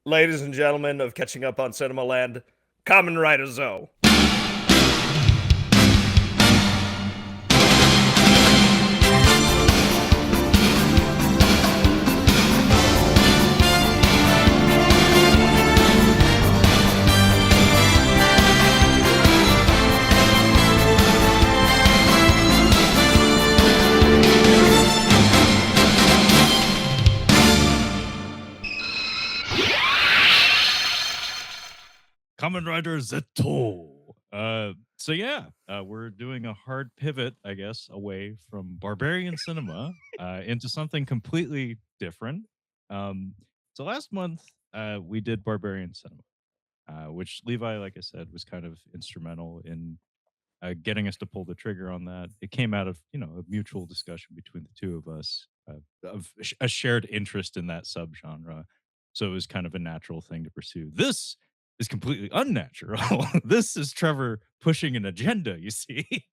Ladies and gentlemen of Catching Up on Cinema Land, Kamen Rider ZO. Kamen Rider ZO. We're doing a hard pivot, I guess, away from barbarian cinema into something completely different. So last month we did barbarian cinema, which Levi, like I said, was kind of instrumental in getting us to pull the trigger on that. It came out of a mutual discussion between the two of us of a shared interest in that subgenre. So it was kind of a natural thing to pursue. This is completely unnatural. This is Trevor pushing an agenda, you see.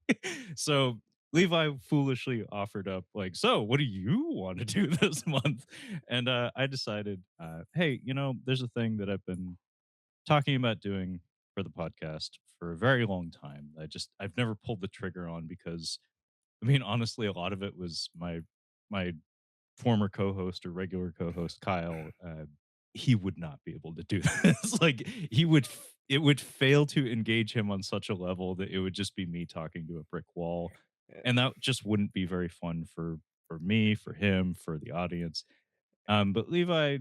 So Levi foolishly offered up, like, so what do you want to do this month? And I decided, hey, there's a thing that I've been talking about doing for the podcast for a very long time. I've never pulled the trigger on because I mean honestly a lot of it was my former co-host or regular co-host Kyle. He would not be able to do this. Like it would fail to engage him on such a level that it would just be me talking to a brick wall, and that just wouldn't be very fun for me, for him, for the audience. But Levi,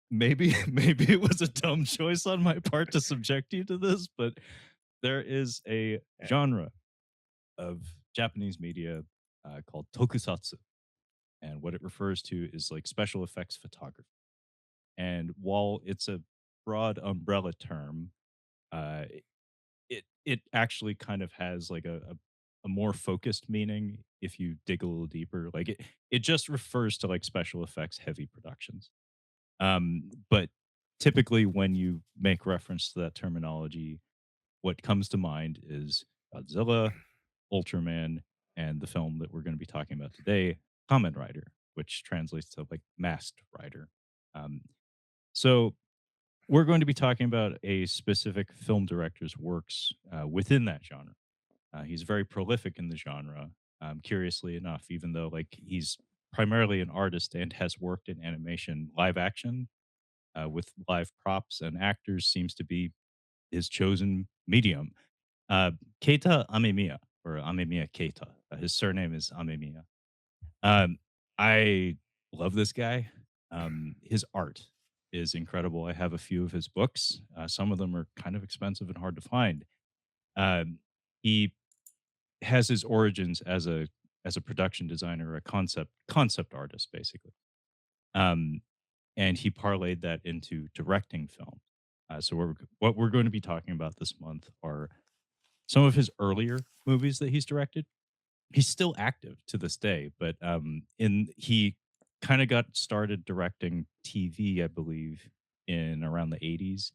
maybe maybe it was a dumb choice on my part to subject you to this, but there is a genre of Japanese media called tokusatsu, and what it refers to is like special effects photography. And while it's a broad umbrella term, uh, it actually kind of has like a more focused meaning if you dig a little deeper. Like it just refers to like special effects heavy productions. But typically, when you make reference to that terminology, what comes to mind is Godzilla, Ultraman, and the film that we're going to be talking about today, Kamen Rider, which translates to like Masked Rider. Um, so we're going to be talking about a specific film director's works within that genre. He's very prolific in the genre, curiously enough, even though like he's primarily an artist and has worked in animation live action with live props and actors seems to be his chosen medium. Uh, Keita Amemiya, or Amemiya Keita. His surname is Amemiya. Um, I love this guy. His art is incredible. I have a few of his books. Some of them are kind of expensive and hard to find. Um, he has his origins as a production designer, a concept artist, basically. Um, and he parlayed that into directing film. What we're going to be talking about this month are some of his earlier movies that he's directed. He's still active to this day, but in he kind of got started directing TV, I believe, in around the 80s.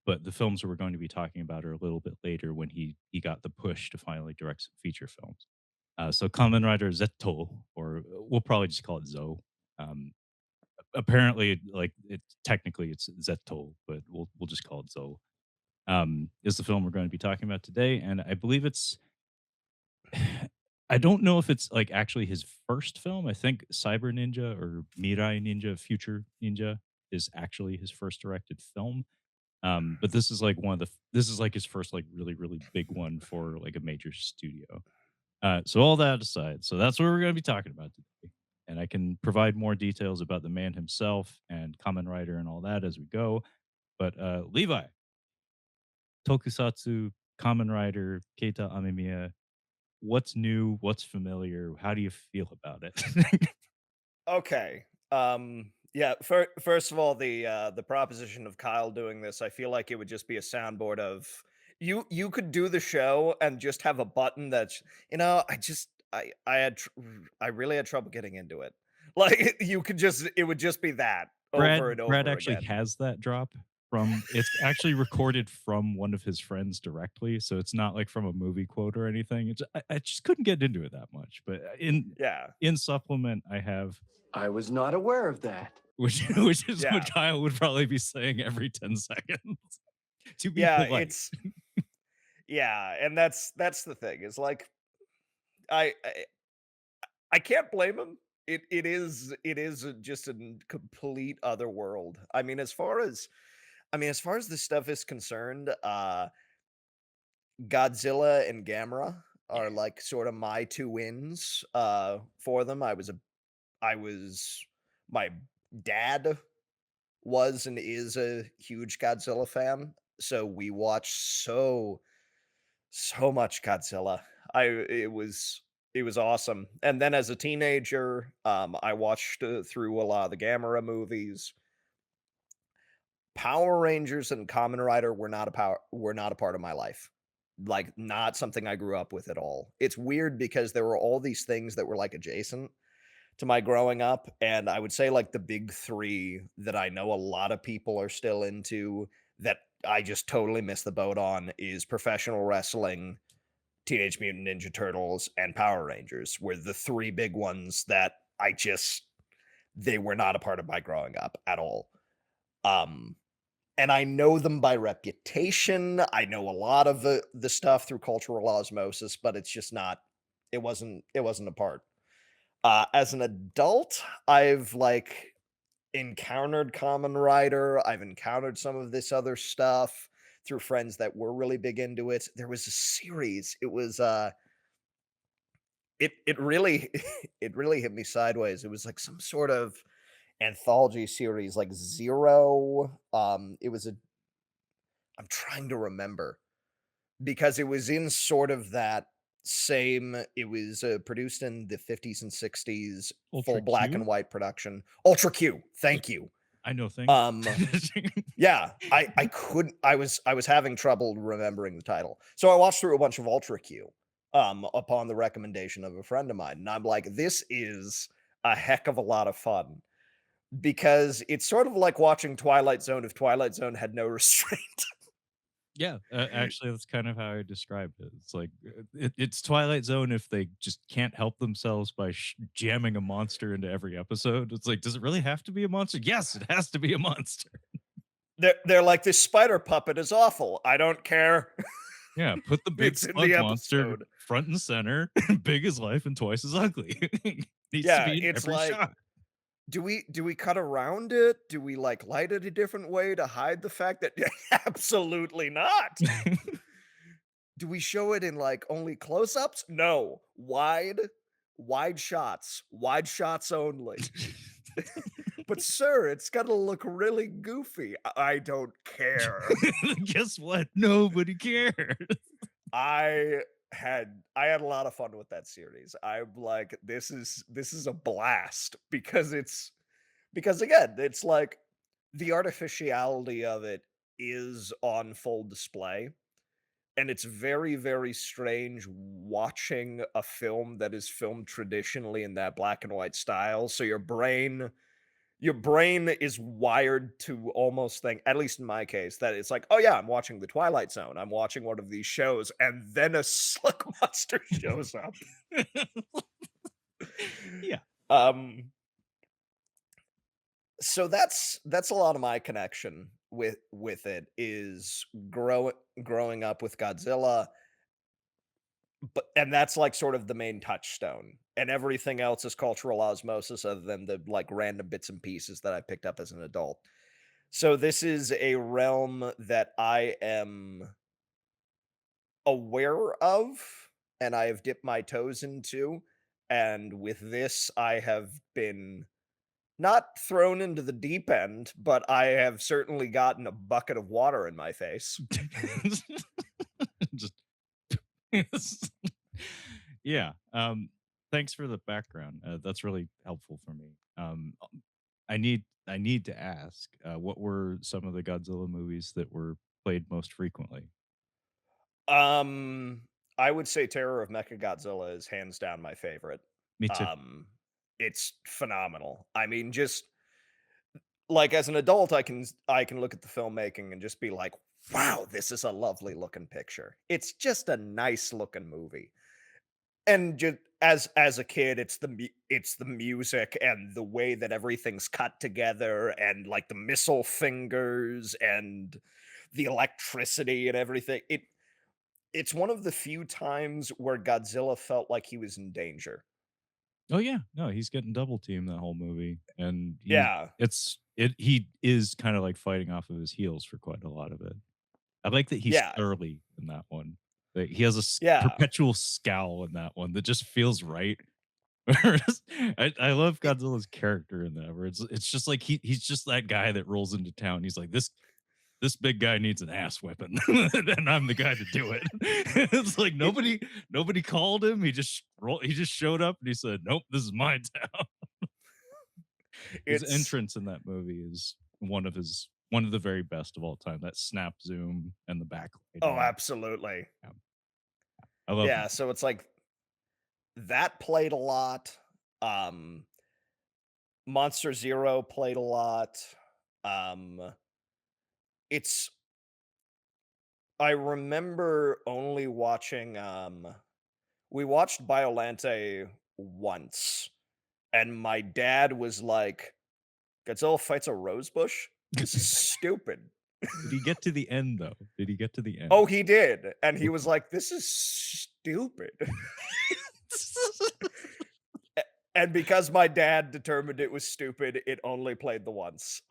But the films that we're going to be talking about are a little bit later when he got the push to finally direct some feature films. So Kamen Rider ZO, or we'll probably just call it Zo. Um, Apparently, like technically it's ZO, but we'll just call it Zo. Is the film we're going to be talking about today, and I believe it's I don't know if it's like actually his first film. I think Cyber Ninja or Mirai Ninja, Future Ninja is actually his first directed film. But this is like this is like his first like really big one for like a major studio. So all that aside, so that's what we're going to be talking about today. And I can provide more details about the man himself and Kamen Rider and all that as we go. But Levi, Tokusatsu, Kamen Rider, Keita Amemiya, what's new? What's familiar? How do you feel about it? Okay. Yeah, first of all, the proposition of Kyle doing this, I feel like it would just be a soundboard of you could do the show and just have a button that's, I really had trouble getting into it. Like you could just it would just be that over and Brad over actually again. has that drop from it's actually recorded from one of his friends directly, so it's not like from a movie quote or anything. I just couldn't get into it that much, but Yeah. in supplement I have I was not aware of that. which is what Yeah. Kyle would probably be saying every 10 seconds to be Yeah, polite. it's yeah, and that's the thing, is like, I I I can't blame him. It is just a complete other world. As far as this stuff is concerned, Godzilla and Gamera are, Yeah. like, sorta my 2 wins, for them. I was my dad was and is a huge Godzilla fan, so we watched so much Godzilla. I it was awesome. And then as a teenager, I watched, through a lot of the Gamera movies. Power Rangers and Kamen Rider were not a part of my life. Like, not something I grew up with at all. It's weird because there were all these things that were, like, adjacent to my growing up, and I would say, like, the big 3 that I know a lot of people are still into that I just totally missed the boat on is professional wrestling, Teenage Mutant Ninja Turtles, and Power Rangers were the 3 big ones that they were not a part of my growing up at all. Um, and I know them by reputation. I know a lot of the stuff through cultural osmosis, but it's just not it wasn't a part. As an adult, I've, like, encountered Common Rider, I've encountered some of this other stuff through friends that were really big into it. There was a series, it really it really hit me sideways. It was, like, some sort of anthology series, like Zero, it was a I'm trying to remember. Because it was in sort of that same it was, produced in the '50s and '60s, full Ultra black and Q? white production. Ultra Q, Yeah, thank you. I know things. Um, yeah, I couldn't I was having trouble remembering the title. So I watched through a bunch of Ultra Q, upon the recommendation of a friend of mine, and I'm like, "This is a heck of a lot of fun," because it's sort of like watching Twilight Zone if Twilight Zone had no restraint. Yeah, actually, that's kind of how I described it. It's like it's Twilight Zone if they just can't help themselves by jamming a monster into every episode. It's like, does it really have to be a monster? Yes, it has to be a monster. They're like, "This spider puppet is awful. I don't care." Yeah, put the big It's in the slug monster episode. front and center, big as life and twice as ugly. Needs to Yeah, be in it's every like, shot. do we cut around it? Do we, like, light it a different way to hide the fact that absolutely not. Do we show it in, like, only close-ups? No. Wide shots only. "But sir, it's gonna look really goofy." I don't care. Guess what? Nobody cares. I had a lot of fun with that series. I'm like, this is a blast because again, it's like the artificiality of it is on full display. And it's very, very strange watching a film that is filmed traditionally in that black and white style. So your brain is wired to almost think, at least in my case, that it's like, "Oh, yeah, I'm watching The Twilight Zone. I'm watching one of these shows," and then a slug monster shows up. Yeah. Um, so that's a lot of my connection with it is growing up with Godzilla, but and that's, like, sort of the main touchstone, and everything else is cultural osmosis other than the, like, random bits and pieces that I picked up as an adult. So this is a realm that I am aware of, and I have dipped my toes into, and with this, I have been not thrown into the deep end, but I have certainly gotten a bucket of water in my face. Just yes. Yeah. Thanks for the background. That's really helpful for me. I need to ask, what were some of the Godzilla movies that were played most frequently? Um, I would say Terror of Mechagodzilla is hands down my favorite. Me too. Um, it's phenomenal. I mean, just like, as an adult, I can look at the filmmaking and just be like, "Wow, this is a lovely looking picture." It's just a nice looking movie. And just as a kid, it's the music and the way that everything's cut together and, like, the missile fingers and the electricity and everything. It's one of the few times where Godzilla felt like he was in danger. Oh yeah, no, he's getting double teamed that whole movie, and Yeah, he is kind of like fighting off of his heels for quite a lot of it. I like that he's yeah, surly in that one. That he has a yeah. perpetual scowl in that one that just feels right. Whereas I love It Godzilla's character in that, where it's just like he's just that guy that rolls into town. He's like this big guy needs an ass whipping, and I'm the guy to do it. It's like it nobody called him. He just showed up and he said, "Nope, this is my town." His it's entrance in that movie is one of the very best of all time. That snap zoom and the oh, backlighting. absolutely. Yeah, I love Yeah, that. so it's like that played a lot. Um, Monster Zero played a lot. It's I remember only watching, we watched Biolante once, and my dad was like, "Godzilla fights a rose bush? This is stupid." Did he get to the end though? Did he get to the end? Oh, he did, and he was Okay. like, "This is stupid." A and because my dad determined it was stupid, it only played the once.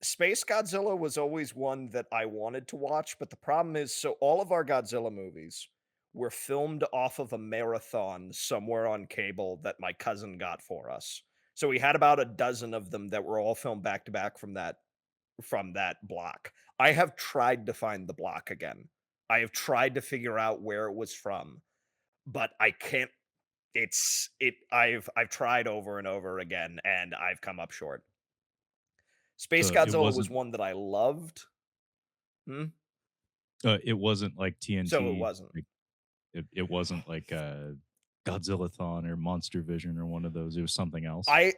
Space Godzilla was always one that I wanted to watch, but the problem is, so all of our Godzilla movies were filmed off of a marathon somewhere on cable that my cousin got for us. So we had about a dozen of them that were all filmed back to back from that block. I have tried to find the block again. I have tried to figure out where it was from, but I can't. I've tried over and over again, and I've come up short. Space So Godzilla was one that I loved. Hmm? it wasn't like So it TNT, wasn't. like, it wasn't like, Godzillathon or Monster Vision or one of those, it was something else? I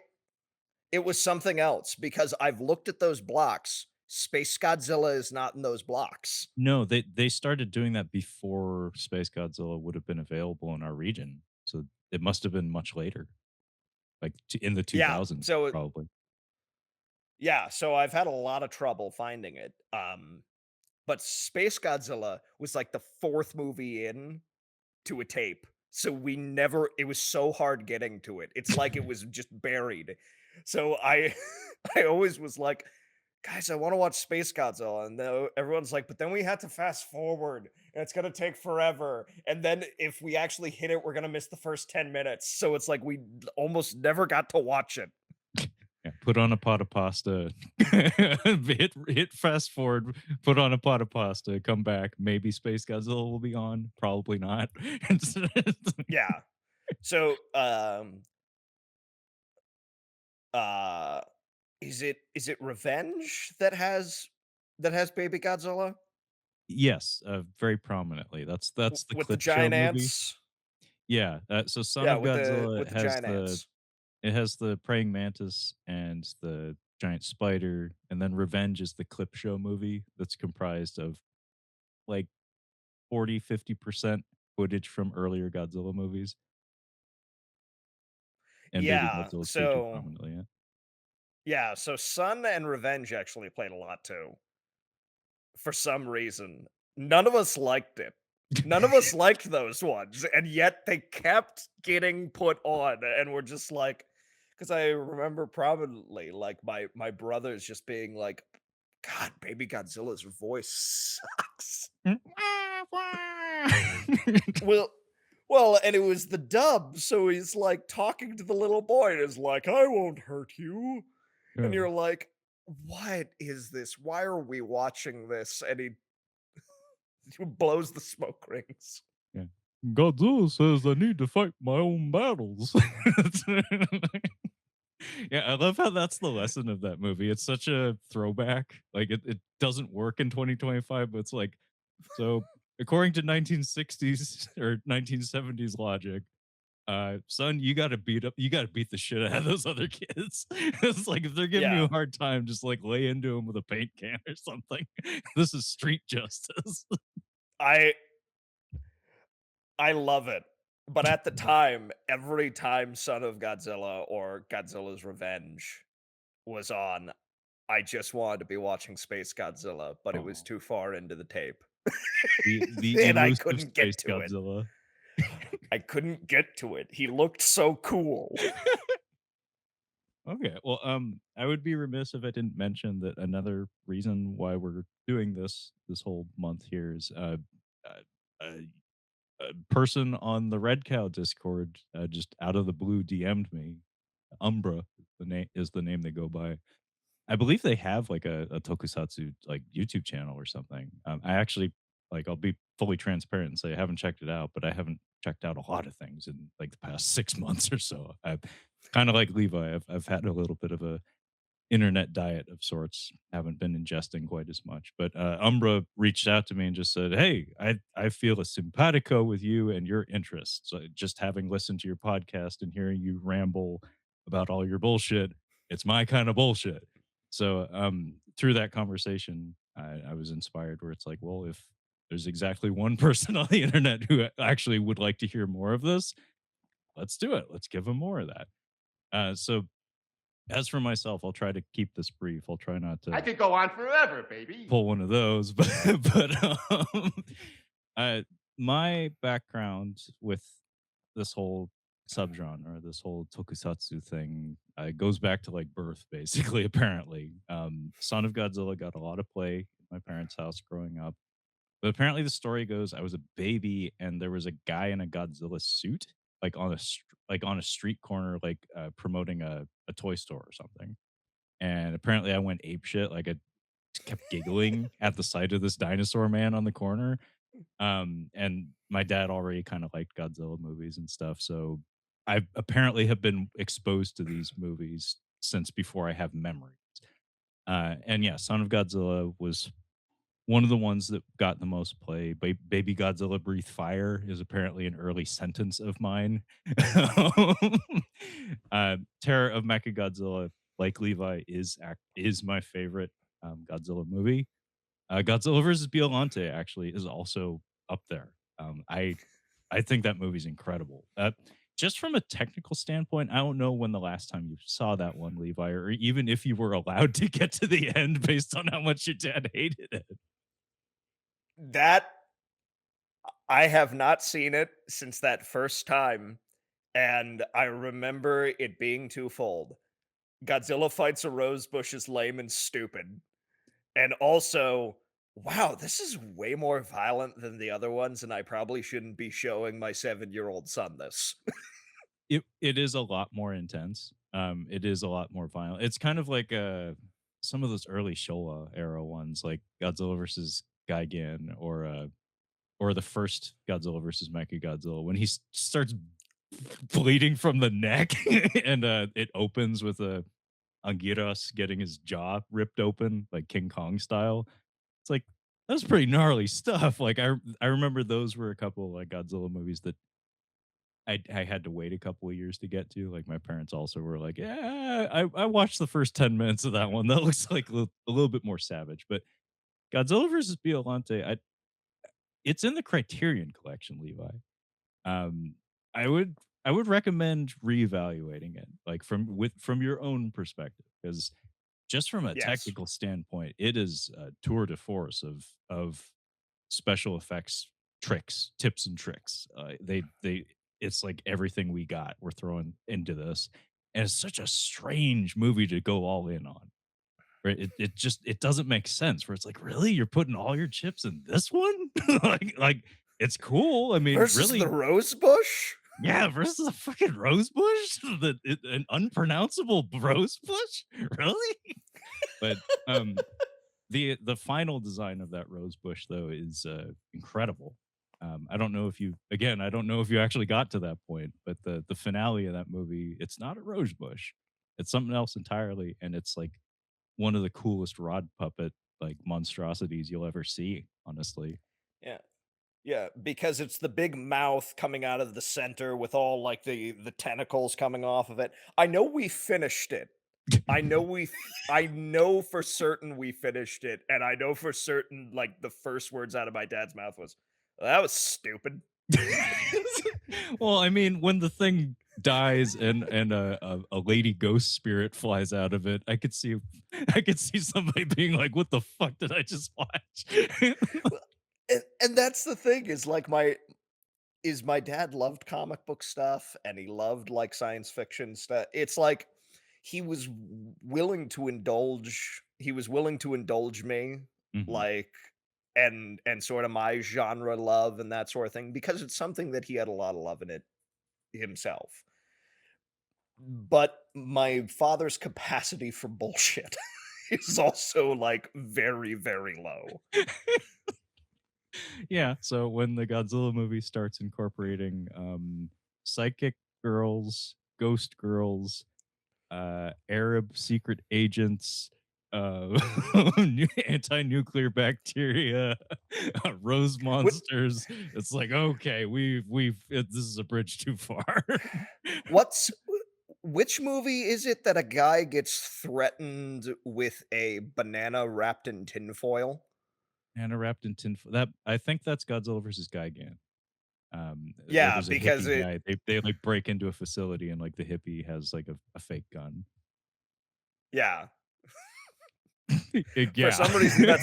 It was something else because I've looked at those blocks. Space Godzilla is not in those blocks. No, they started doing that before Space Godzilla would have been available in our region, so it must have been much later, like, t in the Yeah. 2000s, probably. So I've had a lot of trouble finding it. But Space Godzilla was like the 4th movie in to a tape. So we never it was so hard getting to it. It's like it was just buried. So I I always was like, "Guys, I wanna watch Space Godzilla," and everyone's like, "But then we had to fast forward, and it's gonna take forever, and then if we actually hit it, we're gonna miss the first 10 minutes." So it's like we almost never got to watch it. Yeah, put on a pot of pasta, hit fast forward, put on a pot of pasta, come back, maybe Space Godzilla will be on, probably not. Yeah. So, uh, is it Revenge that has Baby Godzilla? Yes, very prominently. That's the With the clip show giant movie. ants? Yeah, so Son Yeah, of Godzilla with the giant ants. has the praying mantis and the giant spider, and then Revenge is the clip show movie that's comprised of, like, 40-50% footage from earlier Godzilla movies, and Baby Yeah, Godzilla is featured so prominently, yeah. yeah, so Sun and Revenge actually played a lot too, for some reason. None of us liked it. None of us liked those ones, and yet they kept getting put on, and we're just like, because I remember prominently, like, my brothers just being like, "God, Baby Godzilla's voice sucks." Well and it was the dub, so he's, like, talking to the little boy, and is like, "I won't hurt you." And Yeah, you're like, "What is this? Why are we watching this?" And he blows the smoke rings. yeah. Godzilla says I need to fight my own battles. Yeah, I love how that's the lesson of that movie. It's such a throwback. Like it doesn't work in 2025, but it's like, so according to 1960s or 1970s logic, son, you gotta beat the shit out of those other kids. It's like if they're giving you Yeah. a hard time, just like lay into them with a paint can or something. This is street justice. I I love it. But at the time, every time Son of Godzilla or Godzilla's Revenge was on, I just wanted to be watching Space Godzilla, but it was Oh, too far into the tape, the and I elusive couldn't get space to it. Godzilla. I couldn't get to it. He looked so cool. Okay, well, I would be remiss if I didn't mention that another reason why we're doing this whole month here is uh, a, a person on the Red Cow Discord just out of the blue DM'd me. Umbra, the name they go by. I believe they have like a tokusatsu like YouTube channel or something. I actually like I'll be fully transparent and say I haven't checked it out, but I haven't checked out a lot of things in like the past 6 months or so. I've kind of like Levi. I've had a little bit of a internet diet of sorts. Haven't been ingesting quite as much. But Umbra reached out to me and just said, "Hey, I feel a simpatico with you and your interests. So just having listened to your podcast and hearing you ramble about all your bullshit, it's my kind of bullshit." So through that conversation, I was inspired. Where it's like, well, if there's exactly one person on the internet who actually would like to hear more of this, let's do it. Let's give them more of that. So as for myself, I'll try to keep this brief. I'll try not I to could go on forever, baby. pull one of those, but uh, my background with this whole subgenre, this whole tokusatsu thing, goes back to like birth, basically. Apparently, Son of Godzilla got a lot of play in my parents' house growing up. But apparently, the story goes I was a baby and there was a guy in a Godzilla suit, like like on a street corner, like promoting a toy store or something. And apparently, I went ape shit. Like I kept giggling at the sight of this dinosaur man on the corner. And my dad already kind of liked Godzilla movies and stuff, so I apparently have been exposed to these movies since before I have memories. And yeah, Son of Godzilla was one of the ones that got the most play. Baby Godzilla Breathe Fire is apparently an early sentence of mine. Terror of Mechagodzilla, like Levi, is my favorite Godzilla movie. Godzilla versus Biollante actually is also up there. I think that movie's incredible. Just from a technical standpoint, I don't know when the last time you saw that one, Levi, or even if you were allowed to get to the end based on how much your dad hated it. That I have not seen it since that first time, and I remember it being twofold. Godzilla fights a rose bush is lame and stupid, and also, wow, this is way more violent than the other ones, and I probably shouldn't be showing my 7-year-old son this. It is a lot more intense. It is a lot more violent. It's kind of like some of those early Showa era ones, like Godzilla versus Gigan, or the first Godzilla versus Mechagodzilla, when starts bleeding from the neck, and it opens with a Anguirus getting his jaw ripped open, like King Kong style. It's like that's pretty gnarly stuff. Like I remember those were a couple like Godzilla movies that I had to wait a couple of years to get to. Like my parents also were like, "Yeah, I watched the first 10 minutes of that one. That looks like a little bit more savage." But Godzilla versus Biollante, it's in the Criterion Collection, Levi. Um, I would I would recommend reevaluating it, like from your own perspective, because just from a Yes. technical standpoint, it is a tour de force of special effects tricks, tips and tricks. They it's like everything we got we're throwing into this, and it's such a strange movie to go all in on. Right? It just it doesn't make sense. Where it's like, really, you're putting all your chips in this one? Like it's cool. I mean, Versus the really, rose bush? yeah, versus a fucking rose bush, an unpronounceable rose bush, really? But the final design of that rose bush though is incredible. I don't know if you again, I don't know if you actually got to that point, but the finale of that movie, it's not a rose bush. It's something else entirely, and it's like one of the coolest rod puppet like monstrosities you'll ever see, honestly. Yeah. Yeah, because it's the big mouth coming out of the center with all, like, the tentacles coming off of it. I know we finished it. I know for certain we finished it, and I know for certain, like, the first words out of my dad's mouth was, "Well, that was stupid." Well, I mean, when the thing dies and a lady ghost spirit flies out of it, I could see somebody being like, "What the fuck did I just watch?" Well, and that's the thing is, like, my dad loved comic book stuff, and he loved, like, science fiction stuff. It's like he was willing to indulge me, Mhm. like, and sorta my genre love and that sort of thing, because it's something that he had a lot of love in it himself. But my father's capacity for bullshit is also, like, very, very low. Yeah, so when the Godzilla movie starts incorporating, psychic girls, ghost girls, Arab secret agents, uh, anti-nuclear bacteria, rose What monsters. It's like, okay, this is a bridge too far. what's which movie is it that a guy gets threatened with a banana wrapped in tinfoil? Anna wrapped in tin. That I think that's Godzilla versus Gigan. Where Yeah, there's a because hippie it guy. They like break into a facility and like the hippie has like a fake gun. yeah. For Yeah. some reason that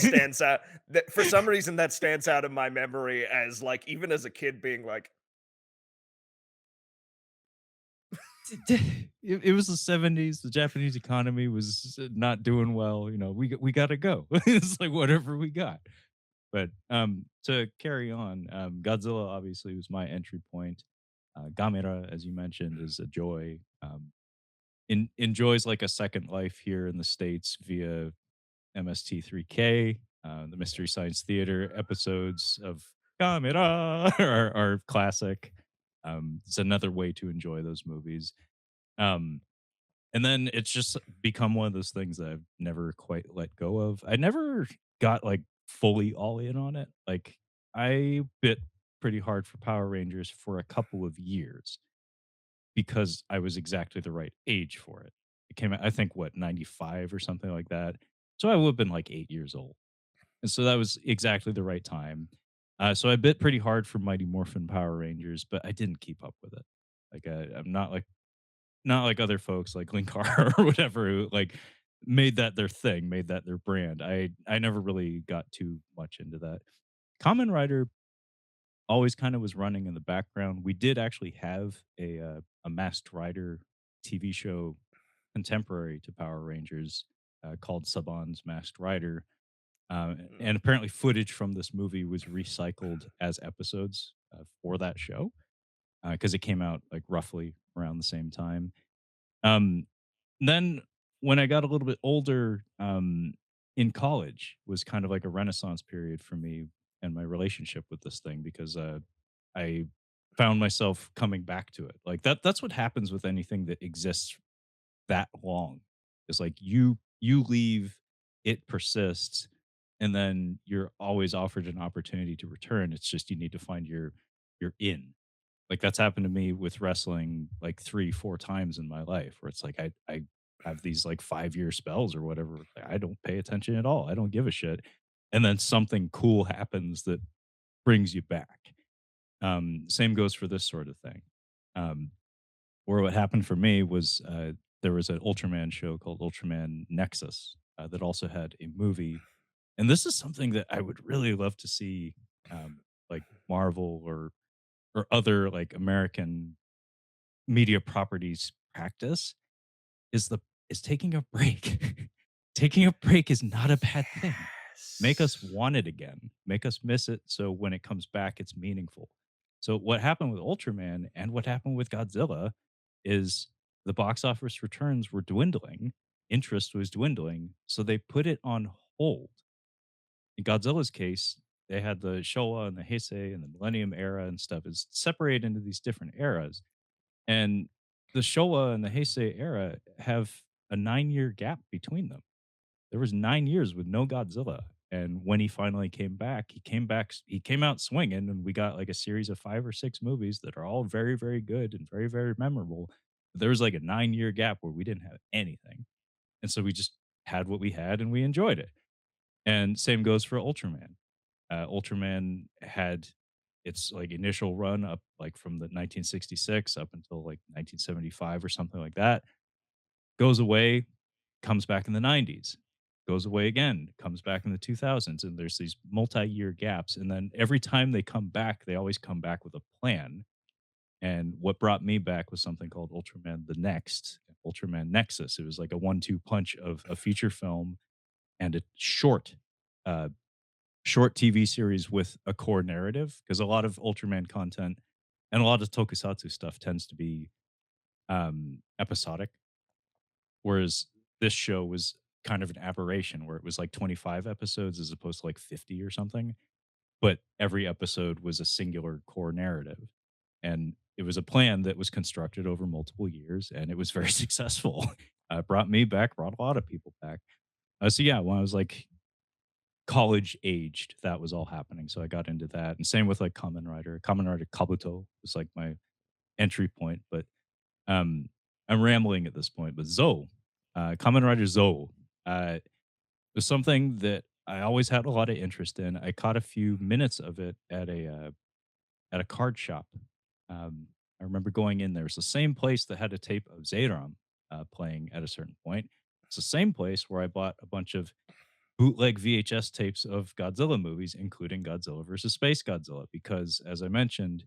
stands out in my memory as, like, even as a kid being like, It was the 70s. The Japanese economy was not doing well. We got to go. It's like whatever we got. But to carry on, Godzilla obviously was my entry point. Gamera, as you mentioned, is a joy. Enjoys like a second life here in the states via MST3K, the Mystery Science Theater episodes of Gamera are classic. It's another way to enjoy those movies. Um, and then it's just become one of those things that I've never quite let go of. I never got like fully all in on it. Like I bit pretty hard for Power Rangers for a couple of years because I was exactly the right age for it. It came out, I think, what, 95 or something like that. So I would have been like 8 years old. And so that was exactly the right time. So I bit pretty hard for Mighty Morphin Power Rangers, but I didn't keep up with it. Like I'm not like other folks like Linkar or whatever who like made that their thing, made that their brand. I never really got too much into that. Kamen Rider always kind of was running in the background. We did actually have a Masked Rider TV show contemporary to Power Rangers called Saban's Masked Rider. And mm, apparently, footage from this movie was recycled as episodes for that show because it came out like roughly around the same time. Um, then when I got a little bit older, in college was kind of like a renaissance period for me and my relationship with this thing because I found myself coming back to it. Like that's what happens with anything that exists that long. It's like you leave, it persists, and then you're always offered an opportunity to return. It's just you need to find your in. Like, that's happened to me with wrestling, like, 3, 4 times in my life where it's like I have these, like, 5-year spells or whatever. I don't pay attention at all. I don't give a shit. And then something cool happens that brings you back. Same goes for this sort of thing. Um, where what happened for me was, there was an Ultraman show called Ultraman Nexus, that also had a movie, and this is something that I would really love to see, like, Marvel or other, like, American media properties practice is the is taking a break. Taking a break is not a bad thing. Make us yes. want it again. Make us miss it so when it comes back, it's meaningful. So what happened with Ultraman and what happened with Godzilla is the box office returns were dwindling, interest was dwindling, so they put it on hold. In Godzilla's case, they had the Showa and the Heisei and the Millennium era and stuff is separated into these different eras. And the Showa and the Heisei era have a 9-year gap between them. There was 9 years with no Godzilla, and when he finally came back he came out swinging, and we got, like, a series of 5 or 6 movies that are all very, very good and very, very memorable. There was, like, a 9-year gap where we didn't have anything, and so we just had what we had, and we enjoyed it. And same goes for Ultraman. Ultraman had its like initial run up like from the 1966 up until like 1975 or something like that, goes away, comes back in the 90s, goes away again, comes back in the 2000s, and there's these multi-year gaps, and then every time they come back, they always come back with a plan. And what brought me back was something called Ultraman the Next, Ultraman Nexus. It was like a one-two punch of a feature film and a uh, short TV series with a core narrative. Because a lot of Ultraman content and a lot of tokusatsu stuff tends to be episodic, whereas this show was kind of an aberration where it was like 25 episodes as opposed to like 50 or something, but every episode was a singular core narrative. And it was a plan that was constructed over multiple years, and it was very successful. Brought me back, brought a lot of people back. So yeah, when I was like college aged, that was all happening. So I got into that, and same with like Kamen Rider. Kamen Rider Kabuto was like my entry point. But um, I'm rambling at this point. But Zo, Kamen Rider Zo, was something that I always had a lot of interest in. I caught a few minutes of it at a card shop. I remember going in there. It's the same place that had a tape of Zayram playing at a certain point. It's the same place where I bought a bunch of bootleg VHS tapes of Godzilla movies, including Godzilla versus Space Godzilla, because as I mentioned,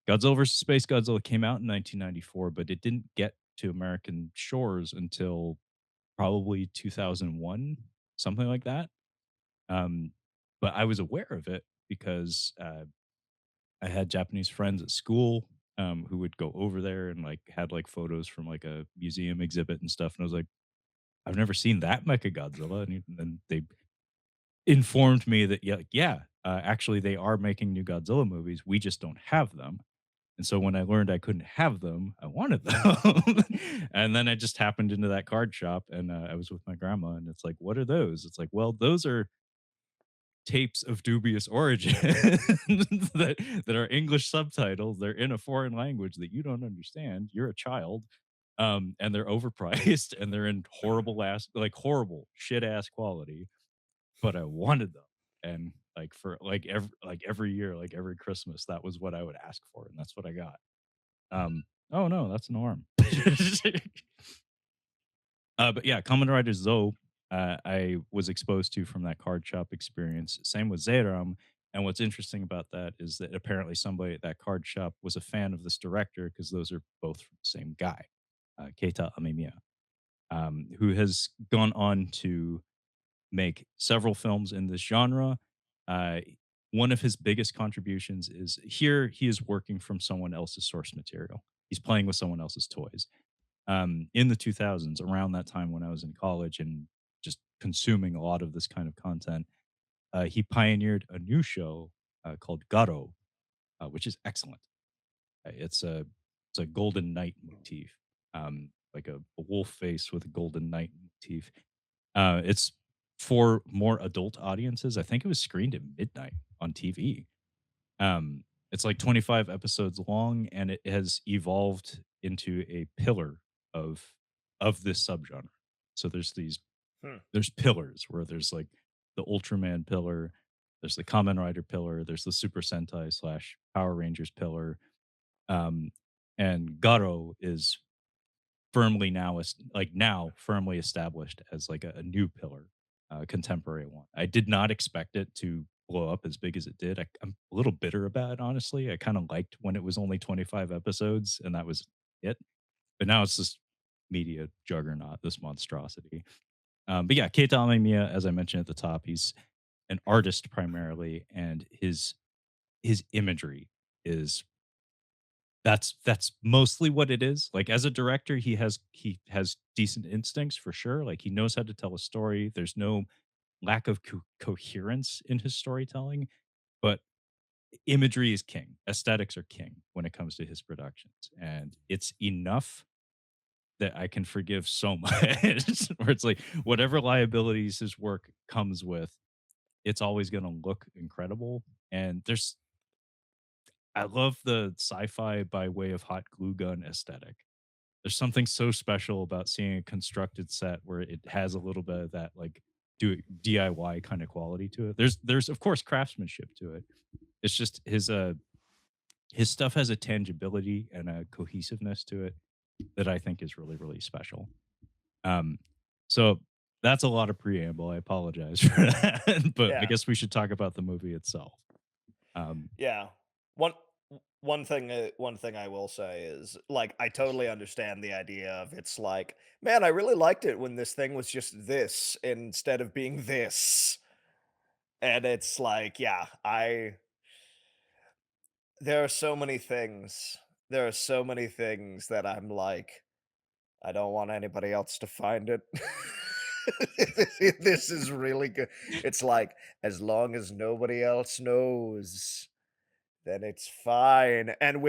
Godzilla versus Space Godzilla came out in 1994, but it didn't get to American shores until probably 2001, something like that. Um, but I was aware of it because I had Japanese friends at school who would go over there and like had like photos from like a museum exhibit and stuff. And I was like, I've never seen that Mecha Godzilla. And then they informed me that actually they are making new Godzilla movies. We just don't have them. And so when I learned I couldn't have them, I wanted them. And then I just happened into that card shop, and I was with my grandma, and it's like, what are those? It's like, well, those are tapes of dubious origin that are English subtitles. They're in a foreign language that you don't understand. You're a child. And they're overpriced and they're in horrible shit ass quality, but I wanted them. And like for every year, like every Christmas, that was what I would ask for, and that's what I got. Oh no, that's an arm. But yeah, Kamen Rider ZO, I was exposed to from that card shop experience. Same with Zeram. And what's interesting about that is that apparently somebody at that card shop was a fan of this director because those are both from the same guy, Keita Amemiya, who has gone on to make several films in this genre. Uh, One of his biggest contributions is here he is working from someone else's source material. He's playing with someone else's toys. In the 2000s, around that time when I was in college and just consuming a lot of this kind of content, he pioneered a new show called Garo, which is excellent. It's a golden knight motif, like a wolf face with a golden knight motif. It's for more adult audiences. I think it was screened at midnight on TV. It's like 25 episodes long, and it has evolved into a pillar of this subgenre. So Hmm. there's pillars where there's like the Ultraman pillar, there's the Kamen Rider pillar, there's the Super Sentai slash Power Rangers pillar, um, and Garo is now firmly established as like a new pillar, contemporary one. I did not expect it to blow up as big as it did. I'm a little bitter about it, honestly. I kind of liked when it was only 25 episodes and that was it. But now it's this media juggernaut, this monstrosity. But yeah, Keita Amemiya, as I mentioned at the top, he's an artist primarily, and his imagery is that's mostly what it is. Like as a director, he has decent instincts for sure. Like he knows how to tell a story. There's no lack of coherence in his storytelling, but imagery is king. Aesthetics are king when it comes to his productions, and it's enough that I can forgive so much. Where it's like whatever liabilities his work comes with, it's always going to look incredible. And I love the sci-fi by way of hot glue gun aesthetic. There's something so special about seeing a constructed set where it has a little bit of that like do DIY kind of quality to it. There's of course craftsmanship to it, It's just his stuff has a tangibility and a cohesiveness to it that I think is really, really special. Um, so that's a lot of preamble. I apologize for that, but I Yeah. guess we should talk about the movie itself. Um, Yeah. One one thing I will say is, like, I totally understand the idea of it's like, "Man, I really liked it when this thing was just this instead of being this." And it's like, yeah, I there are so many things. There are so many things that I'm like, I don't want anybody else to find it. This is really good. It's like, as long as nobody else knows, then it's fine. And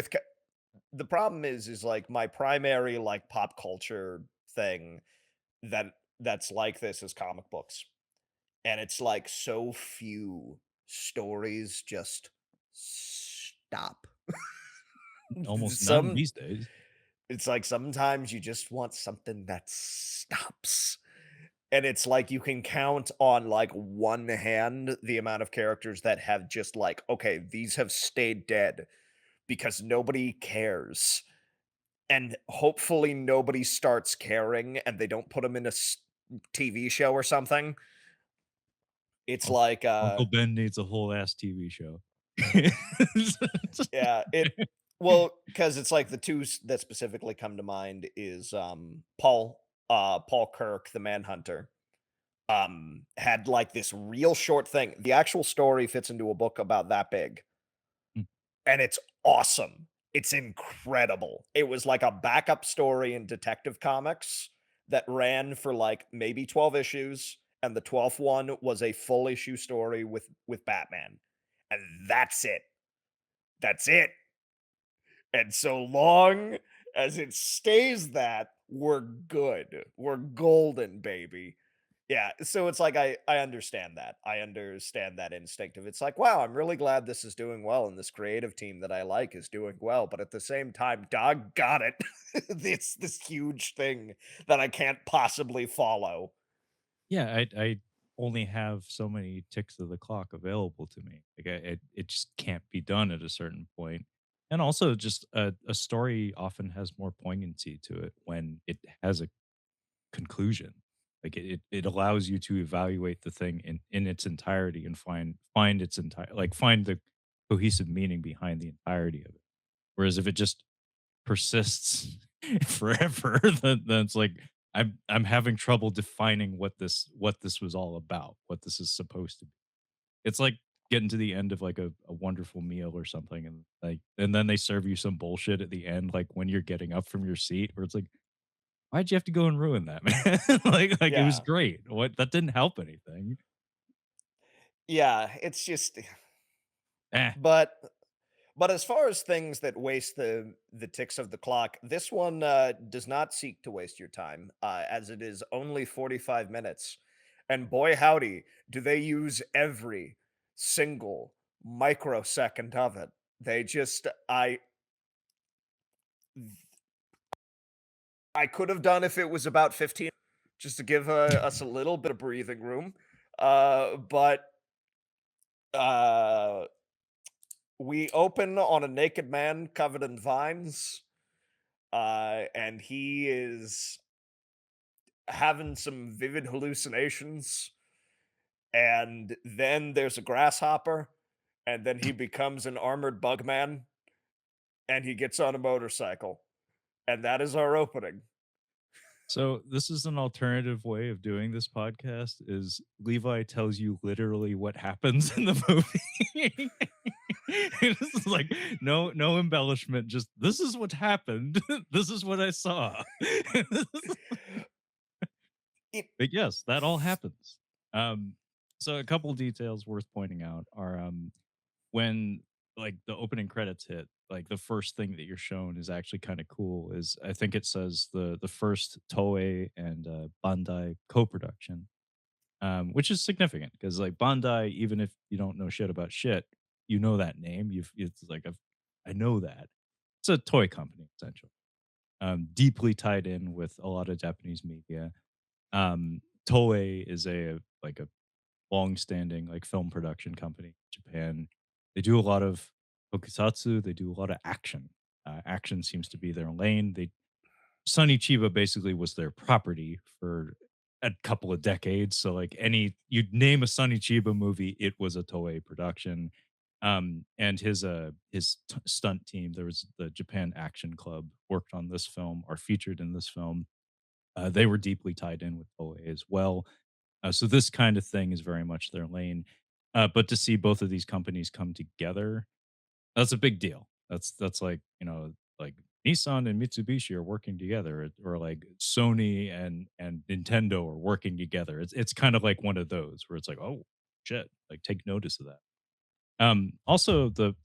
the problem is like my primary like pop culture thing that that's like this is comic books. And it's like so few stories just stop. almost none Some these days. It's like sometimes you just want something that stops. And it's like you can count on like one hand the amount of characters that have just like, okay, these have stayed dead because nobody cares. And hopefully nobody starts caring and they don't put them in a TV show or something. It's Unc like, Uncle Ben needs a whole ass TV show. yeah, it well, because it's like the 2 that specifically come to mind is, Paul Kirk, the Manhunter, had, like, this real short thing. The actual story fits into a book about that big, Mm, and it's awesome. It's incredible. It was like a backup story in Detective Comics that ran for, like, maybe 12 issues, and the 12th one was a full issue story with Batman, and that's it. That's it. And so long as it stays that, we're good. We're golden, baby. Yeah, so it's like I understand that. I understand that instinct of it's like, wow, I'm really glad this is doing well and this creative team that I like is doing well, but at the same time, dog got it. It's this huge thing that I can't possibly follow. yeah, I only have so many ticks of the clock available to me. Like, it just can't be done at a certain point. And also just a story often has more poignancy to it when it has a conclusion. Like, it allows you to evaluate the thing in its entirety and find its entire like, find the cohesive meaning behind the entirety of it. Whereas if it just persists forever, then it's like I'm having trouble defining what this was all about, what this is supposed to be. It's like getting to the end of like a wonderful meal or something, and like and then they serve you some bullshit at the end, like when you're getting up from your seat, where it's like, why'd you have to go and ruin that, man? Like it was Yeah. great. What that didn't help anything. Yeah, it's just Eh. but But as far as things that waste the ticks of the clock, this one does not seek to waste your time, as it is only 45 minutes. And boy howdy, do they use every single microsecond of it. They just I could have done if it was about 15 just to give us a little bit of breathing room. But uh we open on a naked man covered in vines, and he is having some vivid hallucinations. And then there's a grasshopper, and then he becomes an armored bug man, and he gets on a motorcycle. And that is our opening. So this is an alternative way of doing this podcast is Levi tells you literally what happens in the movie. This is like no embellishment, just this is what happened. This is what I saw. It, But yes, that all happens. Um, so a couple details worth pointing out are when like the opening credits hit, like the first thing that you're shown is actually kind of cool. Is I think it says the first Toei and Bandai co-production, which is significant because like Bandai, even if you don't know shit about shit, you know that name. It's like I know that it's a toy company essentially, deeply tied in with a lot of Japanese media. Toei is a like a long-standing like film production company in Japan. They do a lot of tokusatsu. They do a lot of action. Action seems to be their lane. They Sonny Chiba basically was their property for a couple of decades. So like any you'd name a Sonny Chiba movie, it was a Toei production. And his stunt team, there was the Japan Action Club, worked on this film, are featured in this film. They were deeply tied in with Toei as well. So this kind of thing is very much their lane. But to see both of these companies come together, that's a big deal. That's like, like Nissan and Mitsubishi are working together, or like Sony and Nintendo are working together. It's kind of like one of those where it's like, oh shit, like take notice of that. Also, the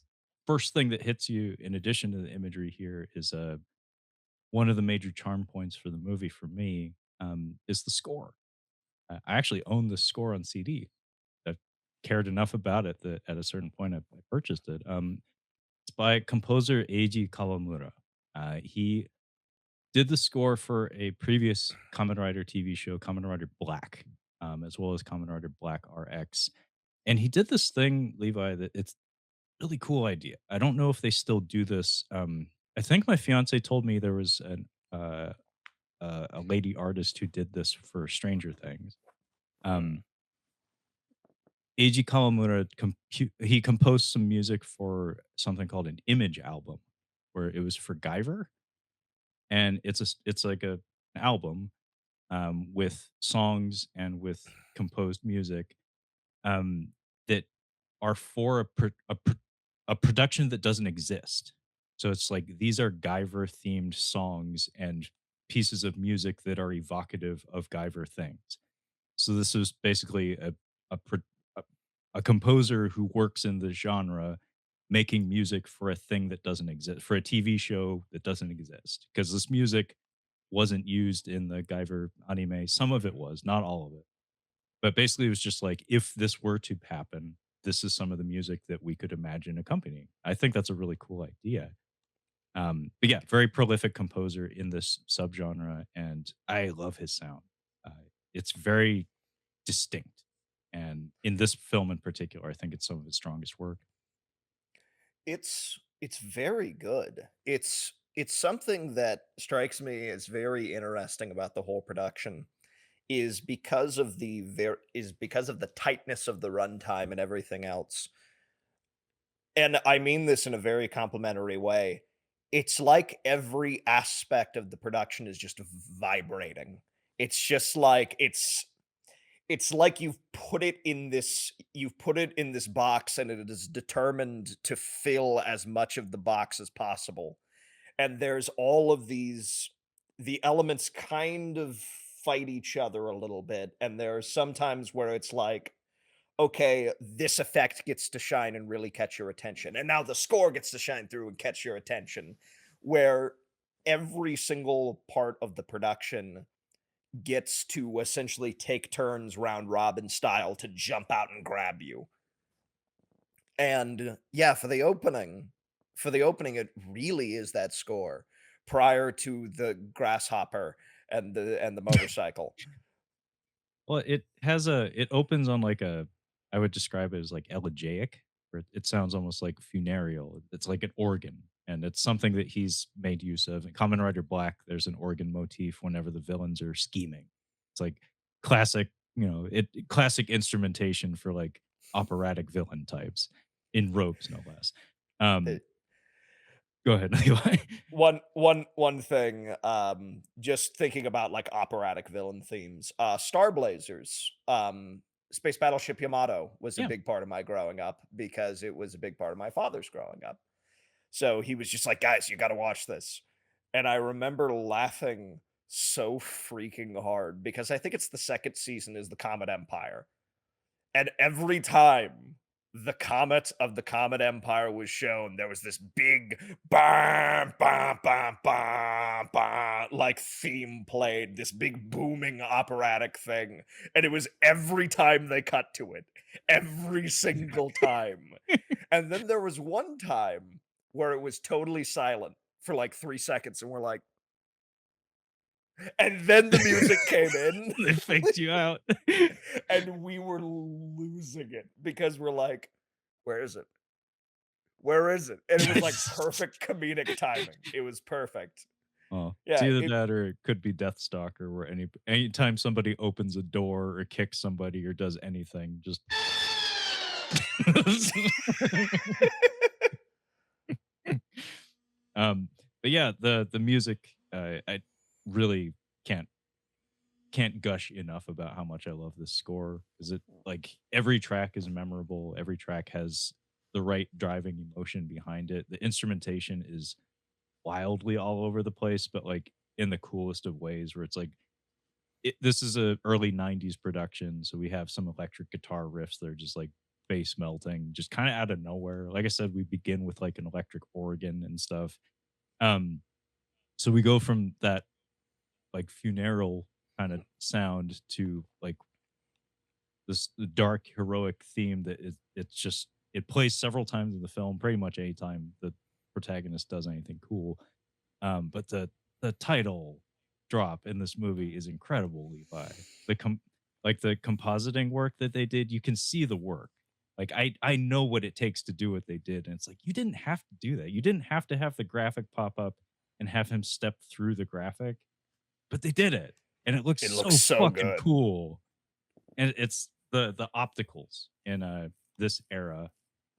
first thing that hits you in addition to the imagery here is one of the major charm points for the movie for me is the score. I actually own the score on CD. I've cared enough about it that at a certain point I purchased it. It's by composer Eiji Kawamura. He did the score for a previous Kamen Rider TV show, Kamen Rider Black, as well as Kamen Rider Black RX. And he did this thing, Levi, that it's a really cool idea. I don't know if they still do this. I think my fiance told me there was a lady artist who did this for Stranger Things. Hmm. Um, Eiji Kawamura he composed some music for something called an image album, where it was for Guyver, and it's like an album with songs and with composed music that are for a production that doesn't exist. So it's like these are Guyver themed songs and pieces of music that are evocative of Guyver things. So this is basically a pro- a, a composer who works in the genre making music for a thing that doesn't exist, for a TV show that doesn't exist, because this music wasn't used in the Guyver anime. Some of it was, not all of it. But basically it was just like if this were to happen, this is some of the music that we could imagine accompanying. I think that's a really cool idea. But yeah, very prolific composer in this subgenre, and I love his sound. Uh, it's very distinct. And in this film in particular, I think it's some of his strongest work. It's very good. It's something that strikes me as very interesting about the whole production is because of the tightness of the runtime and everything else. And I mean this in a very complimentary way. It's like every aspect of the production is just vibrating. It's just like it's like you've put it in this box and it is determined to fill as much of the box as possible. And there's all of these the elements kind of fight each other a little bit, and there are some times where it's like, okay, this effect gets to shine and really catch your attention. And now the score gets to shine through and catch your attention, where every single part of the production gets to essentially take turns round robin style to jump out and grab you. And yeah, for the opening, it really is that score prior to the grasshopper and the motorcycle. Well, it opens on like a I would describe it as like elegiac, where it sounds almost like funereal. It's like an organ, and it's something that he's made use of. In Kamen Rider Black, there's an organ motif whenever the villains are scheming. It's like classic, classic instrumentation for like operatic villain types in ropes, no less. Um, Go ahead, Levi. One thing, just thinking about, like, operatic villain themes, Star Blazers, Space Battleship Yamato was a Yeah. big part of my growing up because it was a big part of my father's growing up. So he was just like, "Guys, you gotta watch this." And I remember laughing so freaking hard because I think it's the 2nd season is the Comet Empire. And every time the comet of the Comet Empire was shown, there was this big bah, bah, bah, bah, bah, like theme played, this big booming operatic thing. And it was every time they cut to it, every single time. And then there was one time where it was totally silent for like 3 seconds, and we're like, and then the music came in. They faked you out. And we were losing it because we're like, "Where is it? Where is it?" And it was, like, It's perfect comedic timing. It was perfect. Yeah, either it that or it could be Deathstalker, where anytime somebody opens a door or kicks somebody or does anything, just um, but yeah, the music, I really can't can't gush enough about how much I love this score. Is it like every track is memorable, every track has the right driving emotion behind it. The instrumentation is wildly all over the place, but like in the coolest of ways where it's like this is a early 90s production, so we have some electric guitar riffs that are just like bass melting, just kind of out of nowhere. Like I said, we begin with like an electric organ and stuff. Um, so we go from that like funeral kind of sound to like this dark heroic theme that it's just it plays several times in the film, pretty much anytime the protagonist does anything cool. But the title drop in this movie is incredible, Levi. The like the compositing work that they did, you can see the work. Like I know what it takes to do what they did, and it's like you didn't have to do that. You didn't have to have the graphic pop up and have him step through the graphic, but they did it, and it looks it looks so so fucking good. cool. And it's the opticals in this era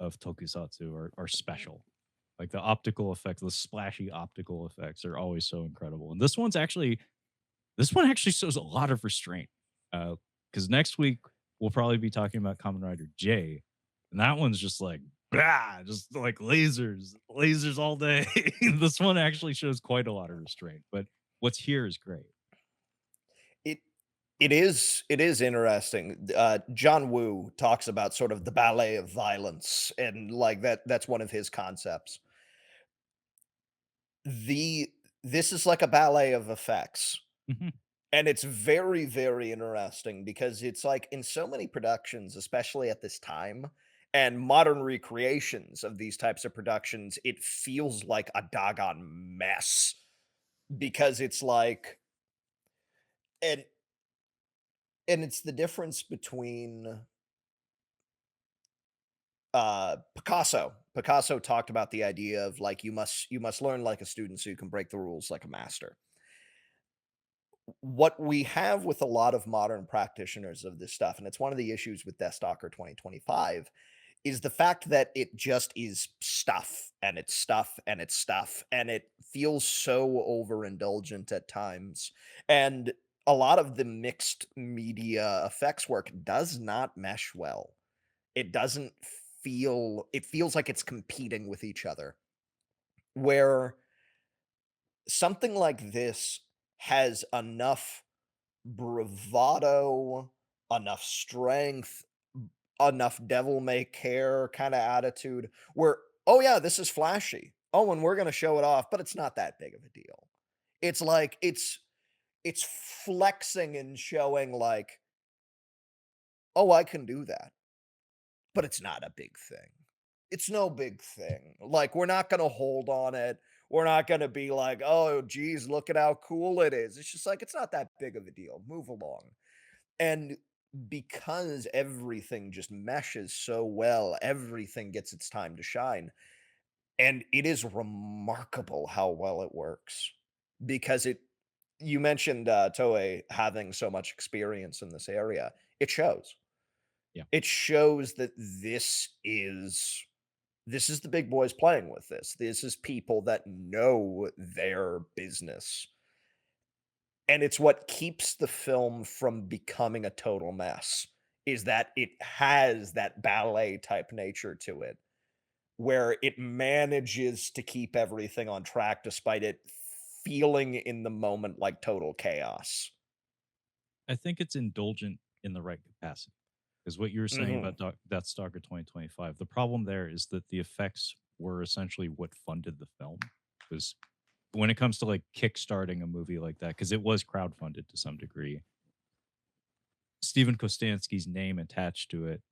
of tokusatsu are special. Like the optical effects, the splashy optical effects are always so incredible. And this one actually shows a lot of restraint. Because next week we'll probably be talking about Kamen Rider J, and that one's just like just like lasers, lasers all day. This one actually shows quite a lot of restraint, but what's here is great. It it is interesting. John Woo talks about sort of the ballet of violence, and, like, that's one of his concepts. The This is like a ballet of effects, Mhm. and it's very, very interesting because it's like in so many productions, especially at this time, and modern recreations of these types of productions, it feels like a doggone mess because it's like and it's the difference between Picasso talked about the idea of like you must learn like a student so you can break the rules like a master. What we have with a lot of modern practitioners of this stuff, and it's one of the issues with Deathstalker 2025, is the fact that it just is stuff and it's stuff and it's stuff and it feels so overindulgent at times. And a lot of the mixed media effects work does not mesh well. It doesn't it feels like it's competing with each other. Where something like this has enough bravado, enough strength, enough devil may care kind of attitude where, oh yeah, this is flashy. Oh, and we're gonna show it off, but it's not that big of a deal. It's like it's flexing and showing like, oh, I can do that, but it's not a big thing. It's no big thing. Like, we're not gonna hold on it. We're not gonna be like, oh geez, look at how cool it is. It's just like it's not that big of a deal. Move along. And because everything just meshes so well, everything gets its time to shine. And it is remarkable how well it works because you mentioned Toei having so much experience in this area. It shows. Yeah. It shows that this is the big boys playing with this. This is people that know their business. And it's what keeps the film from becoming a total mess, is that it has that ballet type nature to it, where it manages to keep everything on track despite it feeling in the moment like total chaos. I think it's indulgent in the right capacity. Because what you were saying Mhm. about Deathstalker 2025, the problem there is that the effects were essentially what funded the film. Because when it comes to like kickstarting a movie like that, because it was crowdfunded to some degree, Steven Kostanski's name attached to it.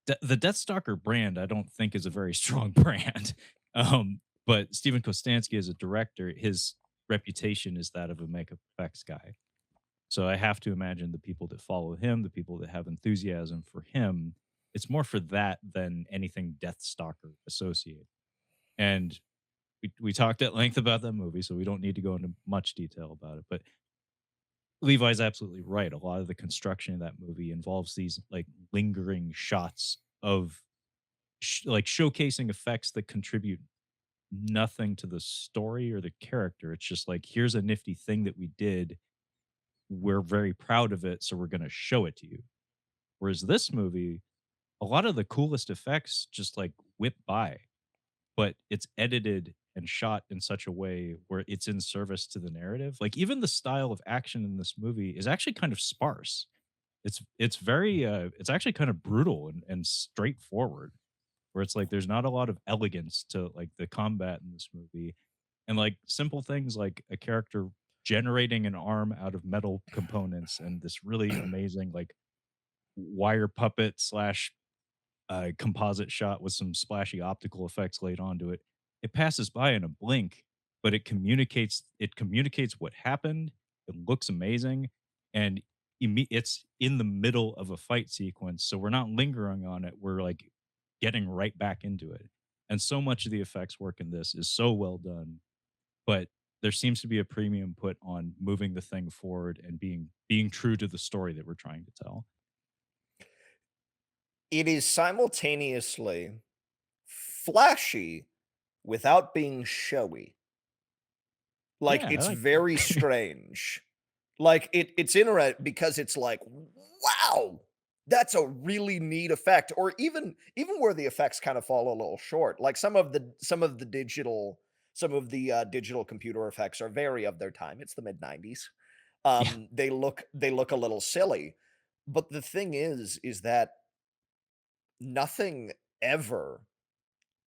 The Deathstalker brand, I don't think is a very strong brand. But Steven Kostansky as a director, his reputation is that of a makeup effects guy. So I have to imagine the people that follow him, the people that have enthusiasm for him, it's more for that than anything Deathstalker associated. And we talked at length about that movie, so we don't need to go into much detail about it. But Levi's absolutely right. A lot of the construction of that movie involves these like lingering shots of like showcasing effects that contribute nothing to the story or the character. It's just like, here's a nifty thing that we did. We're very proud of it, so we're going to show it to you. Whereas this movie, a lot of the coolest effects just like whip by, but it's edited and shot in such a way where it's in service to the narrative. Like even the style of action in this movie is actually kind of sparse. It's very it's actually kind of brutal and straightforward, where it's like there's not a lot of elegance to like the combat in this movie. And like simple things like a character generating an arm out of metal components and this really amazing like wire puppet slash composite shot with some splashy optical effects laid onto it. It passes by in a blink, but it communicates what happened. It looks amazing, and it's in the middle of a fight sequence, so we're not lingering on it. We're like getting right back into it. And so much of the effects work in this is so well done, but there seems to be a premium put on moving the thing forward and being true to the story that we're trying to tell. It is simultaneously flashy without being showy. Like, Yeah, I it's like that. very strange. Like, it's interesting because it's like, "Wow, that's a really neat effect," or even where the effects kind of fall a little short, like, some of the digital computer effects are very of their time, it's the mid-90s. Yeah. They look a little silly, but the thing is that nothing ever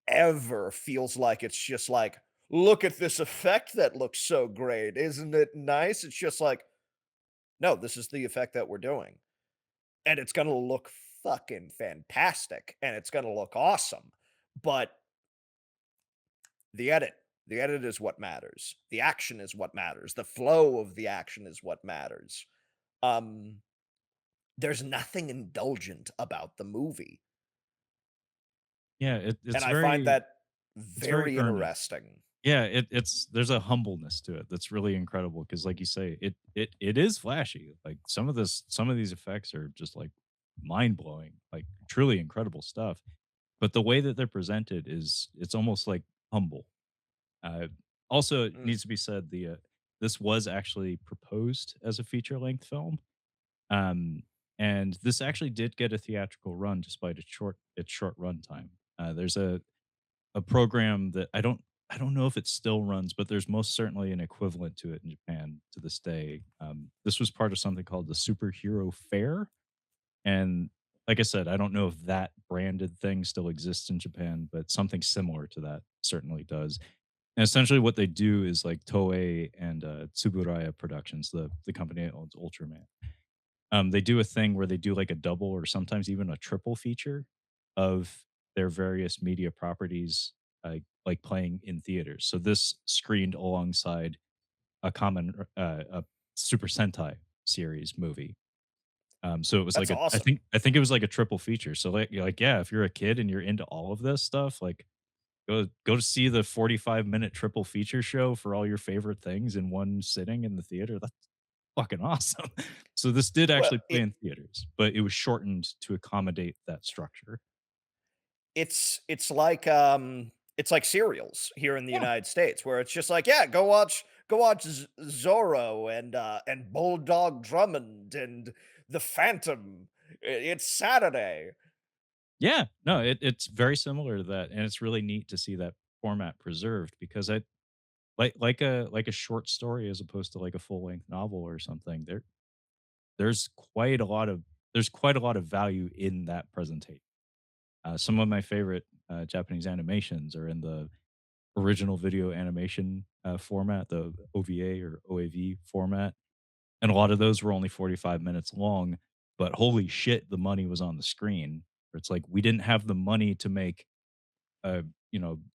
ever feels like it's just like, "Look at this effect that looks so great. Isn't it nice?" It's just like, "No, this is the effect that we're doing, and it's gonna look fucking fantastic, and it's gonna look awesome." But the edit the edit is what matters. The action is what matters. The flow of the action is what matters. Um, there's nothing indulgent about the movie, Yeah, and I find that it's very very earnest. interesting. Yeah, it's there's a humbleness to it that's really incredible because, like you say, it is flashy. Like some of these effects are just like mind blowing, like truly incredible stuff. But the way that they're presented is it's almost like humble. Uh, Also, it Mm, needs to be said this was actually proposed as a feature length film, um, and this actually did get a theatrical run despite its short run time. There's a program that I don't know if it still runs, but there's most certainly an equivalent to it in Japan to this day. This was part of something called the Superhero Fair, and like I said, I don't know if that branded thing still exists in Japan, but something similar to that certainly does. And essentially, what they do is like Toei and Tsuburaya Productions, the company that owns Ultraman. They do a thing where they do like a double or sometimes even a triple feature of their various media properties, like playing in theaters. So this screened alongside a Super Sentai series movie. So it was that's like a I awesome. think I think it was like a triple feature. So like you're like, yeah, if you're a kid and you're into all of this stuff, like go to see the 45-minute triple feature show for all your favorite things in one sitting in the theater. That's fucking awesome. So this did Well, actually play in theaters, but it was shortened to accommodate that structure. it's like serials here in the Yeah. United States where it's just like, yeah, go watch Zorro and Bulldog Drummond and the Phantom. It's Saturday. Yeah. No, it's very similar to that, and it's really neat to see that format preserved because I like a short story as opposed to like a full-length novel or something. There's quite a lot of there's quite a lot of value in that presentation. Some of my favorite Japanese animations are in the original video animation format, the OVA or OAV format, and a lot of those were only 45 minutes long. But holy shit, the money was on the screen. Where it's like we didn't have the money to make a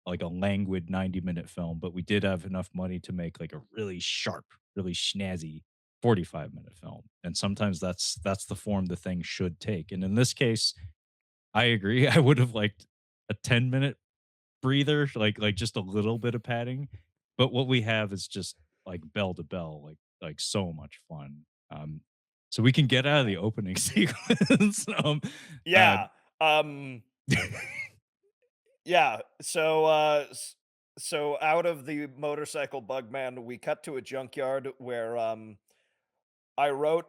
like a languid 90-minute film, but we did have enough money to make like a really sharp, really snazzy 45-minute film. And sometimes that's the form the thing should take. And in this case, I agree. I would have liked a 10-minute breather, like just a little bit of padding. But what we have is just like bell to bell, like so much fun. So we can get out of the opening sequence. Uh, Yeah. Um, yeah. So out of the motorcycle bugman, we cut to a junkyard where I wrote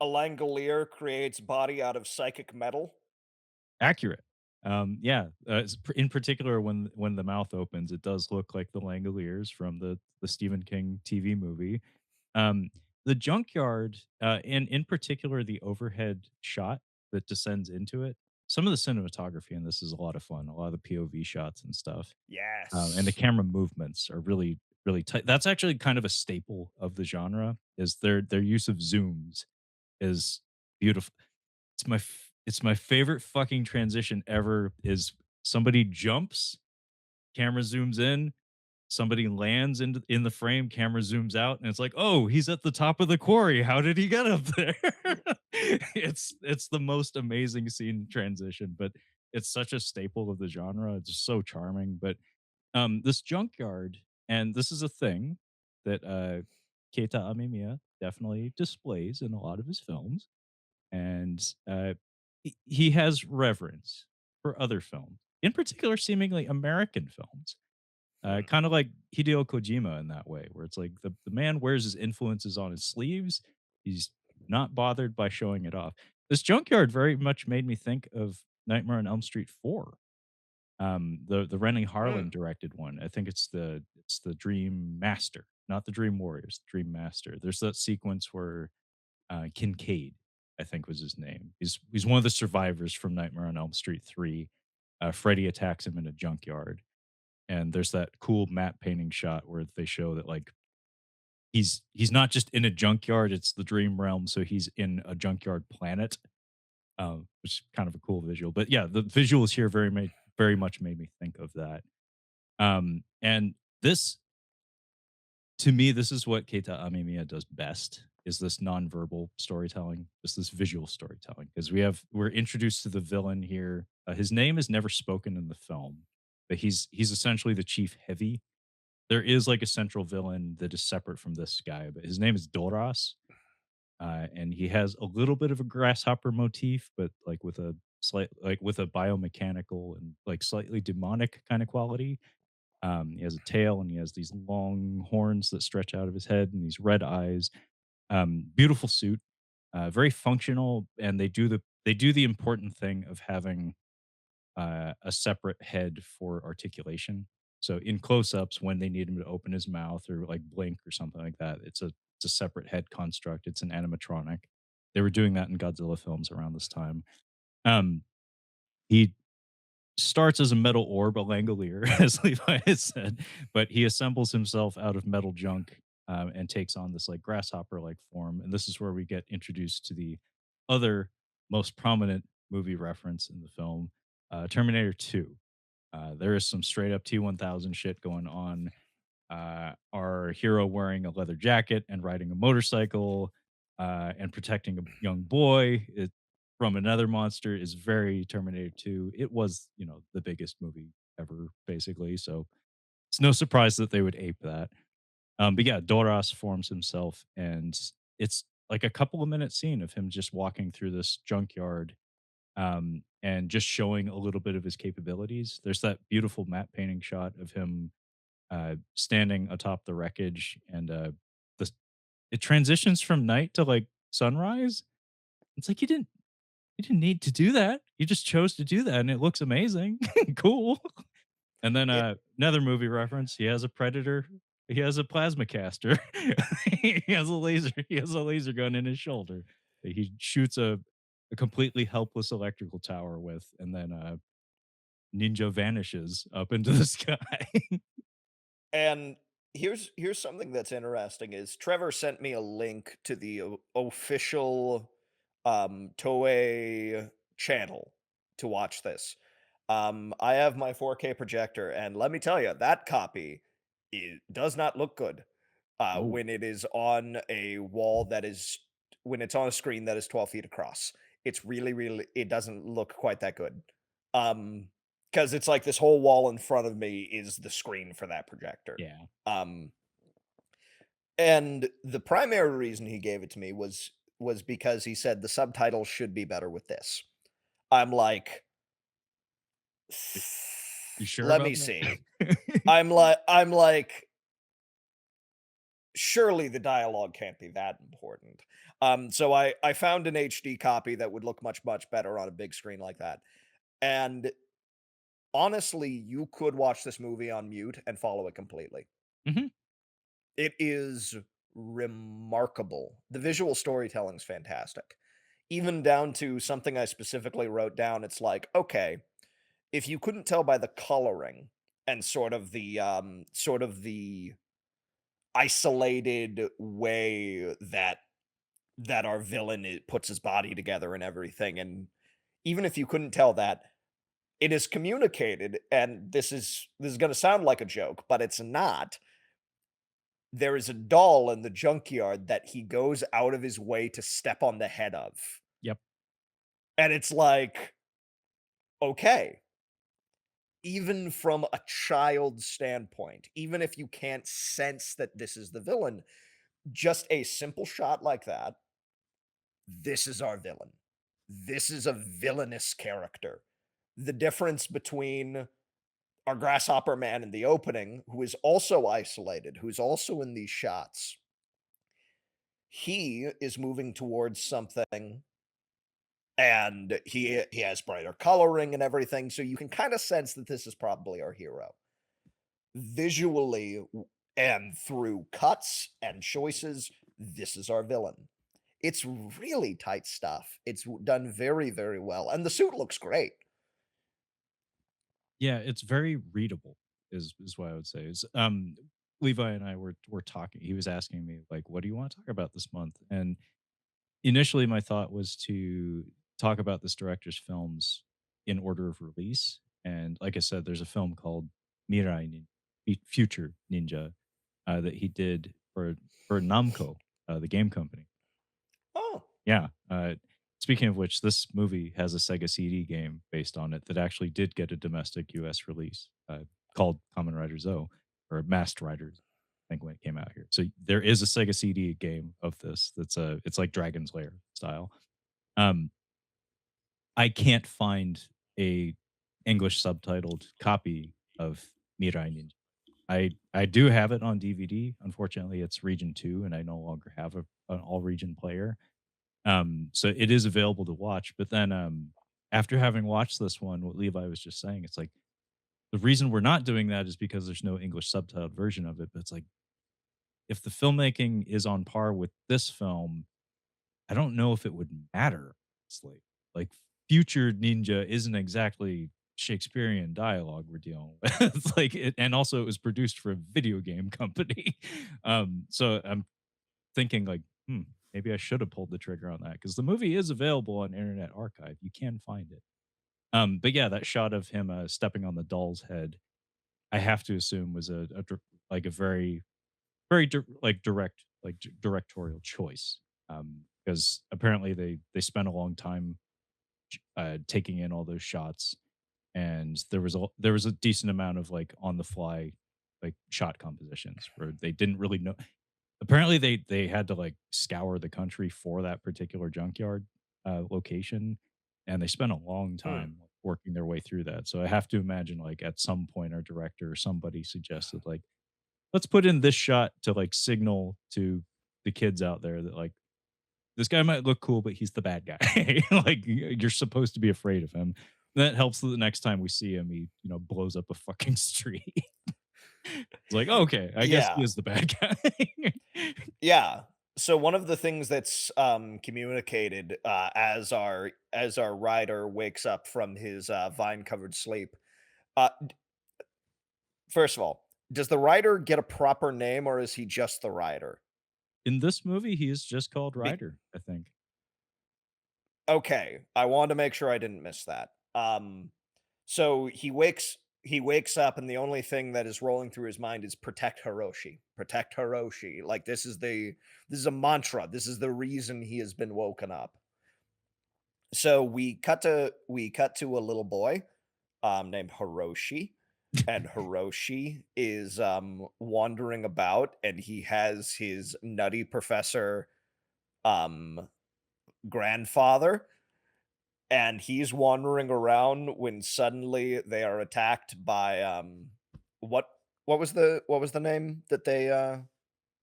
a Langolier creates body out of psychic metal. Accurate. Yeah, in particular, when the mouth opens, it does look like the Langoliers from the Stephen King TV movie. Um, the junkyard, and in particular, the overhead shot that descends into it. Some of the cinematography in this is a lot of fun. A lot of the POV shots and stuff, and the Yes. camera movements are really tight. That's actually kind of a staple of the genre. Is their use of zooms is beautiful. It's my favorite fucking transition ever is somebody jumps, camera zooms in, somebody lands in the frame, camera zooms out, and it's like, "Oh, he's at the top of the quarry. How did he get up there?" It's the most amazing scene transition, but it's such a staple of the genre. It's just so charming. But this junkyard, and this is a thing that Keita Amemiya definitely displays in a lot of his films and he has reverence for other films, in particular, seemingly American films. Hmm. Kind of like Hideo Kojima in that way, where it's like the man wears his influences on his sleeves. He's not bothered by showing it off. This junkyard very much made me think of Nightmare on Elm Street 4. The Rennie Harlan Mm. directed one. I think it's the Dream Master, not the Dream Warriors, Dream Master. There's that sequence where Kincaid, I think was his name. He's one of the survivors from Nightmare on Elm Street 3. Freddy attacks him in a junkyard, and there's that cool matte painting shot where they show that like he's not just in a junkyard; it's the dream realm, so he's in a junkyard planet, which is kind of a cool visual. But yeah, the visuals here very much made me think of that. And this to me, this is what Keita Amemiya does best is this nonverbal storytelling, just this visual storytelling. Because we're introduced to the villain here. His name is never spoken in the film, but he's essentially the chief heavy. There is like a central villain that is separate from this guy, but his name is Doras, and he has a little bit of a grasshopper motif, but like with a biomechanical and like slightly demonic kind of quality. He has a tail and he has these long horns that stretch out of his head and these red eyes. Beautiful suit, very functional, and they do the important thing of having a separate head for articulation. So in close-ups, when they need him to open his mouth or like blink or something like that, it's a separate head construct. It's an animatronic. They were doing that in Godzilla films around this time. Um, he starts as a metal orb, a Langolier, as Levi has said, but he assembles himself out of metal junk and takes on this like grasshopper like form. And this is where we get introduced to the other most prominent movie reference in the film, Terminator 2. There is some straight up T 1000 shit going on. Our hero wearing a leather jacket and riding a motorcycle and protecting a young boy from another monster is very Terminator 2. It was, the biggest movie ever, basically. So it's no surprise that they would ape that. But yeah, Doras forms himself, and it's like a couple of minute scene of him just walking through this junkyard and just showing a little bit of his capabilities. There's that beautiful matte painting shot of him standing atop the wreckage, and the it transitions from night to like sunrise. It's like you didn't need to do that. You just chose to do that, and it looks amazing, cool. And then It another movie reference. He has a predator. He has a plasma caster. He has a laser. He has a laser gun in his shoulder that he shoots a completely helpless electrical tower with, and then ninja vanishes up into the sky. and here's something that's interesting is Trevor sent me a link to the official Toei channel to watch this. I have my 4K projector, and let me tell you, that copy it does not look good Oh, when it is on a wall that is when it's on a screen that is 12 feet across. It's really, really, it doesn't look quite that good. Um, 'Cause it's like this whole wall in front of me is the screen for that projector. Yeah. Um, and the primary reason he gave it to me was because he said the subtitles should be better with this. I'm like, You sure "Let about me see." that? I'm like, "Surely the dialogue can't be that important." So I found an HD copy that would look much, much better on a big screen like that, and honestly, you could watch this movie on mute and follow it completely. Mhm. It is remarkable. The visual storytelling's fantastic. Even down to something I specifically wrote down, it's like, okay, if you couldn't tell by the coloring and sort of the isolated way that our villain puts his body together and everything, and even if you couldn't tell that, it is communicated, and this is gonna sound like a joke, but it's not. There is a doll in the junkyard that he goes out of his way to step on the head of. Yep. And it's like, okay, even from a child's standpoint, even if you can't sense that this is the villain, just a simple shot like that, this is our villain. This is a villainous character. The difference between our grasshopper man in the opening, who is also isolated, who's also in these shots, he is moving towards something and he has brighter coloring and everything, so you can kind of sense that this is probably our hero. Visually and through cuts and choices, this is our villain. It's really tight stuff. It's done very, very well, and the suit looks great. Yeah, it's very readable is what I would say. Levi and I were talking. He was asking me like, "What do you want to talk about this month?" And initially my thought was to talk about this director's films in order of release. And like I said, there's a film called Future Ninja that he did for Namco, the game company. Oh, Yeah. Speaking of which, this movie has a Sega CD game based on it that actually did get a domestic US release called Kamen Rider ZO or Masked Riders, I think when it came out here. So there is a Sega CD game of this it's like Dragon's Lair style. Um, I can't find a English subtitled copy of Mirai Ninja. I do have it on DVD. Unfortunately, it's region 2 and I no longer have an all region player. So it is available to watch, but then, after having watched this one, what Levi was just saying, it's like, the reason we're not doing that is because there's no English subtitled version of it, but it's like, if the filmmaking is on par with this film, I don't know if it would matter, honestly. Like, Future Ninja isn't exactly Shakespearean dialogue we're dealing with. It's like and also it was produced for a video game company. So I'm thinking like, "Hmm, maybe I should have pulled the trigger on that because the movie is available on Internet Archive, you can find it. But yeah, that shot of him, stepping on the doll's head, I have to assume was like a very, very direct, directorial choice, because apparently they spent a long time, taking in all those shots, and there was a decent amount of, like, on the fly, like, shot compositions where they didn't really know. Apparently, they had to, like, scour the country for that particular junkyard, location, and they spent a long hmm. time like, working their way through that, so I have to imagine, like, at some point, our director or somebody suggested, like, "Let's put in this shot to, like, signal to the kids out there that, like, this guy might look cool, but he's the bad guy." Like, you're supposed to be afraid of him. That helps the next time we see him, he, blows up a fucking street. It's like, "Okay, I guess he Yeah. is the bad guy." Yeah. So one of the things that's communicated as our rider wakes up from his vine covered sleep. First of all, does the rider get a proper name or is he just the rider? In this movie, he is just called Be- Ryder, I think. okay, I wanted to make sure I didn't miss that. So he wakes up and the only thing that is rolling through his mind is protect Hiroshi. Protect Hiroshi. Like this is a mantra. This is the reason he has been woken up. So we cut to a little boy named Hiroshi, and Hiroshi is, wandering about, and he has his nutty professor, um, grandfather, and he's wandering around when suddenly they are attacked by, what what was the name that they,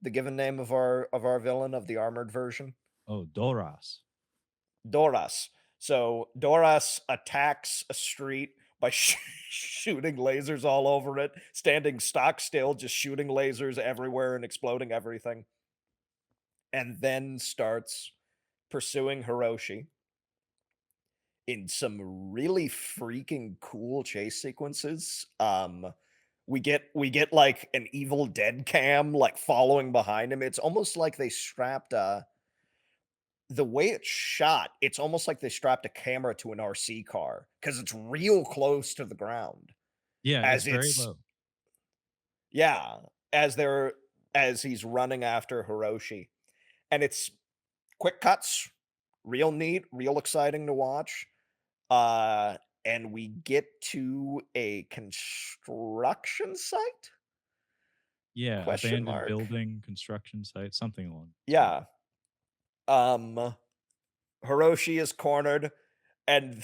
the given name of our villain of the armored version? Oh, Doras. Doras. So Doras attacks a street by shooting lasers all over it, standing stock still, just shooting lasers everywhere and exploding everything, and then starts pursuing Hiroshi in some really freaking cool chase sequences. We get like an Evil Dead cam like following behind him. It's almost like they strapped the way it's shot, it's almost like they strapped a camera to an RC car because it's real close to the ground Yeah, it's as very it's low. yeah, as they're as he's running after Hiroshi, and it's quick cuts, real neat, real exciting to watch. And we get to a construction site? Yeah, Question abandoned mark. building, construction site, something along those lines. Yeah. Um, Hiroshi is cornered, and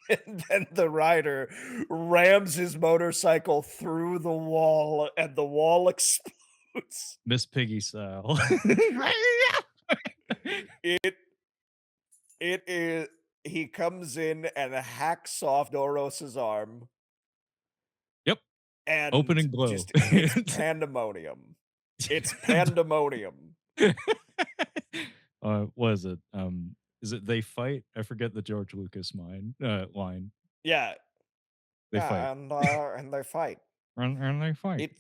and then the rider rams his motorcycle through the wall, and the wall explodes. Miss Piggy style. It it is he comes in and hacks off Doros's arm, Yep, and opening blow. just it's pandemonium. It's pandemonium. What is it They Fight? I forget the George Lucas line. Yeah, They fight. yeah, and they fight. And they fight. It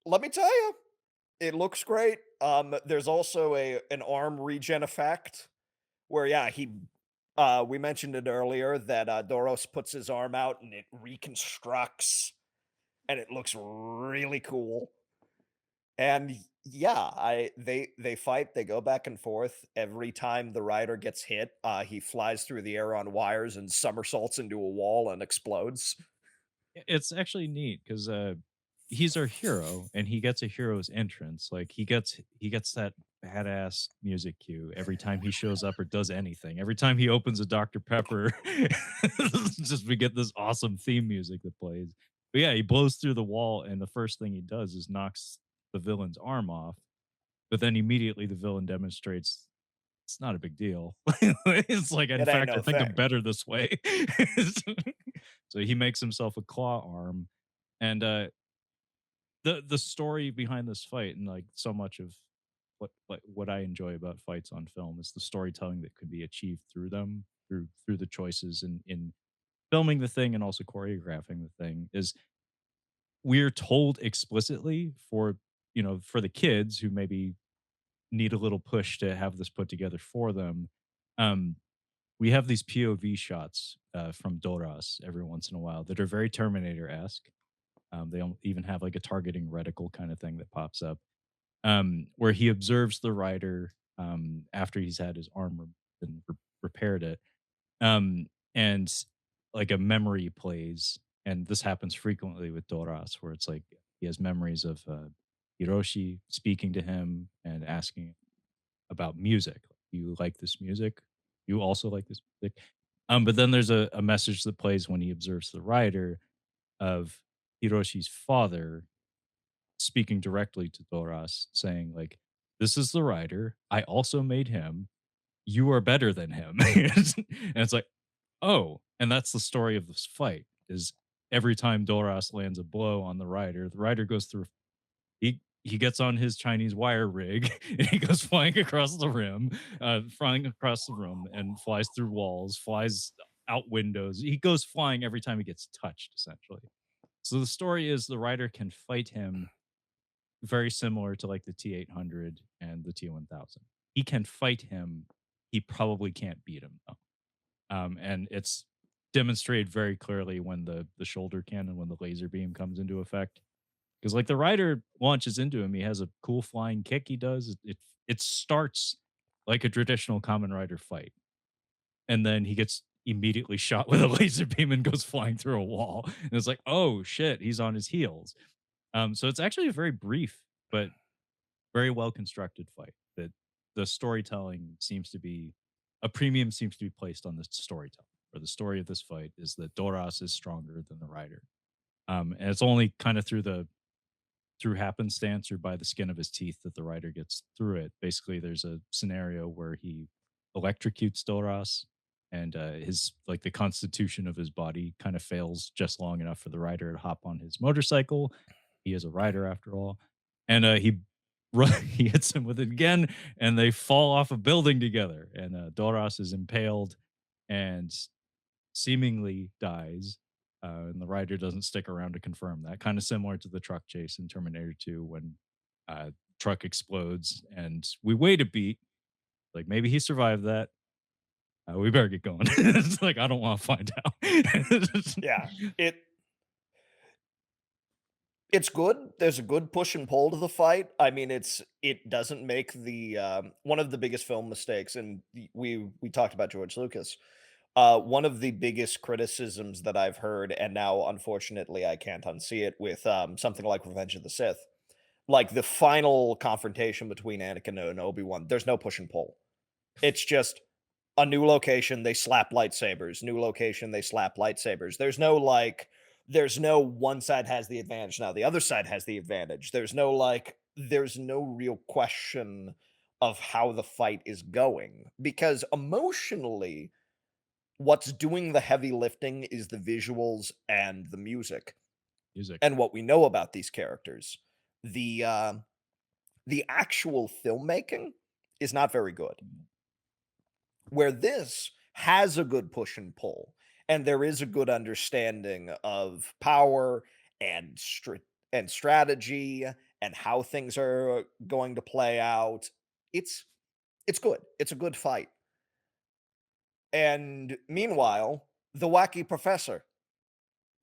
let me tell you, it looks great. There's also an arm regen effect where, yeah, we mentioned it earlier that Doros puts his arm out and it reconstructs, and it looks really cool. And yeah, they fight, they go back and forth. Every time the rider gets hit, he flies through the air on wires and somersaults into a wall and explodes. It's actually neat because he's our hero and he gets a hero's entrance. Like he gets that badass music cue every time he shows up or does anything. Every time he opens a Dr. Pepper, just we get this awesome theme music that plays. But yeah, he blows through the wall and the first thing he does is knocks the villain's arm off. But then immediately the villain demonstrates it's not a big deal. It's like, in It ain't fact, I no think I'm thing. better this way. So he makes himself a claw arm, and the story behind this fight, and like so much of what I enjoy about fights on film is the storytelling that could be achieved through them, through the choices in filming the thing and also choreographing the thing. Is we're told explicitly for for the kids who maybe need a little push to have this put together for them. Um, we have these POV shots from Doras every once in a while that are very Terminator esque. They don't even have like a targeting reticle kind of thing that pops up, where he observes the rider after he's had his arm and repaired it, and like a memory plays, and this happens frequently with Doras, where it's like he has memories of Hiroshi speaking to him and asking about music. You like this music? You also like this music? But then there's a message that plays when he observes the writer of Hiroshi's father speaking directly to Doras, saying, like, this is the writer. I also made him. You are better than him. And it's like, oh, and that's the story of this fight is every time Doras lands a blow on the writer goes through he gets on his Chinese wire rig and he goes flying across the room and flies through walls, flies out windows. He goes flying every time he gets touched, essentially. So the story is the writer can fight him very similar to like the T800 and the T1000. He can fight him. He probably can't beat him though. And it's demonstrated very clearly when the shoulder cannon, when the laser beam comes into effect, because like the rider launches into him, he has a cool flying kick he does. It starts like a traditional Common Rider fight, and then he gets immediately shot with a laser beam and goes flying through a wall. And it's like, oh shit, he's on his heels. So it's actually a very brief but very well constructed fight. That the storytelling seems to be a premium seems to be placed on the storytelling. Or the story of this fight is that Doras is stronger than the rider. And it's only kind of through happenstance or by the skin of his teeth that the rider gets through it. Basically, there's a scenario where he electrocutes Doras, and his like the constitution of his body kind of fails just long enough for the rider to hop on his motorcycle. He is a rider after all, and he hits him with it again, and they fall off a building together. And Doras is impaled and seemingly dies, and the rider doesn't stick around to confirm that. Kind of similar to the truck chase in Terminator 2 when truck explodes and we wait a beat, like maybe he survived that. We better get going. It's like I don't want to find out. Yeah, it's good. There's a good push and pull to the fight. I mean, it doesn't make the one of the biggest film mistakes, and we talked about George Lucas. One of the biggest criticisms that I've heard, and now unfortunately I can't unsee it with something like Revenge of the Sith, like the final confrontation between Anakin and Obi-Wan. There's no push and pull. It's just a new location, they slap lightsabers. New location, they slap lightsabers. There's no one side has the advantage now, the other side has the advantage. There's no real question of how the fight is going because emotionally, what's doing the heavy lifting is the visuals and the music Music. and what we know about these characters. The actual filmmaking is not very good. Where this has a good push and pull, and there is a good understanding of power and strategy and how things are going to play out. It's it's good. It's a good fight. And meanwhile, the wacky professor.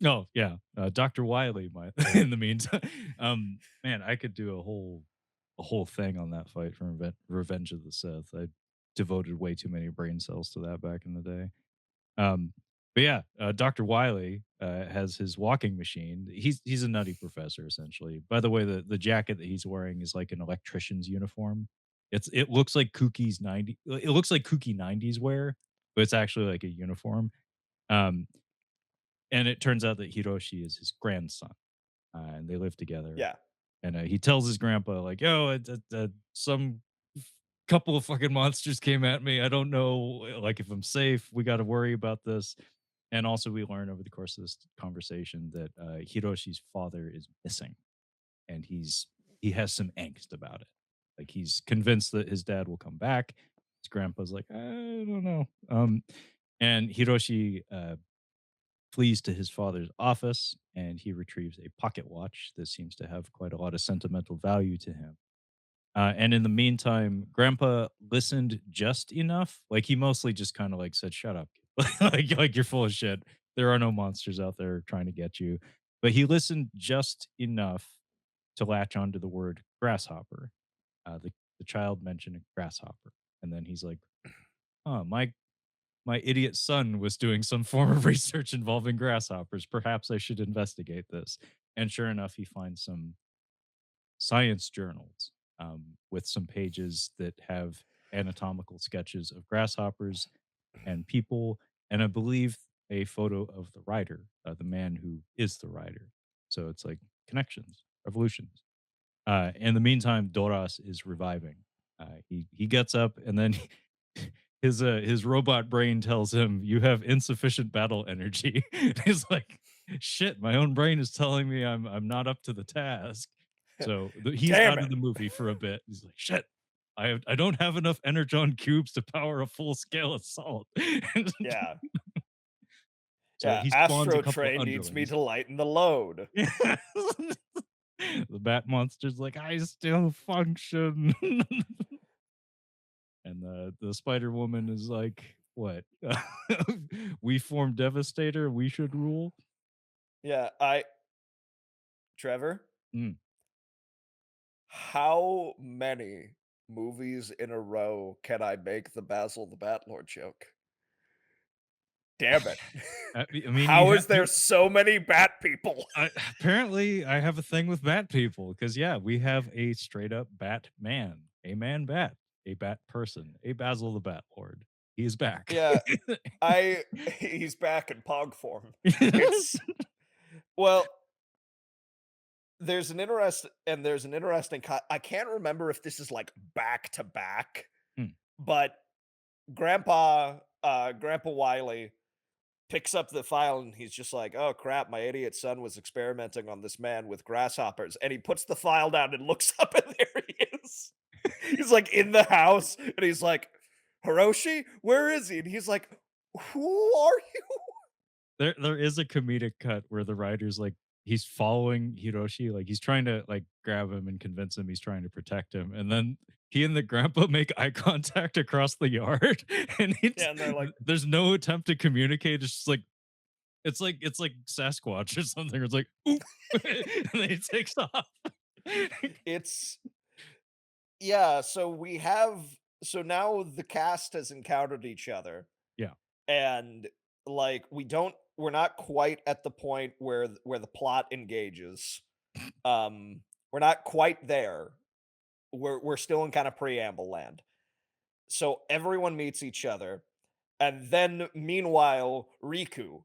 Oh yeah, Dr. Wiley. My in the meantime, man, I could do a whole thing on that fight from Revenge of the Sith. I devoted way too many brain cells to that back in the day. Um, but yeah, Dr. Wiley has his walking machine. He's a nutty professor essentially. By the way, the jacket that he's wearing is like an electrician's uniform. It looks like Kookie's 90. It looks like Kookie 90s wear, but it's actually like a uniform. Um, and it turns out that Hiroshi is his grandson, and they live together. Yeah. And he tells his grandpa like, "Yo, some couple of fucking monsters came at me. I don't know, like if I'm safe. We got to worry about this." And also, we learn over the course of this conversation that Hiroshi's father is missing, and he has some angst about it. Like he's convinced that his dad will come back. His grandpa's like, I don't know. And Hiroshi flees to his father's office, and he retrieves a pocket watch that seems to have quite a lot of sentimental value to him. And in the meantime, Grandpa listened just enough. Like he mostly just kind of like said, "Shut up, kid." Like you're full of shit. There are no monsters out there trying to get you." But he listened just enough to latch onto the word grasshopper. The child mentioned a grasshopper, and then he's like, "Oh, my idiot son was doing some form of research involving grasshoppers. Perhaps I should investigate this." And sure enough, he finds some science journals with some pages that have anatomical sketches of grasshoppers and people, and I believe a photo of the rider, the man who is the rider. So it's like connections, revolutions. In the meantime, Doras is reviving. He gets up and then his robot brain tells him, "You have insufficient battle energy." He's like, "Shit, my own brain is telling me I'm not up to the task." So he's Damn out of it. the movie for a bit. He's like, "Shit, I don't have enough energon cubes to power a full scale assault." Yeah. So Yeah. he spawns a Astro couple of Train needs me underlings. to lighten the load. Yeah. The Bat Monster's like, "I still function." And the Spider Woman is like, "What? We form Devastator. We should rule." Yeah, Trevor, Mm. how many movies in a row can I make the Basil the Batlord joke? Damn it. I mean, How is there so many bat people? apparently, I have a thing with bat people because yeah, we have a straight up bat man, a man bat, a bat person, a Basil the Bat Lord. He is back. Yeah, he's back in pog form. It's well, there's an interesting I can't remember if this is, like, back to back, Hmm. but Grandpa Wiley picks up the file and he's just like, "Oh crap, my idiot son was experimenting on this man with grasshoppers." And he puts the file down and looks up and there he is. He's like in the house and he's like, "Hiroshi, where is he?" And he's like, "Who are you?" There is a comedic cut where the writer's like he's following Hiroshi, like he's trying to like grab him and convince him he's trying to protect him, and then he and the grandpa make eye contact across the yard, and Yeah, and they're like, there's no attempt to communicate. It's just like it's like Sasquatch or something. It's like oop, and then he takes off. it's yeah, so now the cast has encountered each other Yeah. and like we're not quite at the point where the plot engages. We're not quite there. We're still in kind of preamble land. So everyone meets each other, and then meanwhile, Riku.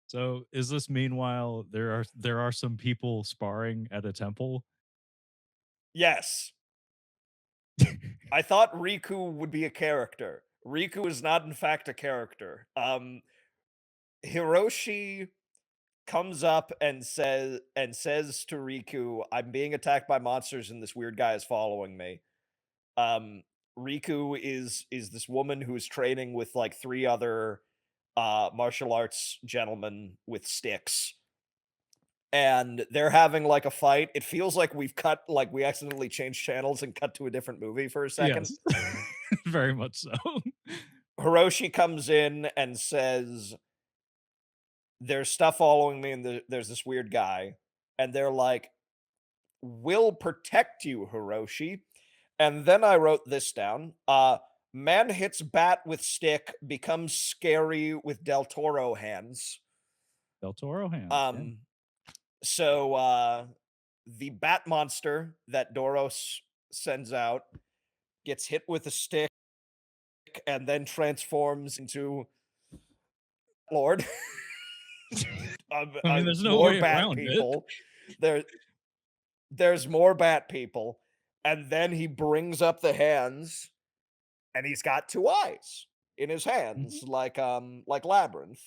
So is this meanwhile there are some people sparring at a temple? Yes, I thought Riku would be a character. Riku is not in fact a character. Hiroshi comes up and says to Riku, "I'm being attacked by monsters and this weird guy is following me." Um, Riku is this woman who is training with like three other martial arts gentlemen with sticks. And they're having like a fight. It feels like we accidentally changed channels and cut to a different movie for a second. Yes. Very much so. Hiroshi comes in and says, "There's stuff following me, and there's this weird guy." And they're like, "We'll protect you, Hiroshi." And then I wrote this down. Man hits bat with stick, becomes scary with Del Toro hands. Del Toro hands, yeah. Um, so the bat monster that Doros sends out gets hit with a stick and then transforms into Lord. I mean, there's no More way bat around it. people. There, there's more bat people, and then he brings up the hands, and he's got two eyes in his Mhm. hands, like Labyrinth,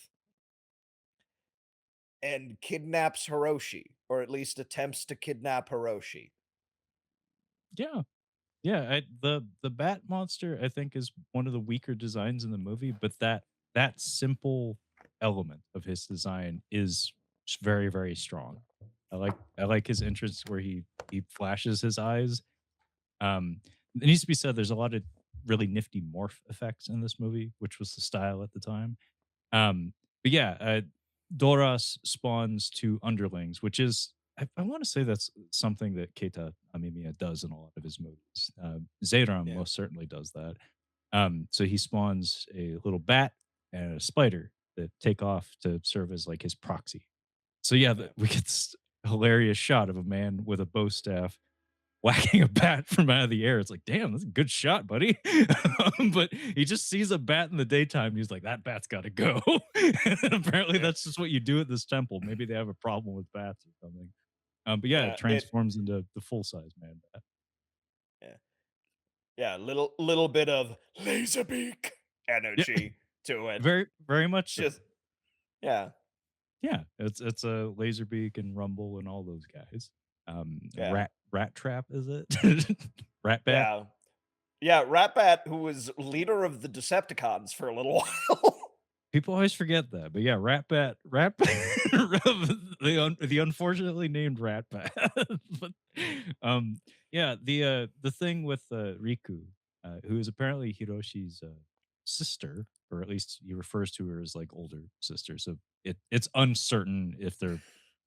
and kidnaps Hiroshi, or at least attempts to kidnap Hiroshi. Yeah. Yeah, the bat monster, I think, is one of the weaker designs in the movie, but that simple element of his design is very, very strong. I like his entrance where he flashes his eyes. It needs to be said there's a lot of really nifty morph effects in this movie, which was the style at the time. But yeah, Doras spawns two underlings, which is I want to say that's something that Keita Amemiya does in a lot of his movies. Zeiram Yeah, most certainly does that. So he spawns a little bat and a spider that take off to serve as like his proxy. So yeah, yeah, we get this hilarious shot of a man with a bow staff whacking a bat from out of the air. It's like, damn, that's a good shot, buddy. But he just sees a bat in the daytime. And he's like, that bat's got to go. And apparently, yeah, that's just what you do at this temple. Maybe they have a problem with bats or something. But yeah, it yeah. transforms into the full size man bat. Yeah, yeah. Little bit of laser beak Yeah, energy to it. very, very much so. Just yeah, Yeah, it's a Laserbeak and Rumble and all those guys. yeah, Rat Trap is it? Rat Bat. yeah. Yeah, Ratbat, who was leader of the Decepticons for a little while. People always forget that, but yeah, Rat Bat, the unfortunately named Rat Bat. But, um, yeah, the thing with, Riku, who is apparently Hiroshi's, sister, or at least he refers to her as, like, older sister, so it's uncertain if they're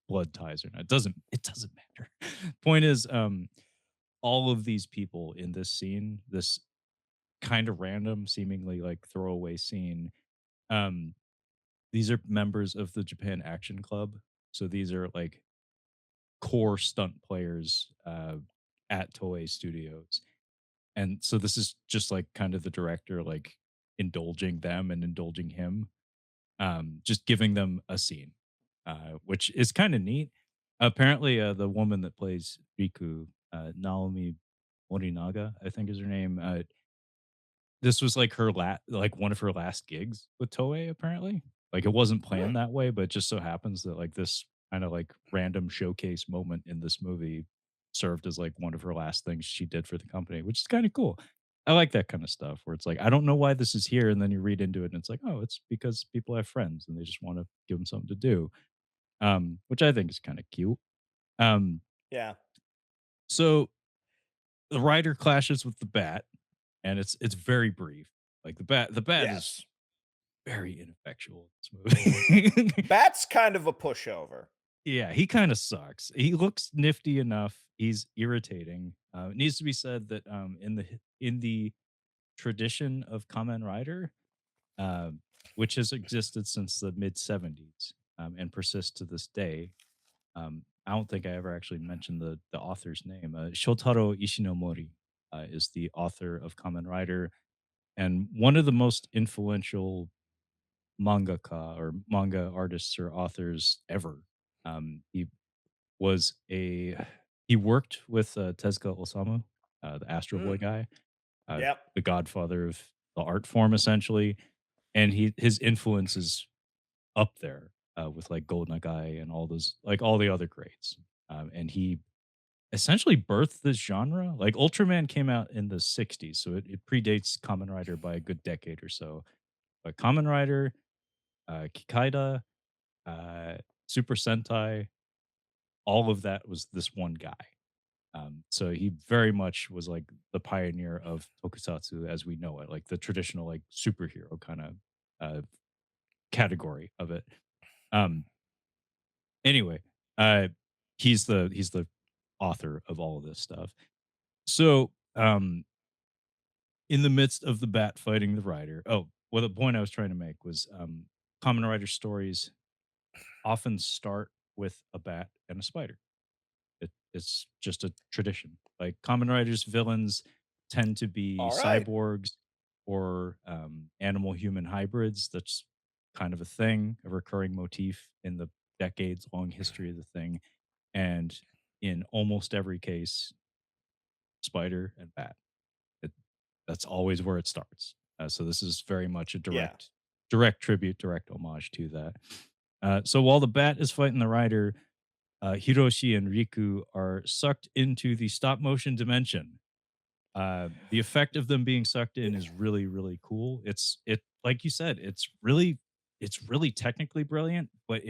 blood ties or not. It doesn't matter. Point is, all of these people in this scene, this kind of random, seemingly, like, throwaway scene Um, these are members of the Japan Action Club. So these are like core stunt players at Toei Studios. And so this is just like kind of the director like indulging them and indulging him, just giving them a scene, which is kind of neat. Apparently, the woman that plays Riku, Naomi Morinaga, I think is her name. This was like like one of her last gigs with Toei. Apparently, like it wasn't Hmm. planned that way, but it just so happens that like this kind of like random showcase moment in this movie served as like one of her last things she did for the company, which is kind of cool. I like that kind of stuff where it's like I don't know why this is here, and then you read into it, and it's like, oh, it's because people have friends and they just want to give them something to do, which I think is kind of cute. Um, Yeah. so the rider clashes with the bat, and it's very brief. Like the bat is Yes. very ineffectual in this movie. Bat's kind of a pushover. Yeah, he kind of sucks. He looks nifty enough. He's irritating. It needs to be said that in the tradition of Kamen Rider, um, which has existed since the mid '70s and persists to this day. I don't think I ever actually mentioned the author's name. Shotaro Ishinomori is the author of Kamen Rider and one of the most influential mangaka or manga artists or authors ever. He was a he worked with Tezuka Osamu, the Astro Boy Mm. guy, Yep. the godfather of the art form, essentially. And his influence is up there with like Golden Eye and all those like all the other greats. And he essentially birthed this genre. Like Ultraman came out in the '60s, so it predates Kamen Rider by a good decade or so. But Kamen Rider, Kikaida, uh, Super Sentai, all of that was this one guy. So he very much was like the pioneer of tokusatsu as we know it, like the traditional like superhero kind of uh, category of it. Um, anyway, uh, he's the author of all of this stuff. So in the midst of the bat fighting the rider, oh, well, the point I was trying to make was common rider stories often start with a bat and a spider. It's just a tradition. Like Kamen Rider's villains tend to be All right. cyborgs or animal human hybrids. That's kind of a thing, a recurring motif in the decades long history of the thing. And in almost every case, spider and bat. It, that's always where it starts. So this is very much a Yeah. direct tribute, direct homage to that. So while the bat is fighting the rider, Hiroshi and Riku are sucked into the stop motion dimension. The effect of them being sucked in is really, really cool. It like you said, it's really technically brilliant, but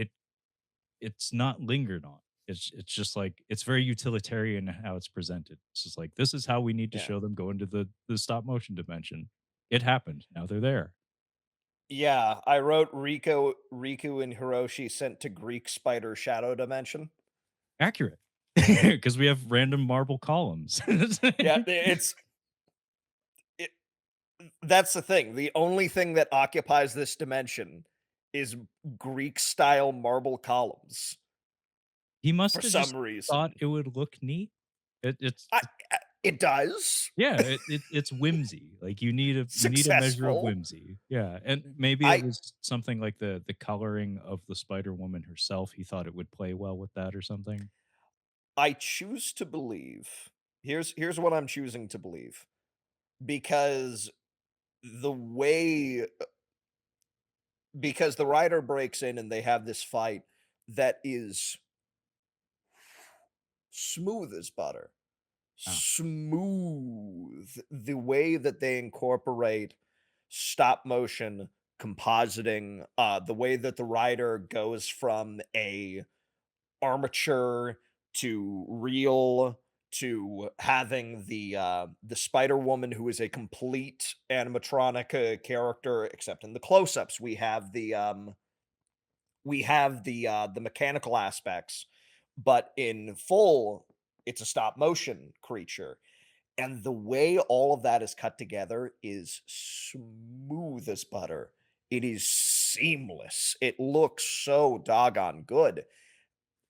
it's not lingered on. It's just like it's very utilitarian in how it's presented. It's just like this is how we need to Yeah. show them go into the stop motion dimension. It happened. Now they're there. Yeah. I wrote Riku and Hiroshi sent to Greek spider shadow dimension. Accurate. Because we have random marble columns. Yeah, it, that's the thing. The only thing that occupies this dimension is Greek style marble columns He for must have some just thought reason. it would look neat. It's I, it does. yeah, it's whimsy. Like you need a measure of Successful. whimsy. Yeah, and maybe it I was something like the coloring of the Spider Woman herself. He thought it would play well with that or something. I choose to believe. Here's what I'm choosing to believe. Because the way because the writer breaks in and they have this fight that is smooth as butter. Oh, Smooth. The way that they incorporate stop motion compositing, the way that the writer goes from a armature to real to having the Spider Woman, who is a complete animatronic character, except in the close-ups we have the mechanical aspects, but in full, it's a stop motion creature. And the way all of that is cut together is smooth as butter. It is seamless. It looks so doggone good.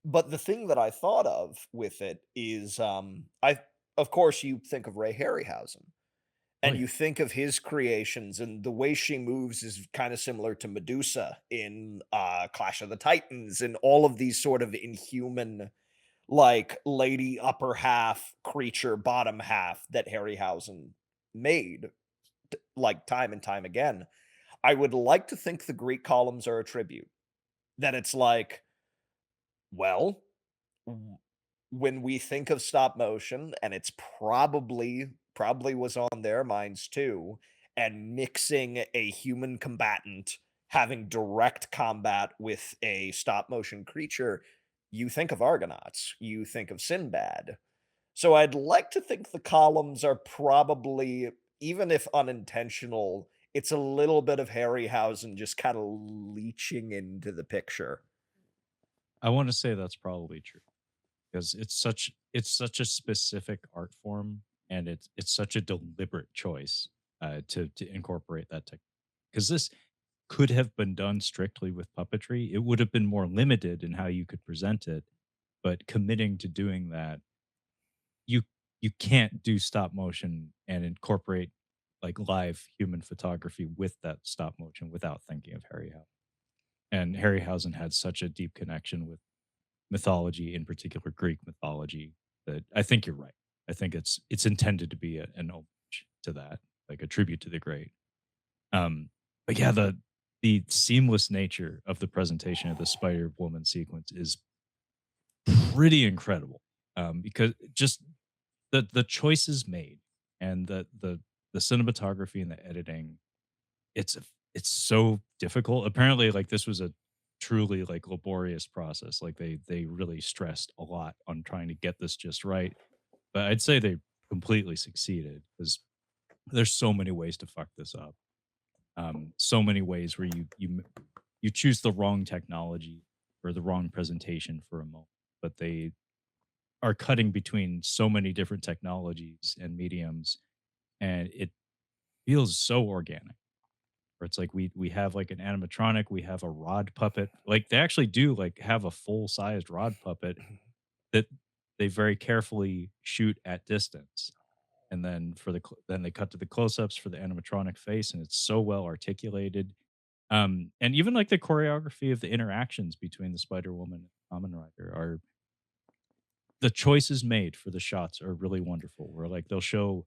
But the thing that I thought of with it is, I of course, you think of Ray Harryhausen, Oh and yeah. you think of his creations, and the way she moves is kinda similar to Medusa in, Clash of the Titans, and all of these sort of inhuman, like, lady upper half, creature bottom half that Harryhausen made, like, time and time again. I would like to think the Greek columns are a tribute, that it's like, well, w when we think of stop motion, and it's probably was on their minds too, and mixing a human combatant having direct combat with a stop motion creature, you think of Argonauts, you think of Sinbad. So I'd like to think the columns are probably, even if unintentional, it's a little bit of Harryhausen just kinda leaching into the picture. I want to say that's probably true because it's such a specific art form, and it's such a deliberate choice to incorporate that technique. Because this could have been done strictly with puppetry. It would have been more limited in how you could present it, but committing to doing that, you you can't do stop motion and incorporate like live human photography with that stop motion without thinking of Harryhausen. And Harryhausen had such a deep connection with mythology, in particular Greek mythology, that I think you're right. I think it's intended to be an homage to that, like a tribute to the great. But yeah, the seamless nature of the presentation of the Spider Woman sequence is pretty incredible. Because just the choices made and the cinematography and the editing, it's it's so difficult. Apparently, like this was a truly like laborious process. Like they really stressed a lot on trying to get this just right. But I'd say they completely succeeded because there's so many ways to fuck this up. So many ways where you choose the wrong technology or the wrong presentation for a moment, but they are cutting between so many different technologies and mediums, and it feels so organic. Where it's like we have like an animatronic, we have a rod puppet. Like they actually do like have a full sized rod puppet that they very carefully shoot at distance. And then then they cut to the close ups for the animatronic face, and it's so well articulated. And even like the choreography of the interactions between the Spider Woman and Kamen Rider are the choices made for the shots are really wonderful. Where like they'll show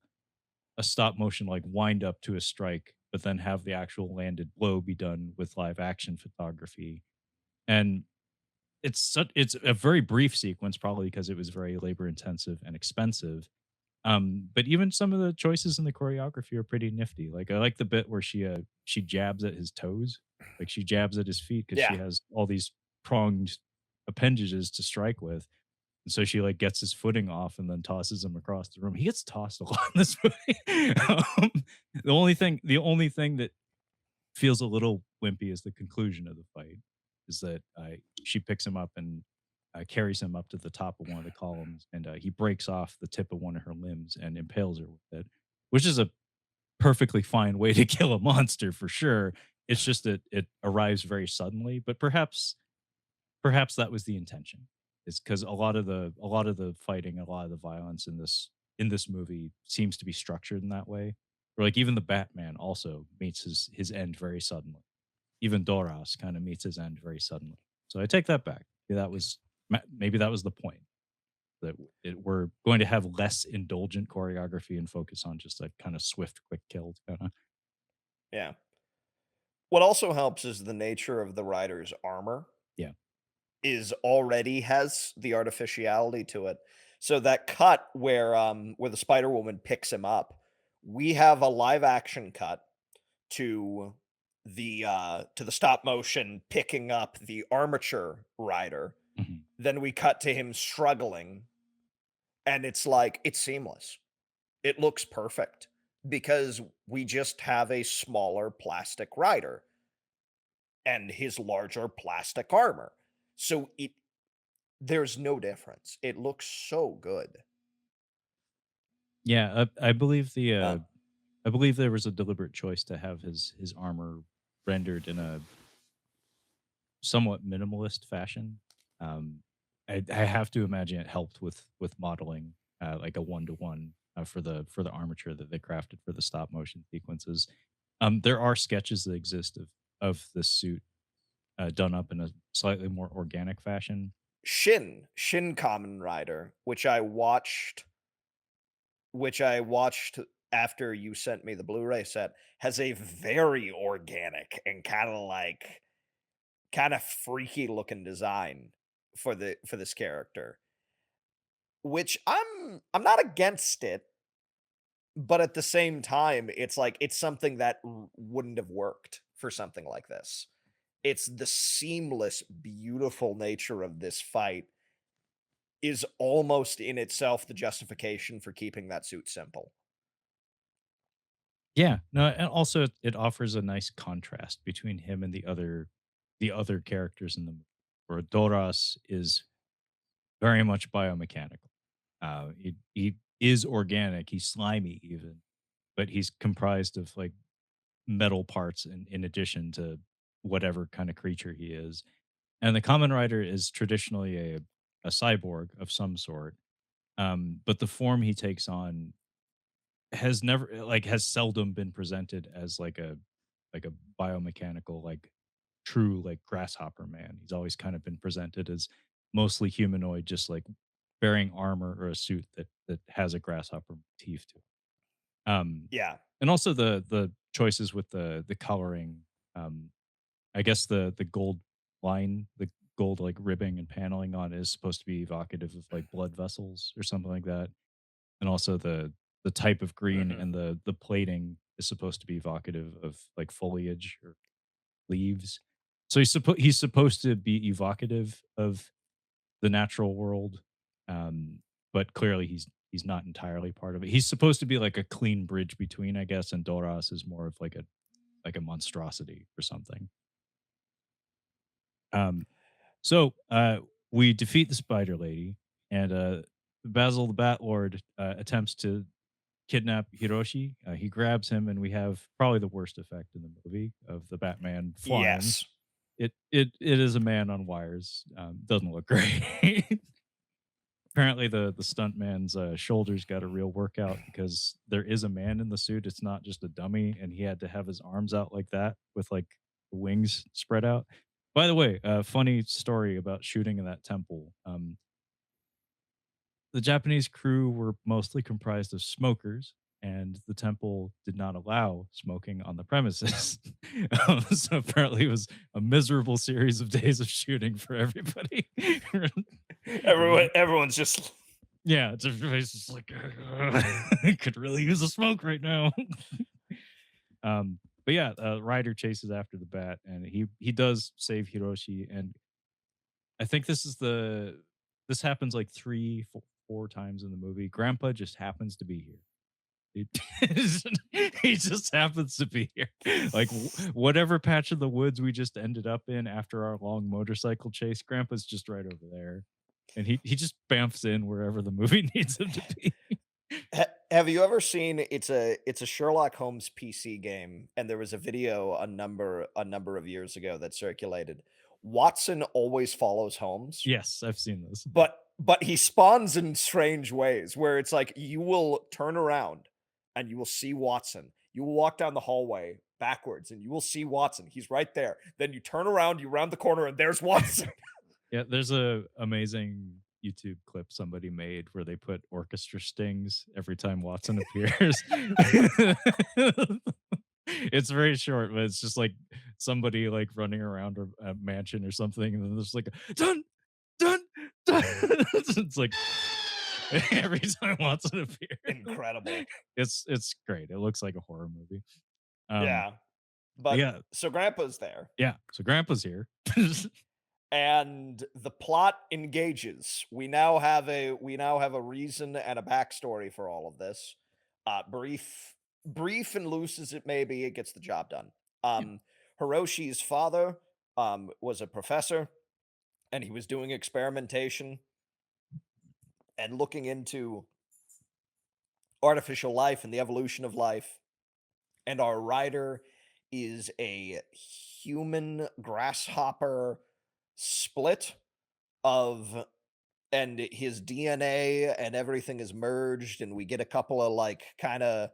a stop motion like wind up to a strike, but then have the actual landed blow be done with live action photography. And it's a very brief sequence, probably because it was very labor intensive and expensive. But even some of the choices in the choreography are pretty nifty. Like I like the bit where she jabs at his toes, like she jabs at his feet because she Yeah. has all these pronged appendages to strike with. And so she like gets his footing off and then tosses him across the room. He gets tossed a lot in this movie. The only thing that feels a little wimpy is the conclusion of the fight. Is that she picks him up and carries him up to the top of one of the columns, and he breaks off the tip of one of her limbs and impales her with it, which is a perfectly fine way to kill a monster for sure. It's just that it arrives very suddenly, but perhaps that was the intention. Is because a lot of the fighting, a lot of the violence in this movie seems to be structured in that way. Or like even the Batman also meets his end very suddenly. Even Doras kind of meets his end very suddenly. So I take that back. Maybe that was the point, that we're going to have less indulgent choreography and focus on just like kind of swift, quick kills. Kind of. Yeah. What also helps is the nature of the rider's armor Yeah. is already has the artificiality to it. So that cut where the Spider Woman picks him up, we have a live action cut to the stop motion picking up the armature rider. Mhm. Then we cut to him struggling, and it's like it's seamless. It looks perfect because we just have a smaller plastic rider and his larger plastic armor. So there's no difference. It looks so good. Yeah, I believe Uh, I believe there was a deliberate choice to have his armor rendered in a somewhat minimalist fashion. Um, I have to imagine it helped with modeling, like a one to one for the armature that they crafted for the stop motion sequences. There are sketches that exist of this suit done up in a slightly more organic fashion. Shin Kamen Rider, which I watched after you sent me the Blu-ray set, has a very organic and kinda freaky looking design for this character, which I'm not against it, but at the same time, it's like it's something that wouldn't have worked for something like this. It's the seamless, beautiful nature of this fight is almost in itself the justification for keeping that suit simple. Yeah, no, and also it offers a nice contrast between him and the other characters in the movie, where Doras is very much biomechanical. He is organic, he's slimy even, but he's comprised of like metal parts in addition to whatever kind of creature he is. And the Kamen Rider is traditionally a cyborg of some sort. But the form he takes on has never has seldom been presented as like a biomechanical, like true like grasshopper man. He's always kind of been presented as mostly humanoid, just like wearing armor or a suit that has a grasshopper motif to it. Yeah. And also the choices with the coloring. I guess the gold line, the gold like ribbing and paneling on it is supposed to be evocative of like blood vessels or something like that. And also the type of green Mhm. and the plating is supposed to be evocative of like foliage or leaves. So he's supposed to be evocative of the natural world, but clearly he's not entirely part of it. He's supposed to be like a clean bridge between, I guess, and Doras is more of like a monstrosity or something. Um, so we defeat the spider lady, and Basil the Bat Lord attempts to kidnap Hiroshi. He grabs him, and we have probably the worst effect in the movie of the Batman flying. Yes. It is a man on wires. Doesn't look great. Apparently, the stuntman's shoulders got a real workout because there is a man in the suit. It's not just a dummy, and he had to have his arms out like that with like the wings spread out. By the way, funny story about shooting in that temple. The Japanese crew were mostly comprised of smokers, and the temple did not allow smoking on the premises. So apparently, it was a miserable series of days of shooting for everybody. Everyone's just Yeah, it's everybody's just like, could really use a smoke right now. But yeah, Ryder chases after the bat, and he does save Hiroshi, and I think this happens like four times in the movie. Grandpa just happens to be here. He just happens to be here. Like whatever patch of the woods we just ended up in after our long motorcycle chase, Grandpa's just right over there, and he just bamfs in wherever the movie needs him to be. Have you ever seen it's a Sherlock Holmes PC game, and there was a video a number of years ago that circulated. Watson always follows Holmes, Yes, I've seen this. but he spawns in strange ways where it's like you will turn around and you will see Watson. You will walk down the hallway backwards and you will see Watson. He's right there. Then you turn around, you round the corner, and there's Watson. Yeah, there's a amazing YouTube clip somebody made where they put orchestra stings every time Watson appears. It's very short, but it's just like somebody like running around a mansion or something, and then there's like a dun dun dun. It's like every time Watson appears. Incredible. It's great. It looks like a horror movie. Um, Yeah. but But yeah, so Grandpa's there. yeah. So Grandpa's here. And the plot engages. We now have a reason and a backstory for all of this. Brief and loose as it may be, it gets the job done. Yeah. Hiroshi's father was a professor, and he was doing experimentation and looking into artificial life and the evolution of life. And our writer is a human grasshopper split of and his DNA and everything is merged, and we get a couple of like kind of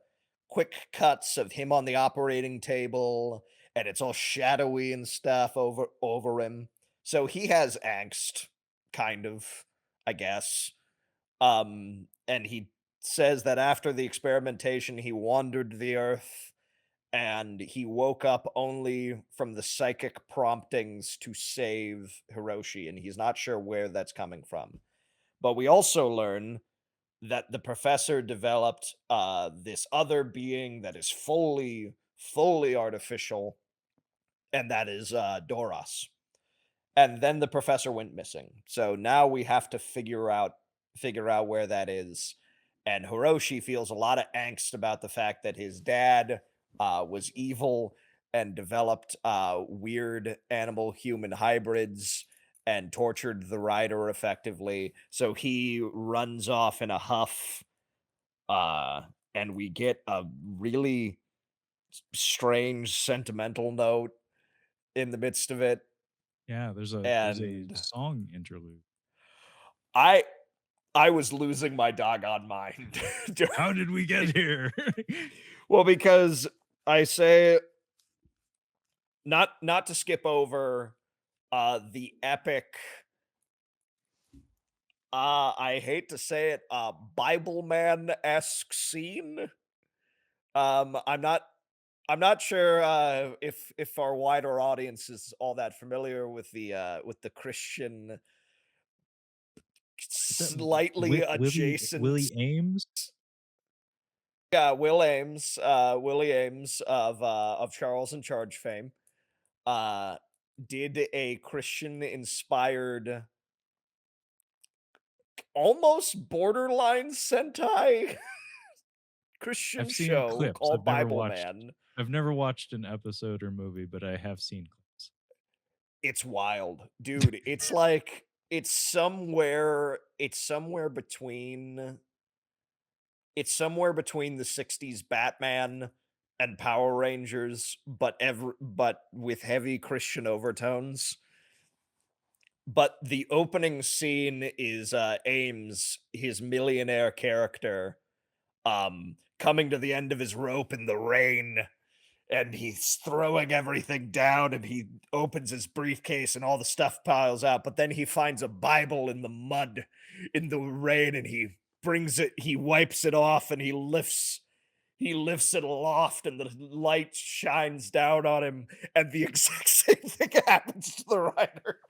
quick cuts of him on the operating table, and it's all shadowy and stuff over him. So he has angst, kind of, I guess. And he says that after the experimentation, he wandered the earth and he woke up only from the psychic promptings to save Hiroshi, and he's not sure where that's coming from. But we also learn that the professor developed this other being that is fully artificial, and that is Doros. And then the professor went missing. So now we have to figure out where that is. And Hiroshi feels a lot of angst about the fact that his dad was evil and developed weird animal human hybrids and tortured the rider effectively. So he runs off in a huff, uh, and we get a really strange sentimental note in the midst of it. Yeah, there's a And song interlude. I I was losing my doggone mind. How did we get here? Well, because I say not to skip over the epic I hate to say it, Bible man-esque scene. I'm not sure if our wider audience is all that familiar with the Christian Is that slightly adjacent. Willie Ames? Yeah, Willie Ames of Charles in Charge fame, uh, did a Christian-inspired, almost borderline Sentai Christian I've seen show clips. called Bible Man. I've never watched an episode or movie, but I have seen clips. It's wild, dude. It's like it's somewhere between the '60s Batman and Power Rangers, but with heavy Christian overtones. But the opening scene is, Ames, his millionaire character, coming to the end of his rope in the rain, and he's throwing everything down, and he opens his briefcase, and all the stuff piles out, but then he finds a Bible in the mud, in the rain, and he wipes it off, and he lifts it aloft, and the light shines down on him, and the exact same thing happens to the rider.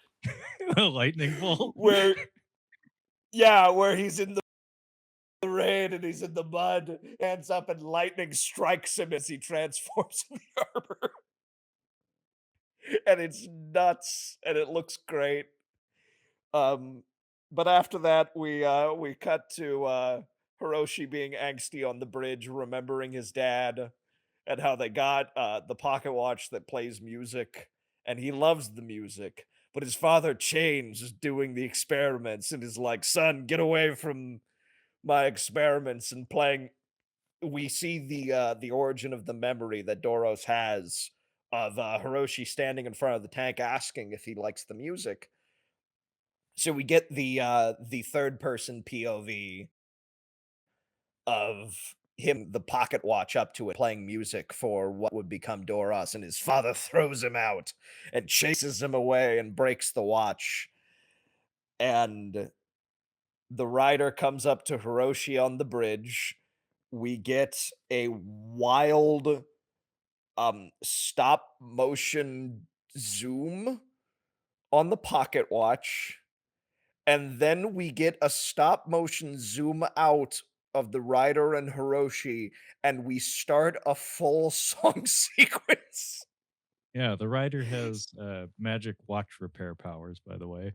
A lightning bolt? Where yeah, where he's in the rain and he's in the mud, hands up and lightning strikes him as he transforms in the armor. And it's nuts and it looks great. Um, but after that, we cut to Hiroshi being angsty on the bridge, remembering his dad and how they got the pocket watch that plays music, and he loves the music. But his father changed doing the experiments and is like, "Son, get away from my experiments and playing." We see the origin of the memory that Doros has of Hiroshi standing in front of the tank asking if he likes the music. So we get the third person POV of him, the pocket watch up to it, playing music for what would become Doros, and his father throws him out and chases him away and breaks the watch. And the rider comes up to Hiroshi on the bridge. We get a wild stop motion zoom on the pocket watch, and then we get a stop motion zoom out of the rider and Hiroshi, and we start a full song sequence. Yeah, the writer has, magic watch repair powers, by the way.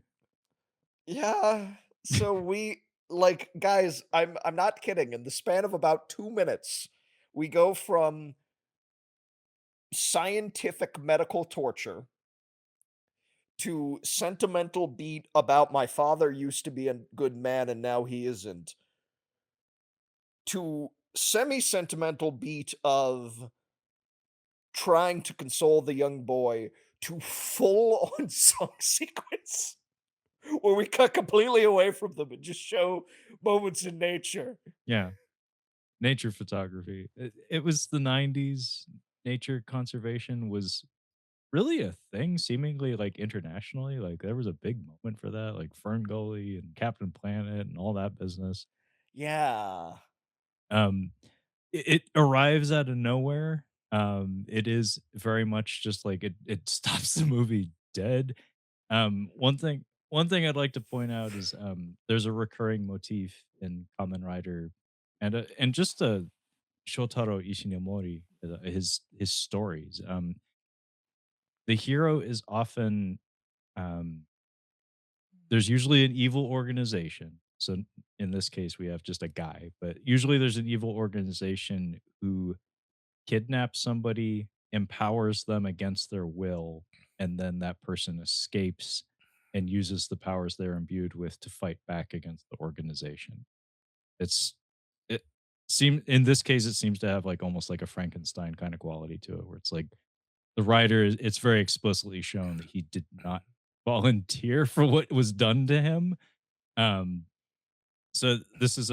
Yeah. So we like guys, I'm not kidding. In the span of about 2 minutes, we go from scientific medical torture to sentimental beat about my father used to be a good man and now he isn't, to semi-sentimental beat of trying to console the young boy to full on song sequence where we cut completely away from them and just show moments in nature. Yeah. Nature photography. It was the 90s. Nature conservation was really a thing seemingly, like, internationally. Like, there was a big moment for that, like Fern Gully and Captain Planet and all that business. Yeah. Um, it arrives out of nowhere. It is very much just like it stops the movie dead. One thing I'd like to point out is, there's a recurring motif in Kamen Rider and just, Shotaro Ishinomori, his stories. The hero is often, um there's usually an evil organization. So in this case, we have just a guy, but usually there's an evil organization who kidnaps somebody, empowers them against their will, and then that person escapes and uses the powers they're imbued with to fight back against the organization. It's it seem in this case it seems to have like almost like a Frankenstein kind of quality to it where it's like the writer it's very explicitly shown that he did not volunteer for what was done to him. Um so this is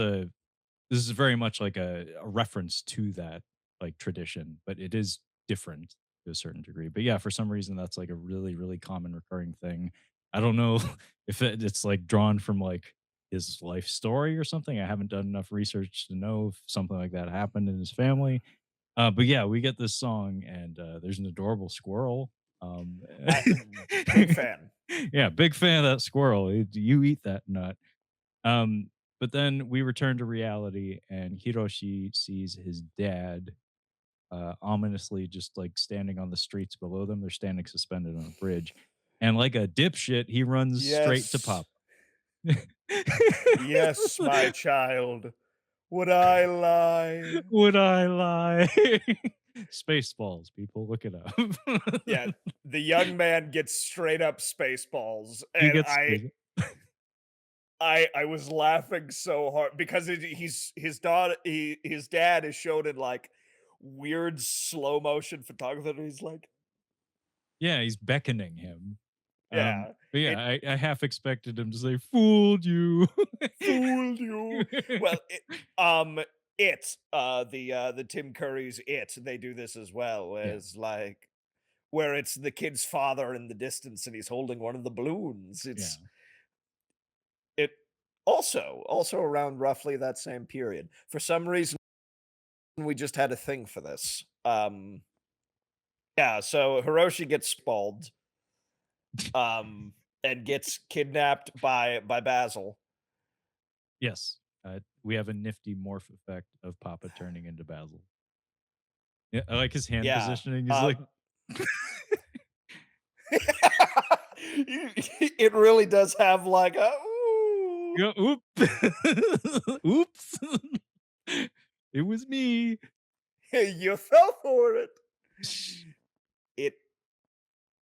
very much like a reference to that, like, tradition, but it is different to a certain degree. But, yeah, for some reason, that's, like, a really, really common recurring thing. I don't know if it's, like, drawn from, like, his life story or something. I haven't done enough research to know if something like that happened in his family. But, yeah, we get this song, and, there's an adorable squirrel. Um Big fan. Yeah, big fan of that squirrel. You eat that nut. Um, but then we return to reality, and Hiroshi sees his dad ominously just like standing on the streets below them. They're standing suspended on a bridge. And like a dipshit, he runs straight to Yes. Pop. Yes, my child. Would I lie? Would I lie? Spaceballs, people, look it up. Yeah, the young man gets straight up Spaceballs, He and gets I was laughing so hard because he's his dad is shown in like weird slow motion photography. And he's like, yeah, he's beckoning him. yeah, But it yeah, I half expected him to say, "Fooled you." fooled you. Well, um, the Tim Curry's they do this as well Yeah, as like where it's the kid's father in the distance and he's holding one of the balloons. yeah. It also around roughly that same period. For some reason, we just had a thing for this. Yeah, so Hiroshi gets spalled, um, and gets kidnapped by Basil. Yes. We have a nifty morph effect of Papa turning into Basil. Yeah, I like his hand Yeah, positioning. He's like, it really does have like a ooh, "Yeah, oop, oops, it was me." you fell for it. It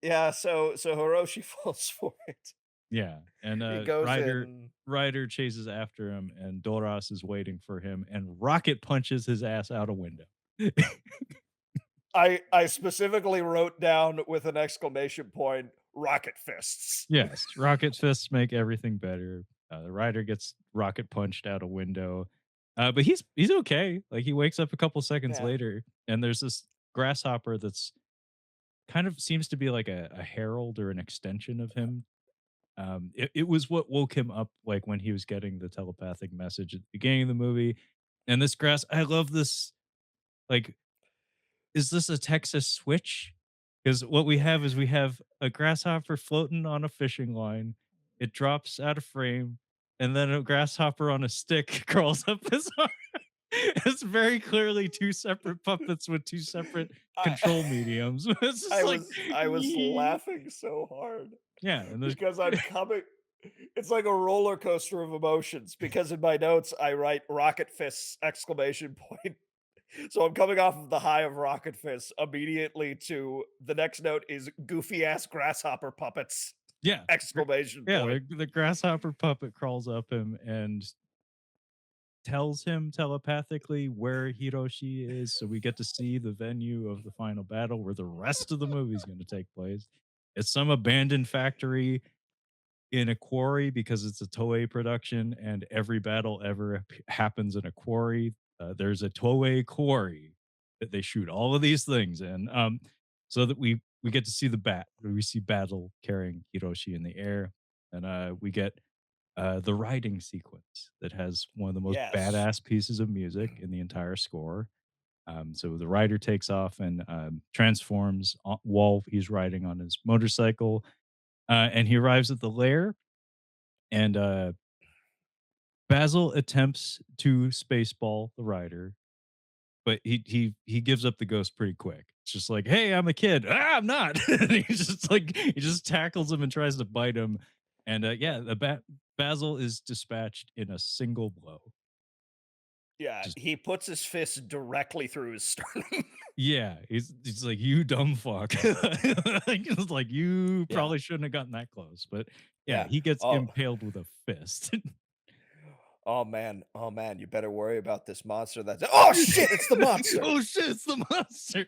yeah, so Hiroshi falls for it. Yeah, and He goes in. Ryder chases after him, and Doras is waiting for him, and rocket punches his ass out a window. I specifically wrote down with an exclamation point, "rocket fists." Yes, rocket fists make everything better. The Ryder gets rocket punched out a window, but he's okay. Like he wakes up a couple seconds Yeah. later, and there's this grasshopper that's kind of seems to be like a herald or an extension of him. It was what woke him up, like when he was getting the telepathic message at the beginning of the movie. And this grass, I love this. Like, is this a Texas switch? Because what we have is we have a grasshopper floating on a fishing line. It drops out of frame, and then a grasshopper on a stick crawls up his arm. It's very clearly two separate puppets with two separate I control mediums. It's just like, I was laughing so hard yeah, and there's because I'm coming it's like a roller coaster of emotions because in my notes I write "rocket fists!" exclamation point. So I'm coming off of the high of rocket fists immediately to the next note is "goofy ass grasshopper puppets!" yeah, exclamation yeah, point. the grasshopper puppet crawls up him, and tells him telepathically where Hiroshi is, so we get to see the venue of the final battle where the rest of the movie is going to take place. It's some abandoned factory in a quarry because it's a Toei production, and every battle ever happens in a quarry. There's a Toei quarry that they shoot all of these things in, so that we get to see the bat. We see Battle carrying Hiroshi in the air, and we get the riding sequence that has one of the most Yes. badass pieces of music in the entire score. So the rider takes off and transforms while he's riding on his motorcycle, and he arrives at the lair, and Basil attempts to spaceball the rider, but he gives up the ghost pretty quick. It's just like, "Hey, I'm a kid." "Ah, I'm not." And he just tackles him and tries to bite him, and, yeah, the Basil is dispatched in a single blow. Yeah, Just he puts his fist directly through his sternum. yeah, he's like, "You dumb fuck." Like, it's like, "You Yeah, probably shouldn't have gotten that close," but, yeah, yeah. he gets Oh, impaled with a fist. oh man, you better worry about this monster that's oh shit, it's the monster. Oh, shit, it's the monster.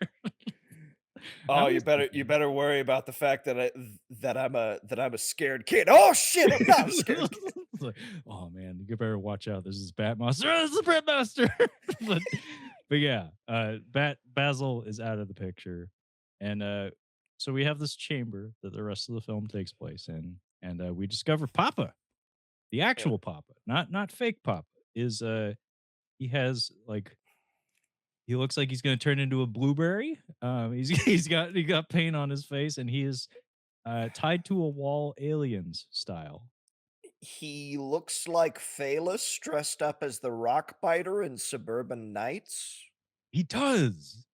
Oh, That was you creepy. better worry about the fact that that I'm a scared kid. Oh shit, I'm not a scared kid. It's like, "Oh, man, you better watch out. This is Bat Monster. Oh, it's the Bat Monster." But but yeah, Basil is out of the picture, and, so we have this chamber that the rest of the film takes place in, and, we discover Papa, the Yeah. actual Papa, not fake Papa, is, he has, like he looks like he's gonna turn into a blueberry. He got paint on his face, and he is, tied to a wall aliens style. He looks like Phalus dressed up as the rock biter in Suburban Nights. He does.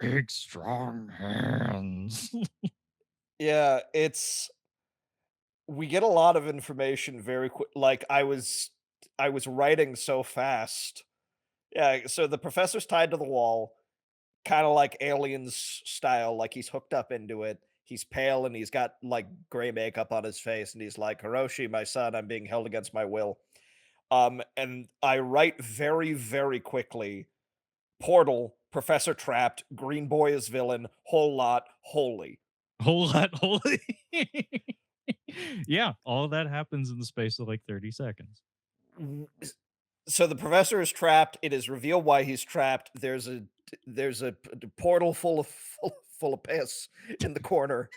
Big, strong hands. Yeah, it's we get a lot of information very quick. Like I was writing so fast. Yeah, so the professor's tied to the wall, kind of like aliens style, like he's hooked up into it. He's pale and he's got like gray makeup on his face, and he's like, Hiroshi, my son, I'm being held against my will. And I write very, very quickly. Portal, Professor trapped, Green Boy is villain, whole lot, holy. Whole lot holy. Yeah, all of that happens in the space of like 30 seconds. So the professor is trapped. It is revealed why he's trapped. There's a portal full of piss in the corner,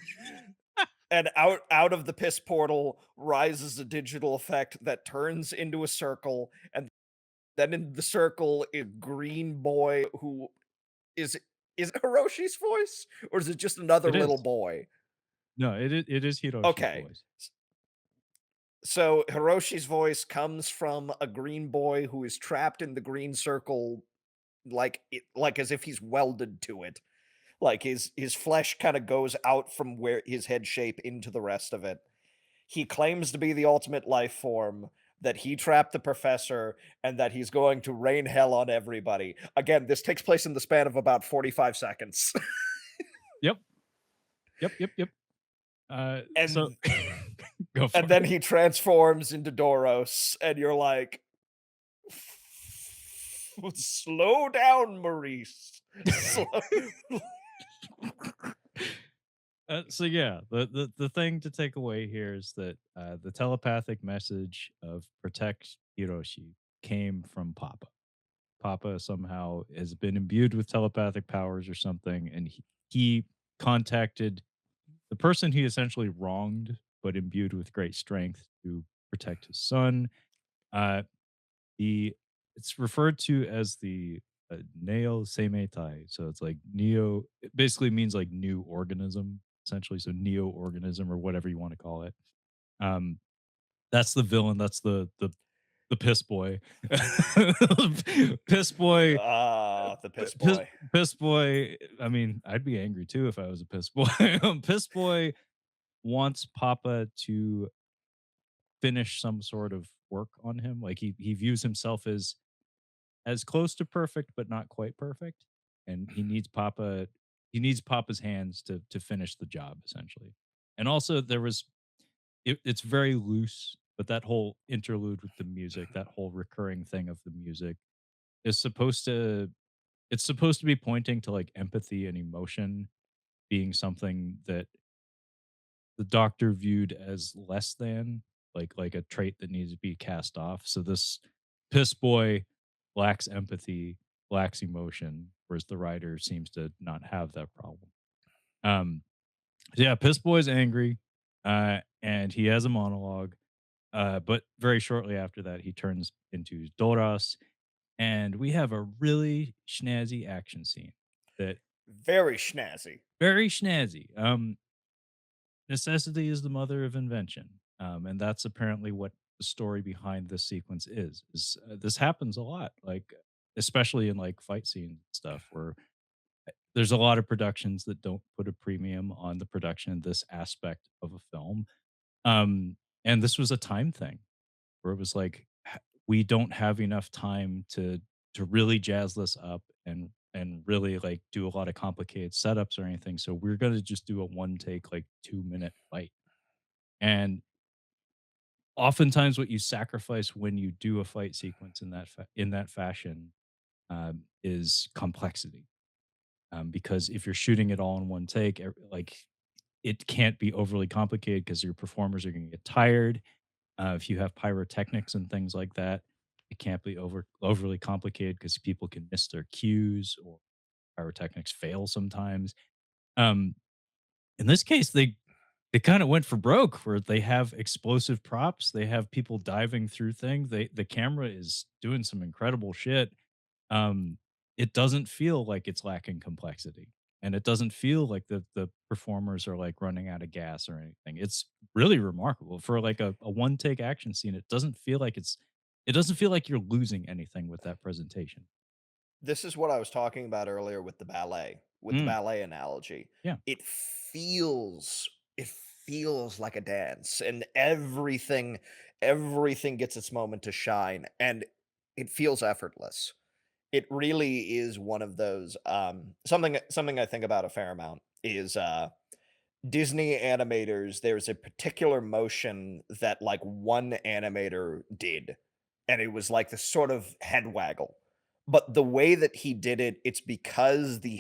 and out of the piss portal rises a digital effect that turns into a circle, and then in the circle, a green boy who is is it Hiroshi's voice or is it just another It little is. boy? No, it is Hiroshi's Okay, voice. so Hiroshi's voice comes from a green boy who is trapped in the green circle like as if he's welded to it. Like his flesh kind of goes out from where his head shape into the rest of it. He claims to be the ultimate life form, that he trapped the professor, and that he's going to rain hell on everybody. Again, this takes place in the span of about 45 seconds. Yep. Yep. So and go and for then it. he transforms into Doros, and you're like, slow down, Maurice. Slow. So yeah, the thing to take away here is that the telepathic message of protect Hiroshi came from Papa. Papa somehow has been imbued with telepathic powers or something, and he contacted the person he essentially wronged, but imbued with great strength to protect his son. Uh, the it's referred to as the Neo Seimeitai, so it's like neo. It basically means like new organism, essentially. So neo organism or whatever you want to call it. Um, that's the villain. That's the piss boy. Piss boy. Ah, the uh, piss Piss, boy. piss boy. I mean, I'd be angry too if I was a piss boy. Piss boy wants Papa to finish some sort of work on him. Like he views himself as close to perfect, but not quite perfect. And he needs Papa's hands to finish the job essentially. And also there was it's very loose but that whole interlude with the music, that whole recurring thing of the music is supposed to it's supposed to be pointing to like empathy and emotion being something that the doctor viewed as less than, like a trait that needs to be cast off. So this piss boy lacks empathy, lacks emotion, whereas the writer seems to not have that problem. Um, so yeah, piss boy's angry, and he has a monologue. But very shortly after that, he turns into Doras, and we have a really snazzy action scene that Very schnazzy. very snazzy. Necessity is the mother of invention, and that's apparently what the story behind this sequence is this happens a lot, like especially in like fight scene and stuff where there's a lot of productions that don't put a premium on the production in this aspect of a film. And this was a time thing where it was like we don't have enough time to really jazz this up and really like do a lot of complicated setups or anything. So we're gonna just do a one take like 2 minute fight. And oftentimes, what you sacrifice when you do a fight sequence in in that fashion is complexity. Because if you're shooting it all in one take, like it can't be overly complicated because your performers are going to get tired. If you have pyrotechnics and things like that, it can't be overly complicated because people can miss their cues or pyrotechnics fail sometimes. Um, in this case, they kinda went for broke where they have explosive props, they have people diving through things, the camera is doing some incredible shit. Um, it doesn't feel like it's lacking complexity, and it doesn't feel like the performers are, like, running out of gas or anything. It's really remarkable for, like, a one-take action scene, it doesn't feel like you're losing anything with that presentation. This is what I was talking about earlier with the Mm, ballet analogy. yeah. It it feels like a dance, and everything gets its moment to shine, and it feels effortless. It really is one of those, something I think about a fair amount is, Disney animators, there's a particular motion that, like, one animator did, and it was like this sort of head waggle. But the way that he did it, it's because the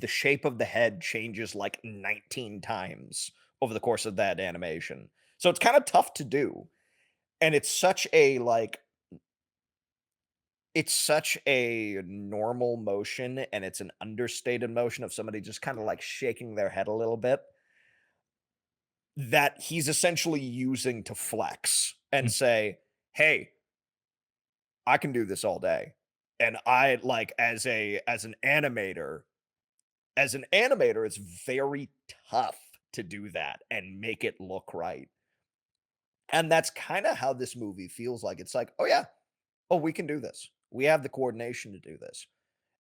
shape of the head changes, like, 19 times over the course of that animation. So it's kinda tough to do, and it's such a normal motion, and it's an understated motion of somebody just kinda, like, shaking their head a little bit that he's essentially using to flex and Mm. say, "Hey, I can do this all day." And I like as an animator, it's very tough to do that and make it look right. And that's kinda how this movie feels like. It's like, "Oh, yeah. Oh, we can do this. We have the coordination to do this,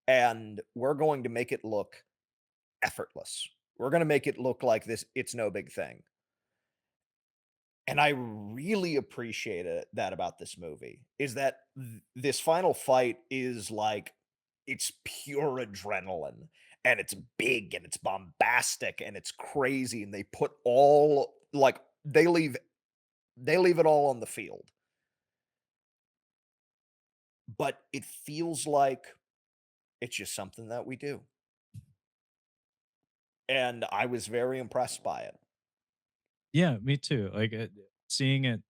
and we're going to make it look effortless. We're gonna make it look like it's no big thing." And I really appreciated that about this movie, is that this final fight is like it's pure adrenaline, and it's big, and it's bombastic, and it's crazy, and they put all like, they leave it all on the field, but it feels like it's just something that we do, and I was very impressed by it. Yeah, me too. Like, seeing it,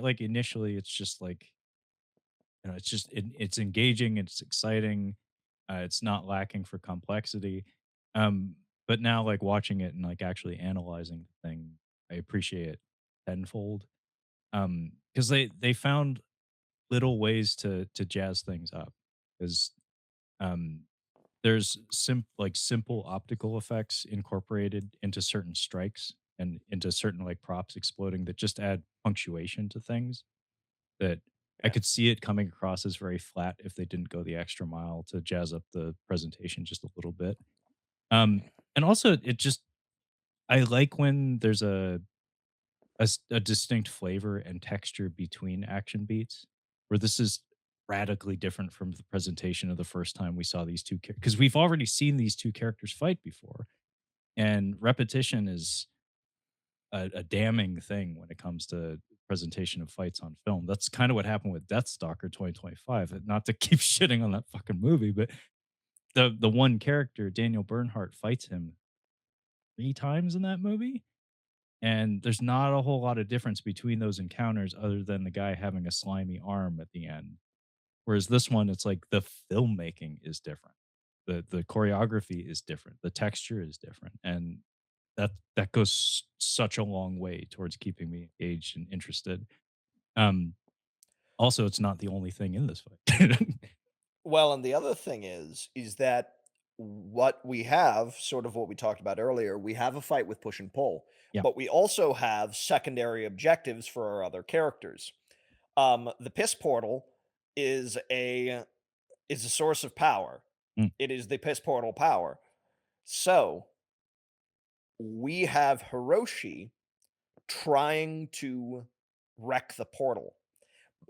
like, initially, it's just like, it's just it's engaging, it's exciting, it's not lacking for complexity. But now, like, watching it and, like, actually analyzing the thing, I appreciate it tenfold. Because they found little ways to jazz things up. 'Cause, um, there's simple optical effects incorporated into certain strikes and into certain, like, props exploding that just add punctuation to things that I Yeah. could see it coming across as very flat if they didn't go the extra mile to jazz up the presentation just a little bit. And also it just I like when there's a distinct flavor and texture between action beats, where this is radically different from the presentation of the first time we saw these two because we've already seen these two characters fight before, and repetition is a damning thing when it comes to presentation of fights on film. That's kind of what happened with Deathstalker 2025. Not to keep shitting on that fucking movie, but the one character, Daniel Bernhardt, fights him 3 times in that movie, and there's not a whole lot of difference between those encounters other than the guy having a slimy arm at the end. Whereas this one, it's like the filmmaking is different. The choreography is different. The texture is different. And that goes such a long way towards keeping me engaged and interested. Um, Also, it's not the only thing in this fight. Well, and the other thing is that what we have, sort of what we talked about earlier, we have a fight with push and pull, Yeah. but we also have secondary objectives for our other characters. The piss portal is a source of power. Mm. It is the piss portal power. So we have Hiroshi trying to wreck the portal.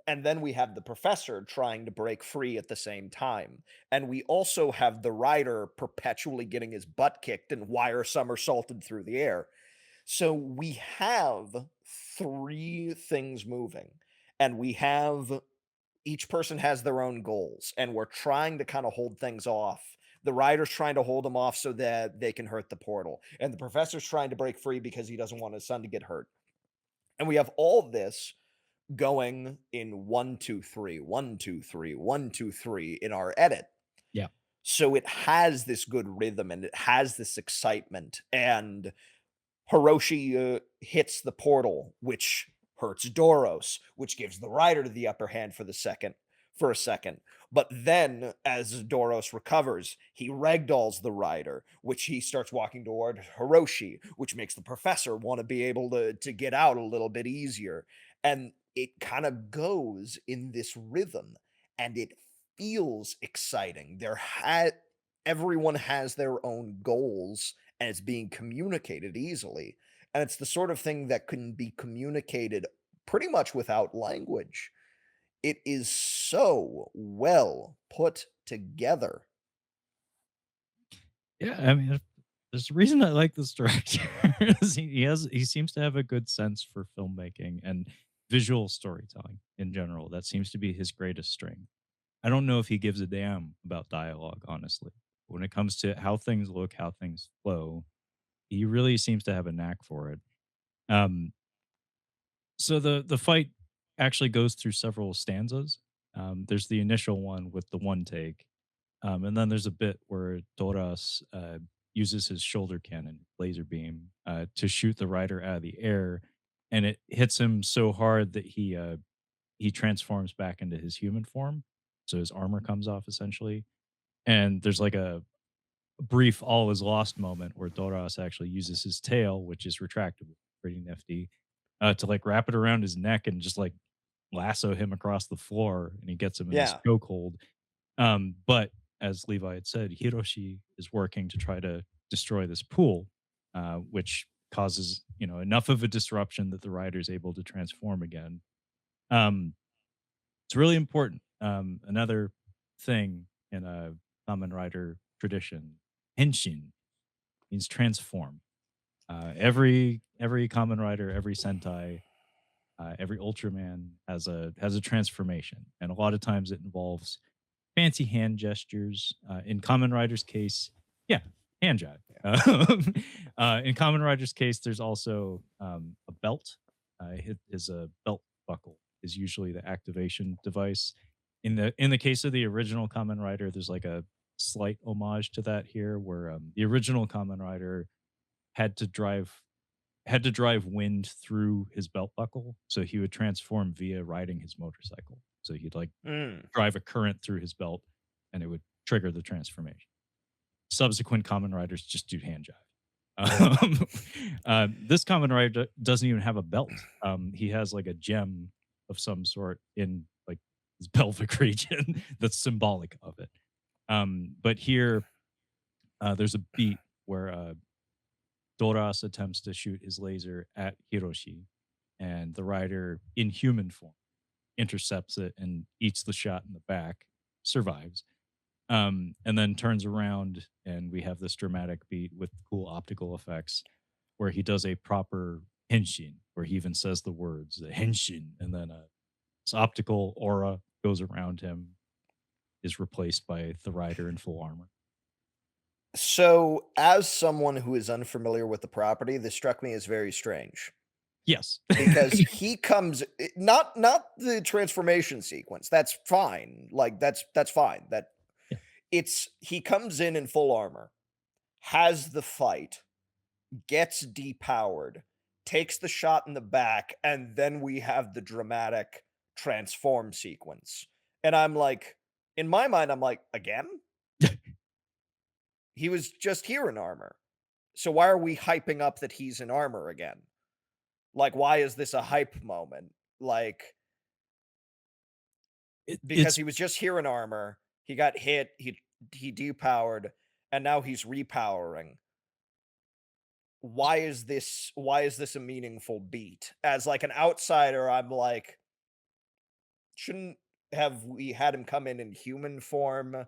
And then we have the professor trying to break free at the same time. And we also have the rider perpetually getting his butt kicked and wire somersaulted through the air. So we have three things moving, and we have each person has their own goals, and we're trying to kind of hold things off. The rider's trying to hold them off so that they can hurt the portal, and the professor's trying to break free because he doesn't want his son to get hurt. And we have all this going in one, two, three, one, two, three, one, two, three in our edit. Yeah. So it has this good rhythm and it has this excitement. And Hiroshi hits the portal, which hurts Doros, which gives the rider the upper hand for a second. But then, as Doros recovers, he ragdolls the rider, which he starts walking toward Hiroshi, which makes the professor want to be able to get out a little bit easier. And it kind of goes in this rhythm, and it feels exciting. Everyone has their own goals, and it's being communicated easily. And it's the sort of thing that can be communicated pretty much without language. It is so well put together. Yeah, I mean, there's a reason I like this director. is he seems to have a good sense for filmmaking and visual storytelling in general. That seems to be his greatest strength. I don't know if he gives a damn about dialogue, honestly. When it comes to how things look, how things flow, he really seems to have a knack for it. Um, so the fight actually goes through several stanzas. There's the initial one with the one take, and then there's a bit where Doras uses his shoulder cannon, laser beam, to shoot the rider out of the air, and it hits him so hard that he transforms back into his human form. So his armor comes off essentially, and there's like a brief all is lost moment where Doras actually uses his tail, which is retractable, pretty nifty, to like wrap it around his neck and just like lasso him across the floor, and he gets him in this Yeah. chokehold. But as Levi had said, Hiroshi is working to try to destroy this pool, which causes enough of a disruption that the rider is able to transform again. Um, it's really important. Another thing in a Kamen Rider tradition, henshin means transform. Every Kamen Rider, every Sentai, every Ultraman has a transformation, and a lot of times it involves fancy hand gestures. In Kamen Rider's case, yeah, hand jive. In Kamen Rider's case, there's also a belt. His a belt buckle is usually the activation device. In the case of the original Kamen Rider, there's like a slight homage to that here, where the original Kamen Rider had to drive wind through his belt buckle, so he would transform via riding his motorcycle. So he'd like Mm. drive a current through his belt, and it would trigger the transformation. Subsequent Kamen Riders just do hand jive. This Kamen Rider doesn't even have a belt. He has like a gem of some sort in like his pelvic region that's symbolic of it. But here, there's a beat where Doras attempts to shoot his laser at Hiroshi, and the rider in human form intercepts it and eats the shot in the back, survives, and then turns around, and we have this dramatic beat with cool optical effects where he does a proper henshin, where he even says the words henshin, and then this optical aura goes around him, is replaced by the rider in full armor. So, as someone who is unfamiliar with the property, this struck me as very strange Yes. because he comes not the transformation sequence. That's fine. Like that's fine. That Yeah. it's he comes in full armor, has the fight, gets depowered, takes the shot in the back, and then we have the dramatic transform sequence. And I'm like, in my mind, I'm like, again? He was just here in armor. So why are we hyping up that he's in armor again? Like, why is this a hype moment? Like, because It's he was just here in armor, he got hit, he depowered, and now he's repowering. Why is this a meaningful beat? As like an outsider, I'm like, shouldn't have we had him come in human form,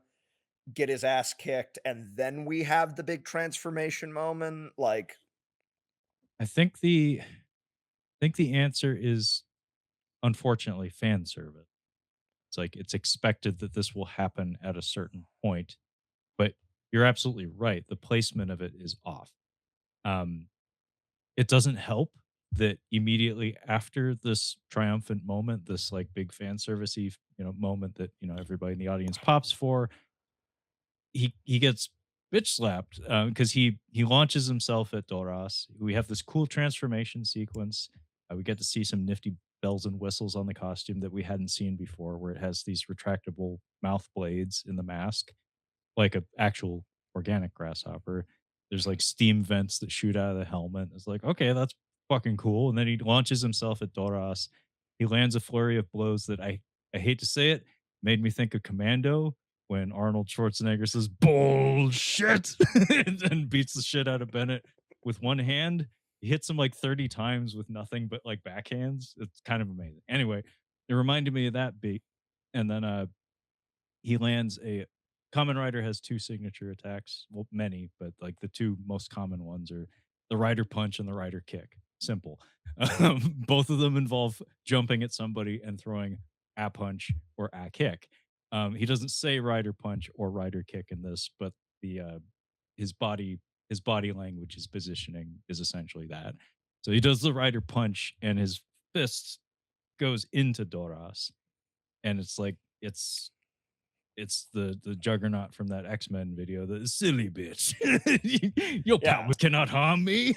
get his ass kicked, and then we have the big transformation moment? Like, I think the answer is unfortunately fan service. It's like it's expected that this will happen at a certain point, but you're absolutely right. The placement of it is off. Um, it doesn't help that immediately after this triumphant moment, this like big fan servicey, moment that everybody in the audience pops for, he gets bitch slapped because he launches himself at Doras. We have this cool transformation sequence. We get to see some nifty bells and whistles on the costume that we hadn't seen before, where it has these retractable mouth blades in the mask, like an actual organic grasshopper. There's like steam vents that shoot out of the helmet. It's like, okay, that's fucking cool. And then he launches himself at Doras. He lands a flurry of blows that I hate to say it, made me think of Commando when Arnold Schwarzenegger says bullshit and beats the shit out of Bennett with one hand. He hits him like 30 times with nothing but like backhands. It's kind of amazing. Anyway, it reminded me of that beat. And then he lands a Kamen Rider has 2 signature attacks, well, many, but, like, the 2 most common ones are the Rider Punch and the Rider Kick. Simple. Both of them involve jumping at somebody and throwing a punch or a kick. He doesn't say Rider Punch or Rider Kick in this, but the, his body his body language, his positioning is essentially that. So he does the Rider Punch, and his fist goes into Doras, and it's like it's the juggernaut from that X-Men video, the silly bitch. Your yeah. powers cannot harm me.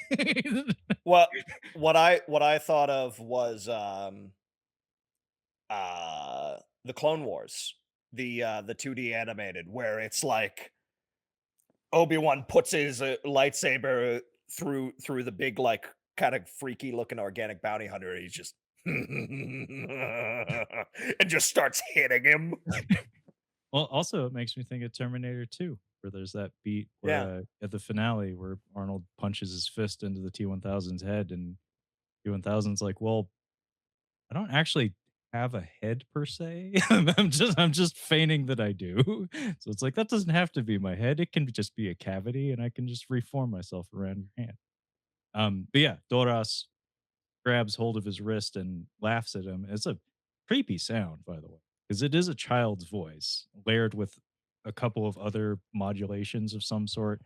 Well, what I thought of was the Clone Wars, the 2D animated, where it's like Obi-Wan puts his lightsaber through the big, like, kind of freaky looking organic bounty hunter. And he's just and just starts hitting him. Well, also, it makes me think of Terminator 2, where there's that beat where, Yeah. at the finale where Arnold punches his fist into the T-1000's head, and T-1000's like, "Well, I don't actually have a head per se. I'm just feigning that I do." So it's like, that doesn't have to be my head. It can just be a cavity, and I can just reform myself around your hand. But yeah, Doras grabs hold of his wrist and laughs at him. It's a creepy sound, by the way, because it is a child's voice layered with a couple of other modulations of some sort.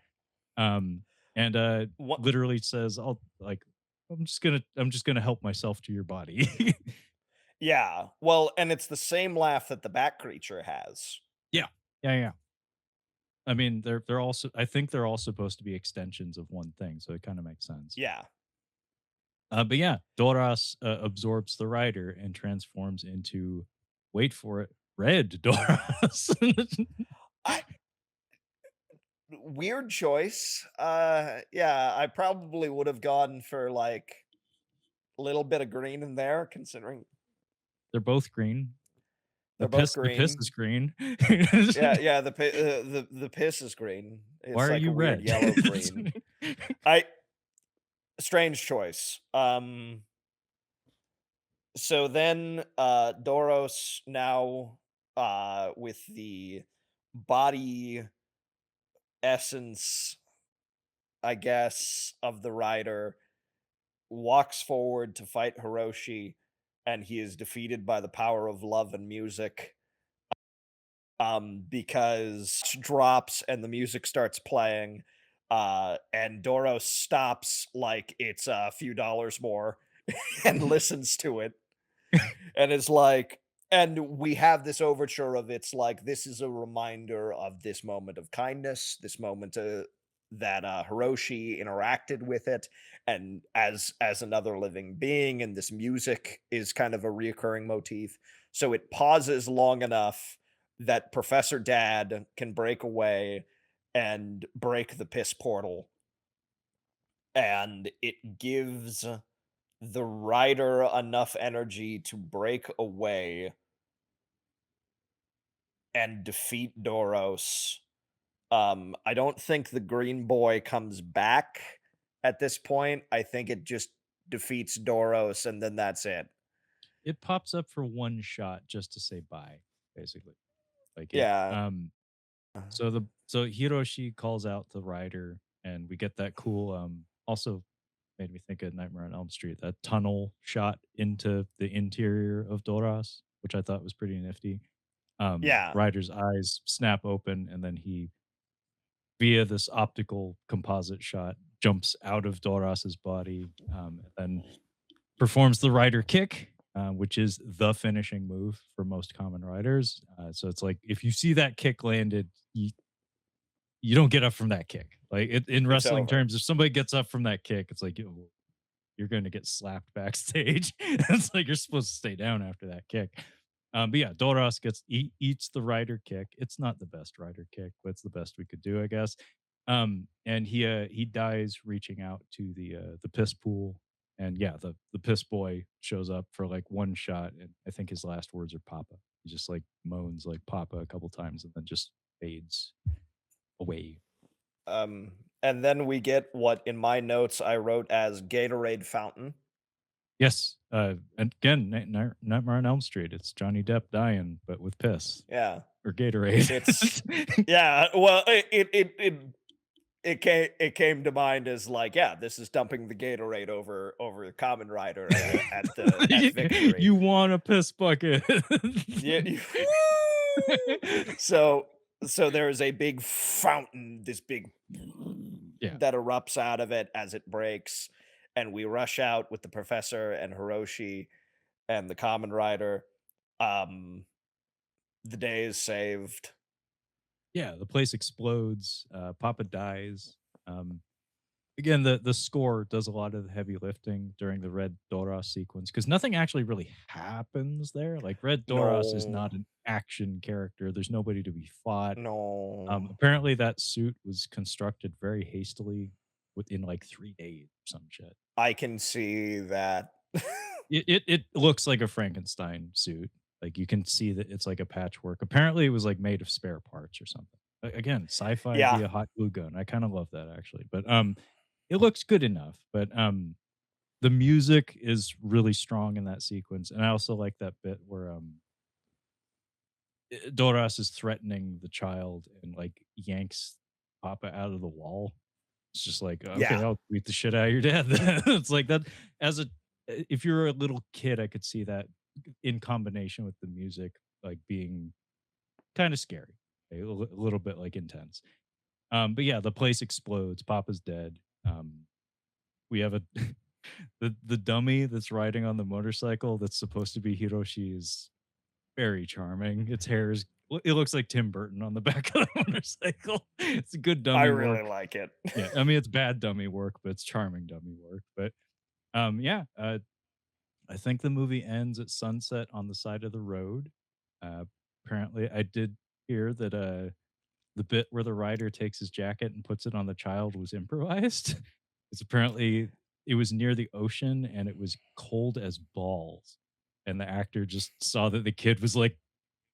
Um, and What? literally says, "I'll like, I'm just gonna help myself to your body." Yeah. Well, and it's the same laugh that the Bat creature has. Yeah, yeah, yeah. I mean, they're also. I think they're all supposed to be extensions of one thing, so it kind of makes sense. Yeah. But yeah, Doras absorbs the rider and transforms into, wait for it, red Doras. I Weird choice. Yeah, I probably would have gone for like a little bit of green in there, considering They're both green. The they're both piss is green. green. Yeah, yeah, the piss is green. Why It's are like a you weird red? yellow green. I Strange choice. So then Doros now with the body essence, I guess, of the rider walks forward to fight Hiroshi, and he is defeated by the power of love and music. Because drops and the music starts playing, and Doro stops like it's a few dollars more and listens to it and is like, and we have this overture of it's like this is a reminder of this moment of kindness, this moment that Hiroshi interacted with it, and as another living being, and this music is kind of a reoccurring motif. So it pauses long enough that Professor Dad can break away and break the piss portal, and it gives the writer enough energy to break away and defeat Doros. I don't think the green boy comes back at this point. I think it just defeats Doros and then that's it. It pops up for one shot just to say bye, basically. Like it Yeah. so Hiroshi calls out the rider and we get that cool also made me think of Nightmare on Elm Street, that tunnel shot into the interior of Doras, which I thought was pretty nifty. Yeah. Ryder's eyes snap open and then he via this optical composite shot jumps out of Doras's body and then performs the rider kick, which is the finishing move for most common riders. So it's like if you see that kick landed, you don't get up from that kick. Like in It's wrestling over. terms, if somebody gets up from that kick, it's like you're going to get slapped backstage. It's like you're supposed to stay down after that kick. But yeah, Doras eats the rider kick. It's not the best rider kick, but it's the best we could do, I guess. And he dies reaching out to the piss pool, and yeah, the piss boy shows up for like one shot, and I think his last words are "Papa." He just like moans like "Papa" a couple times, and then just fades away. And then we get what in my notes I wrote as Gatorade fountain. Yes, and again, Nightmare on Elm Street. It's Johnny Depp dying, but with piss Yeah. or Gatorade. It's yeah, well, it came to mind as like, yeah, this is dumping the Gatorade over Kamen Rider at victory. You want a piss bucket. Yeah, so so there is a big fountain, this big Yeah. that erupts out of it as it breaks, and we rush out with the professor and Hiroshi and the Kamen Rider. Um, the day is saved. Yeah, the place explodes, Papa dies. Again, the score does a lot of the heavy lifting during the Red Doros sequence because nothing actually really happens there. Like Red Doros is No, not an action character. There's nobody to be fought. no, Apparently that suit was constructed very hastily within like 3 days or some shit. I can see that. It looks like a Frankenstein suit. Like, you can see that it's like a patchwork. Apparently, it was, like, made of spare parts or something. Again, sci-fi Yeah, via hot glue gun. I kinda love that actually, but, it looks good enough, but, the music is really strong in that sequence, and I also like that bit where, Doras is threatening the child and, like, yanks Papa out of the wall. It's just like, "Okay, yeah, I'll beat the shit out of your dad." It's like that as a if you're a little kid, I could see that in combination with the music, like, being kinda scary, a little bit, like, intense. But yeah, the place explodes, Papa's dead. We have a the dummy that's riding on the motorcycle that's supposed to be Hiroshi is very charming. Its hair is it looks like Tim Burton on the back of the motorcycle. It's a good I dummy really work. like it. Yeah, I mean, it's bad dummy work, but it's charming dummy work. But yeah, I think the movie ends at sunset on the side of the road. Uh, Apparently, I did hear that the bit where the rider takes his jacket and puts it on the child was improvised. It's apparently it was near the ocean and it was cold as balls, and the actor just saw that the kid was like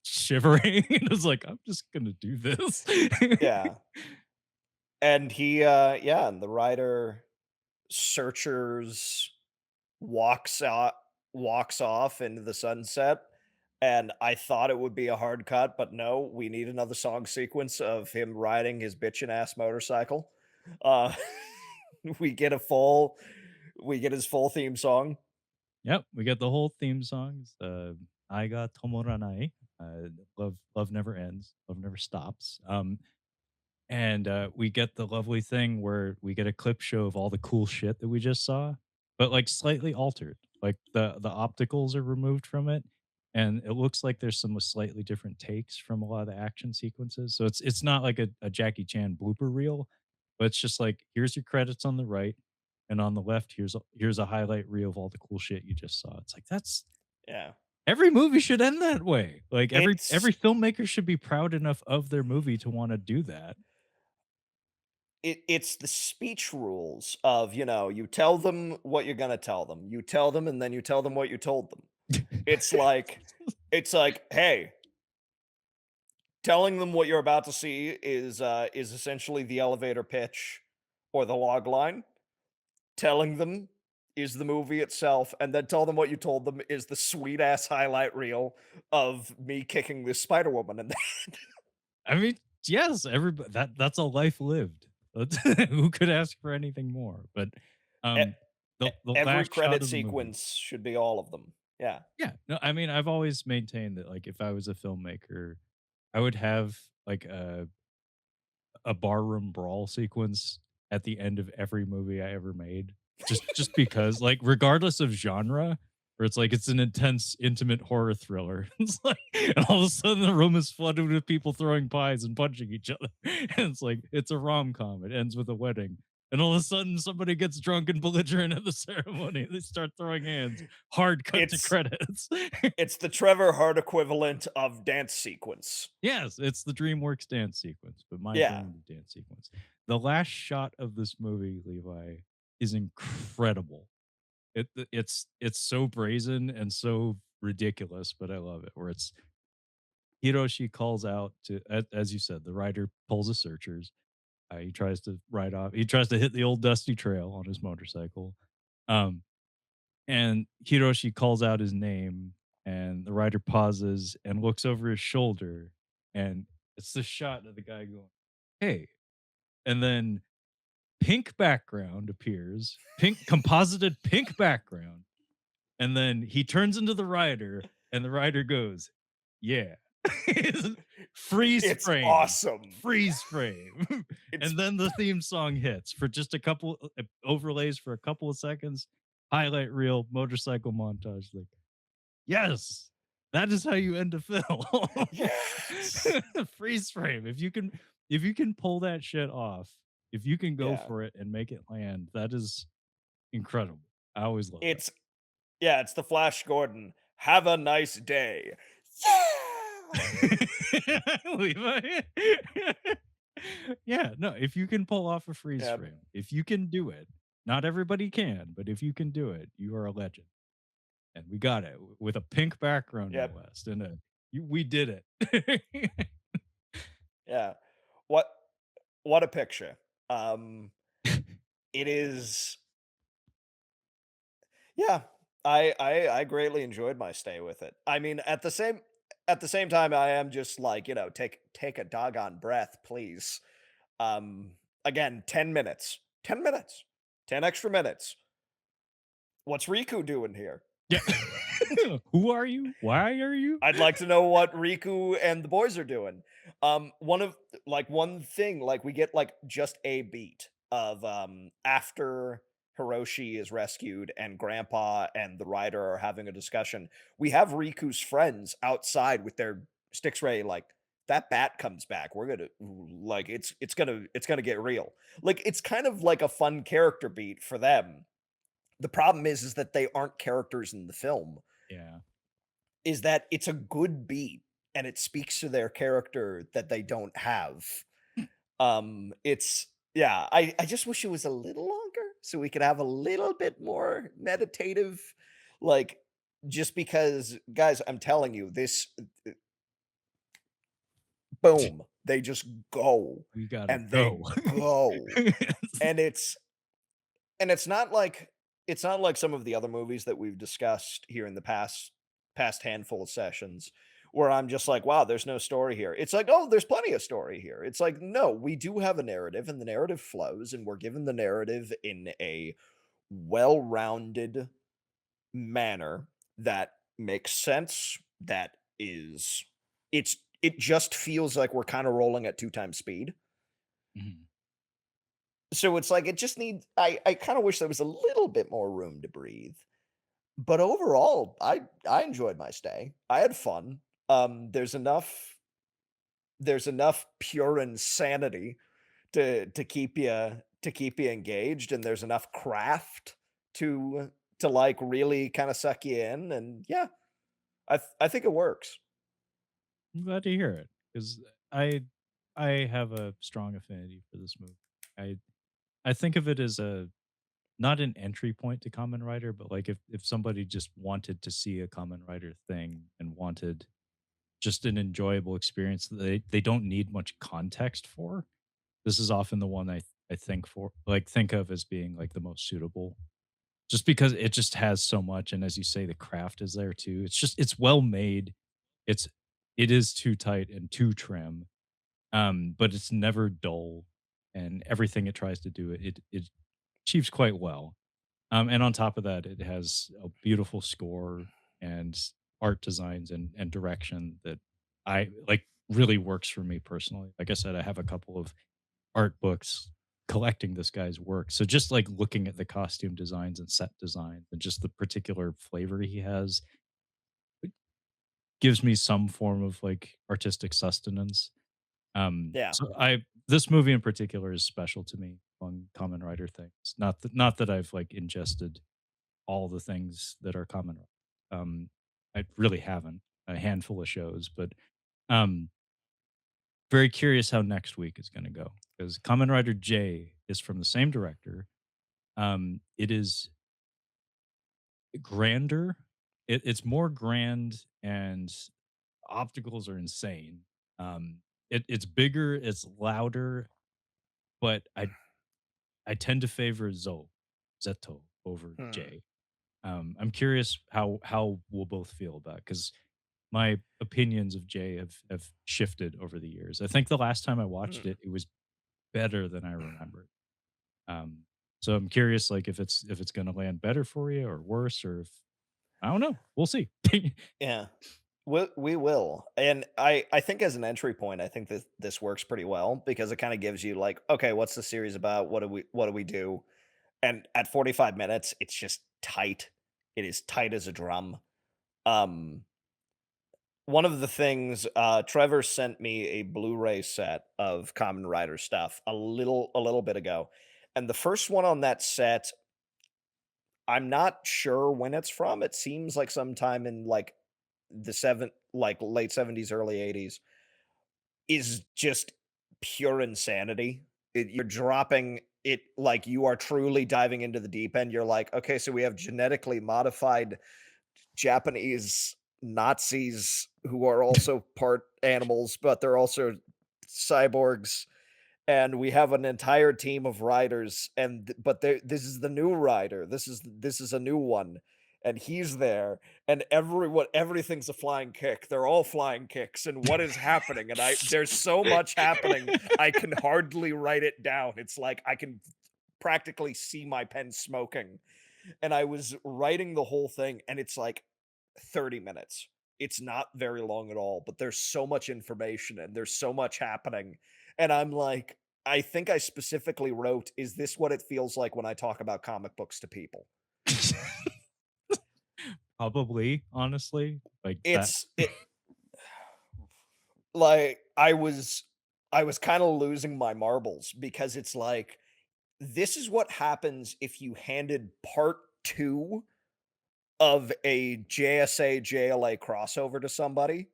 shivering and was like, "I'm just gonna do this." Yeah, and yeah, and the rider searchers walks out walks off into the sunset, and I thought it would be a hard cut, but no, we need another song sequence of him riding his bitchin' ass motorcycle. Uh, we get a full We get his full theme song. Yep, we get the whole theme songs. I got Tomoranai. Love never ends. Love never stops. And we get the lovely thing where we get a clip show of all the cool shit that we just saw, but like slightly altered. Like the opticals are removed from it, and it looks like there's some slightly different takes from a lot of the action sequences. So it's not like a Jackie Chan blooper reel, but it's just like here's your credits on the right, and on the left here's a highlight reel of all the cool shit you just saw. It's like that's Yeah. every movie should end that way. Like every It's filmmaker should be proud enough of their movie to want to do that. it's the speech rules of, you tell them what you're gonna tell them. You tell them and then you tell them what you told them. It's like hey, telling them what you're about to see is essentially the elevator pitch or the log line. Telling them is the movie itself, and then tell them what you told them is the sweet ass highlight reel of me kicking this Spider Woman in the I mean, yes, everybody that's a life lived. Who could ask for anything more? But E um the every last shot credit of the movie. sequence should be all of them. Yeah. Yeah, no, I mean, I've always maintained that like if I was a filmmaker, I would have like a barroom brawl sequence at the end of every movie I ever made. Just because, like, regardless of genre, where it's like it's an intense, intimate horror thriller. It's like, and all of a sudden the room is flooded with people throwing pies and punching each other. And it's like it's a rom com. It ends with a wedding. And all of a sudden somebody gets drunk and belligerent at the ceremony. They start throwing hands. Hard cut to It's credits. it's the Trevor Hart equivalent of dance sequence. Yes, it's the DreamWorks dance sequence, but my Yeah. brand of dance sequence. The last shot of this movie, Levi, is incredible. It's so brazen and so ridiculous, but I love it. Where it's Hiroshi calls out to, as you said, the rider pulls the searchers. He tries to ride off. He tries to hit the old dusty trail on his motorcycle. Um, and Hiroshi calls out his name, and the rider pauses and looks over his shoulder, and it's the shot of the guy going, "Hey," and then pink background appears, pink composited pink background, and then he turns into the rider, and the rider goes, "Yeah." Freeze It's frame, awesome. freeze frame, It's and then the theme song hits for just a couple overlays for a couple of seconds. Highlight reel, motorcycle montage. Like, yes, that is how you end a film. yes. Freeze frame. If you can pull that shit off, if you can go Yeah. for it and make it land, that is incredible. I always love that. It's yeah, it's the Flash Gordon. Have a nice day. Yeah. Levi. Yeah, no, if you can pull off a freeze Yep. frame, if you can do it, not everybody can, but if you can do it, you are a legend. And we got it with a pink background, no Yep. less. And we did it. Yeah. What what a picture. It is yeah. I greatly enjoyed my stay with it. I mean, at the same time, I am just like, take a doggone breath, please. Again, 10 minutes. 10 minutes. 10 extra minutes. What's Riku doing here? Yeah. Who are you? Why are you? I'd like to know what Riku and the boys are doing. One thing, like we get like just a beat of after Hiroshi is rescued and Grandpa and the rider are having a discussion. We have Riku's friends outside with their sticks ready, like that bat comes back. We're gonna like it's gonna get real. Like it's kind of like a fun character beat for them. The problem is that they aren't characters in the film, Yeah. is that it's a good beat and it speaks to their character that they don't have. It's yeah, I just wish it was a little longer so we could have a little bit more meditative, like, just because, guys, I'm telling you, this boom, they just go, We gotta and they go. go, and it's not like some of the other movies that we've discussed here in the past handful of sessions where I'm just like, "Wow, there's no story here." It's like, "Oh, there's plenty of story here." It's like, "No, we do have a narrative and the narrative flows and we're given the narrative in a well-rounded manner that makes sense, that is it just feels like we're kinda rolling at 2 times speed. Mhm. So it's like it just needs I kinda wish there was a little bit more room to breathe. But overall, I enjoyed my stay. I had fun. There's enough pure insanity to keep you engaged, and there's enough craft to, like, really kinda suck you in, and yeah, I think it works. I'm glad to hear it because I I have a strong affinity for this movie. I I think of it as a not an entry point to Kamen Rider, but like if somebody just wanted to see a Kamen Rider thing and wanted just an enjoyable experience that they don't need much context for. This is often the one I think for like think of as being like the most suitable. Just because it just has so much, and as you say, the craft is there too. It's well made. It's it is too tight and too trim, but it's never dull, and everything it tries to do, it achieves quite well. And on top of that, it has a beautiful score and art designs and direction that I like really works for me personally. Like I said, I have a couple of art books collecting this guy's work. So just like looking at the costume designs and set designs and just the particular flavor he has gives me some form of like artistic sustenance. Yeah. So I this movie in particular is special to me among Common Rider things. Not that I've like ingested all the things that are common. I really haven't a handful of shows, but um, very curious how next week is going to go because Kamen Rider J is from the same director. It is grander. It's more grand, and obstacles are insane. It's bigger, it's louder, but I tend to favor Zeto over Hmm. J. I'm curious how we'll both feel about because my opinions of Jay have shifted over the years. I think the last time I watched Hmm. it, it was better than I remembered. Um, so I'm curious, like if it's going to land better for you or worse, or if I don't know. We'll see. Yeah. We will, and I think as an entry point, I think that this works pretty well because it kinda gives you, like, "Okay, what's the series about? What do we do?" And at 45 minutes, it's just tight. It is tight as a drum. Um, one of the things, Trevor sent me a Blu-ray set of Kamen Rider stuff a little bit ago, and the first one on that set, I'm not sure when it's from. It seems like sometime in, like, late '70s, early '80s, is just pure insanity. You're dropping it like you are truly diving into the deep end. You're like, okay, so we have genetically modified Japanese Nazis who are also part animals, but they're also cyborgs, and we have an entire team of riders, but this is the new rider. This is a new one, and he's there, and everything's a flying kick. They're all flying kicks, and what is happening? And I there's so much happening, I can hardly write it down. It's like I can practically see my pen smoking, and I was writing the whole thing, and it's like 30 minutes. It's not very long at all, but there's so much information and there's so much happening. And I'm like, I think I specifically wrote, "Is this what it feels like when I talk about comic books to people?" Probably, honestly, like that. It's it like I was kind of losing my marbles because it's like this is what happens if you handed part 2 of a JSA JLA crossover to somebody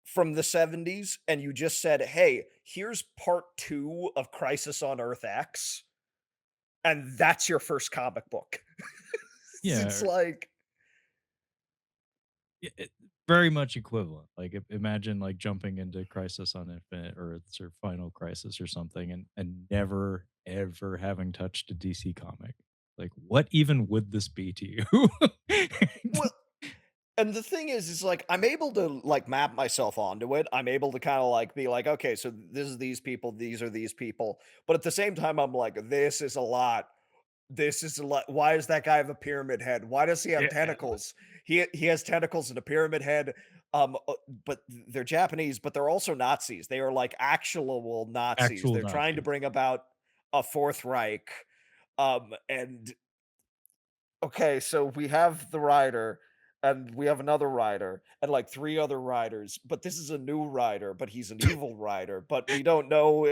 from the '70s, and you just said, "Hey, here's part 2 of Crisis on Earth X," and that's your first comic book. It's Yeah, like very much equivalent. Like, imagine, like, jumping into Crisis on Infinite Earths or Final Crisis or something and never, ever having touched a DC comic. Like, what even would this be to you? well, and the thing is like, I'm able to, like, map myself onto it. I'm able to kinda, like, be like, "Okay, so this is these people, these are these people," but at the same time, I'm like, "This is a lot. This is a lot. Why does that guy have a pyramid head? Why does he have Yeah. tentacles? He has tentacles and a pyramid head. But they're Japanese, but they're also Nazis. They are like actual Nazis. Actual They're trying to Nazis. bring about a Fourth Reich. And okay, so we have the rider, and we have another rider, and like three other riders. But this is a new rider, but he's an evil rider. But we don't know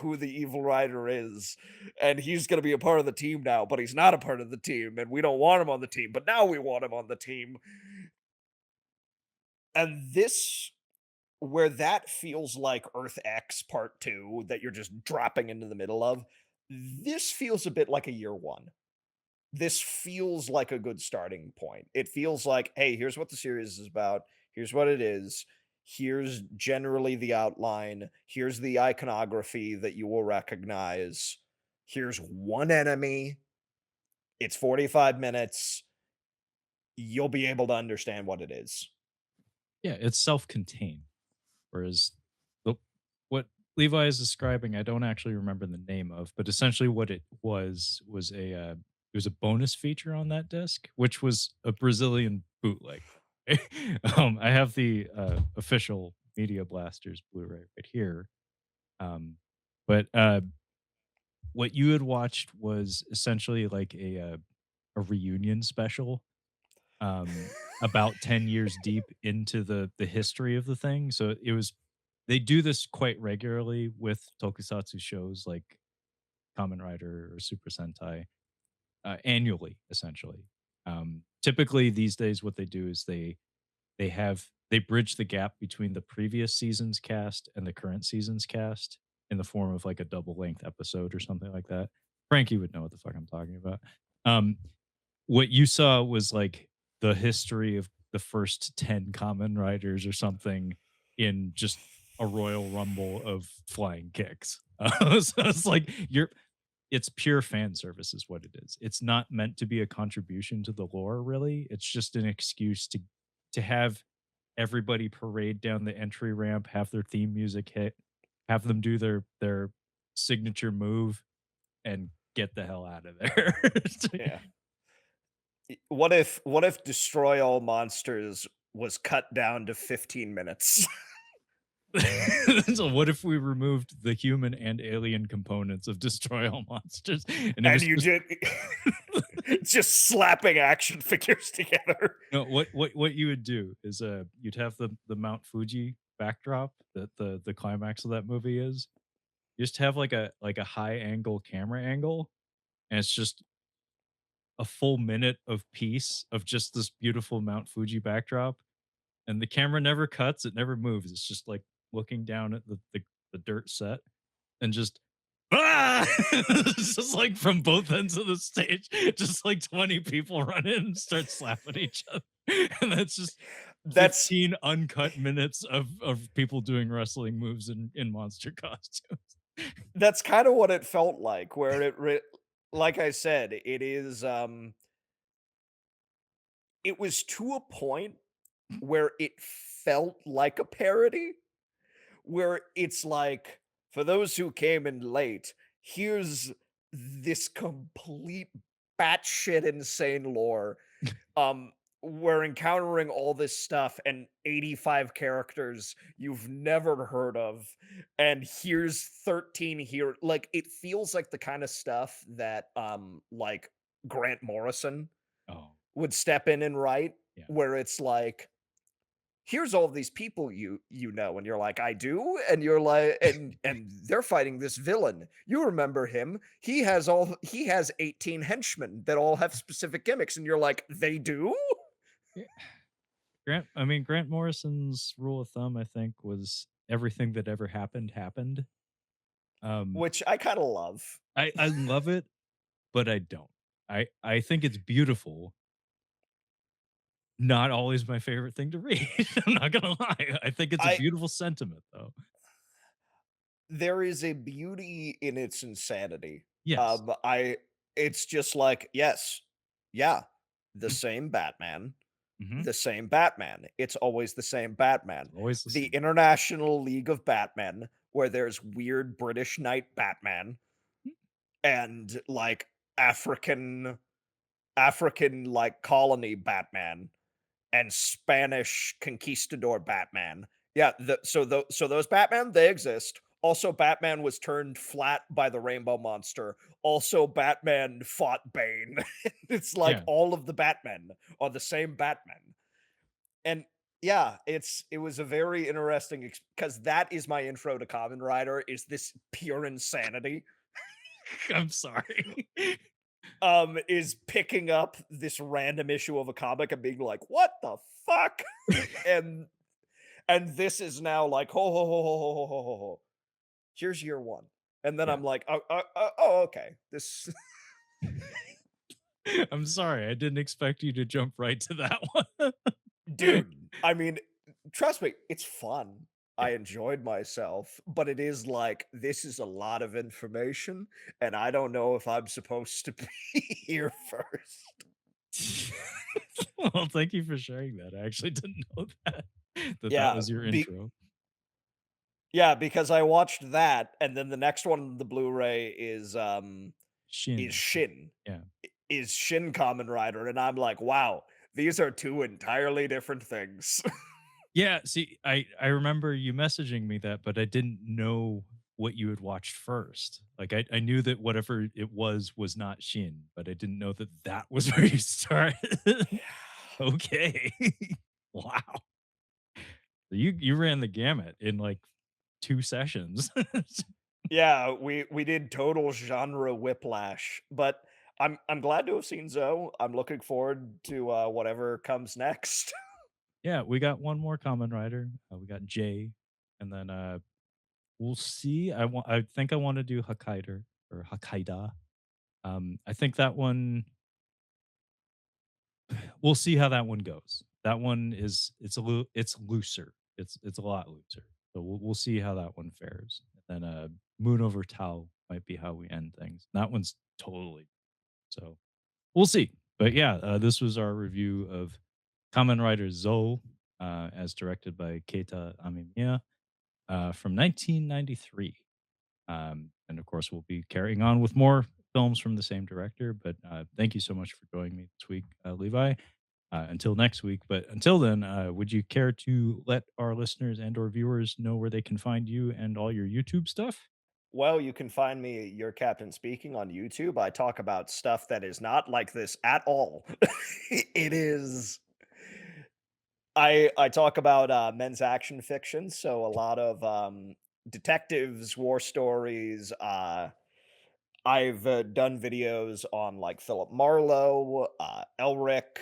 who the evil rider is, and he's going to be a part of the team now. But he's not a part of the team, and we don't want him on the team. But now we want him on the team. And this, where that feels like Earth X Part Two, that you're just dropping into the middle of. This feels a bit like a year one. This feels like a good starting point. It feels like, hey, here's what the series is about. Here's what it is. Here's generally the outline. Here's the iconography that you will recognize. Here's one enemy. It's 45 minutes. You'll be able to understand what it is. Yeah, it's self-contained. Whereas the what Levi is describing, I don't actually remember the name of, but essentially what it was a it was a bonus feature on that disc, which was a Brazilian bootleg. I have the official Media Blasters Blu-ray right here. Um, but what you had watched was essentially like a reunion special about 10 years deep into the history of the thing. So it was they do this quite regularly with tokusatsu shows like Kamen Rider or Super Sentai, annually, essentially. Typically these days what they do is they bridge the gap between the previous season's cast and the current season's cast in the form of like a double length episode or something like that. Frankie would know what the fuck I'm talking about. Um, what you saw was like the history of the first 10 common riders or something in just a royal rumble of flying kicks. So it's like it's pure fan service is what it is. It's not meant to be a contribution to the lore really. It's just an excuse to have everybody parade down the entry ramp, have their theme music hit, have them do their signature move and get the hell out of there. Yeah. What if Destroy All Monsters was cut down to 15 minutes? So what if we removed the human and alien components of Destroy All Monsters and it And was you just did just slapping action figures together. no, what you would do is you'd have the Mount Fuji backdrop that the climax of that movie is. You just have like a high angle camera angle and it's just a full minute of peace of just this beautiful Mount Fuji backdrop and the camera never cuts, it never moves. It's just like looking down at the dirt set and just ah! It's just like from both ends of the stage, just like 20 people run in and start slapping each other. And that's just That's 15 uncut minutes of people doing wrestling moves in monster costumes. that's kinda what it felt like, where like I said, it was to a point where it felt like a parody, where it's like, for those who came in late, here's this complete batshit insane lore. We're encountering all this stuff and 85 characters you've never heard of, and here's 13 here. Like, it feels like the kind of stuff that like Grant Morrison Oh, would step in and write, yeah. where it's like, here's all these people you know, and you're like, I do, and you're like, and they're fighting this villain, you remember him, he has 18 henchmen that all have specific gimmicks, and you're like, they do. Yeah. Grant Morrison's rule of thumb, I think, was everything that ever happened happened. Um, Which I kind of love. I love it, but I don't. I think it's beautiful. Not always my favorite thing to read. I'm not gonna lie. I think it's a I beautiful sentiment, though. There is a beauty in its insanity. Yes. I It's just like, yes, yeah, the same Batman, Mhm. the same Batman. It's always the same Batman. It's always the The same. International League of Batmen, where there's weird British Knight Batman, Mm. and like African like colony Batman and Spanish conquistador Batman. Yeah, so those Batman, they exist. Also, Batman was turned flat by the Rainbow Monster. Also, Batman fought Bane. It's like Yeah. all of the Batmen are the same Batman. And yeah, it was a very interesting because that is my intro to Kamen Rider is this pure insanity. I'm sorry. Is picking up this random issue of a comic and being like, "What the fuck?" and this is now like, "Ho ho ho ho ho ho ho ho ho. Here's year 1." And then Yeah. I'm like, "Oh, okay. This." I'm sorry. I didn't expect you to jump right to that one. Dude, I mean, trust me, it's fun. I Yeah. enjoyed myself, but it is like, this is a lot of information, and I don't know if I'm supposed to be here first. Well, thank you for sharing that. I actually didn't know that that Yeah, was your be intro. yeah, because I watched that, and then the next one on the Blu-ray is Shin. Shin. Yeah. Is Shin Kamen Rider, and I'm like, "Wow, these are 2 entirely different things." Yeah, see, I remember you messaging me that, but I didn't know what you had watched first. Like, I knew that whatever it was not Shin, but I didn't know that that was where you started. Okay. Wow. You ran the gamut in, like, 2 sessions. Yeah, we did total genre whiplash, but I'm glad to have seen Zoe. I'm looking forward to, whatever comes next. Yeah, we got one more Kamen Rider, we got Jay, and then, we'll see. I think I wanna do Hokkaido or Hokkaido. I think that one we'll see how that one goes. That one is it's looser. It's a lot looser. So we'll see how that one fares. And then Moon over Tau might be how we end things. That one's totally so we'll see. But yeah, this was our review of Kamen Rider ZO, as directed by Keita Amemiya, from 1993. And of course, we'll be carrying on with more films from the same director. But thank you so much for joining me this week, Levi. Until next week. But until then, would you care to let our listeners and or viewers know where they can find you and all your YouTube stuff? Well, you can find me, Your Captain Speaking, on YouTube. I talk about stuff that is not like this at all. It is I talk about, men's action fiction, so a lot of, detectives, war stories, I've, done videos on, like, Philip Marlowe, Elric,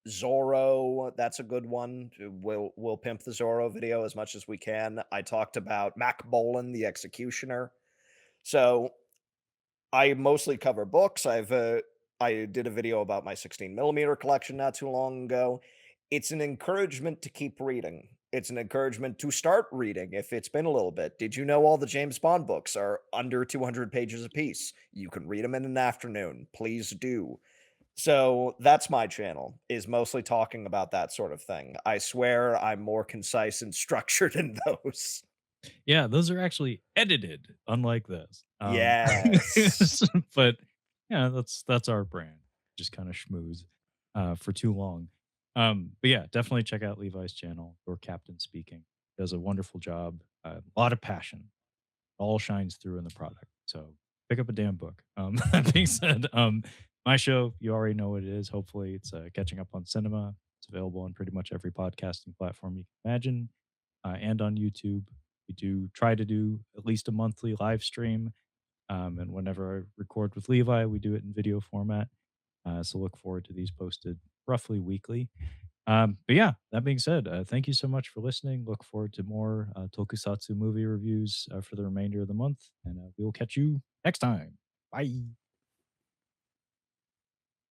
Zorro, that's a good one. We'll pimp the Zorro video as much as we can. I talked about Mac Bolan, the Executioner. So I mostly cover books. I did a video about my 16 millimeter collection not too long ago. It's an encouragement to keep reading. It's an encouragement to start reading if it's been a little bit. Did you know all the James Bond books are under 200 pages apiece? You can read them in an afternoon. Please do. So that's my channel, is mostly talking about that sort of thing. I swear I'm more concise and structured in those. Yeah, those are actually edited, unlike this. Yes. But yeah, that's our brand. Just kind of schmooze for too long. But yeah, definitely check out Levi's channel or Captain Speaking. Does a wonderful job. A lot of passion. All shines through in the product. So pick up a damn book. That being said, my show, you already know what it is. Hopefully, it's Catching Up on Cinema. It's available on pretty much every podcasting platform you can imagine, and on YouTube. We do try to do at least a monthly live stream. And whenever I record with Levi, we do it in video format. So look forward to these posted roughly weekly. But yeah, that being said, thank you so much for listening. Look forward to more tokusatsu movie reviews for the remainder of the month. And we will catch you next time. Bye.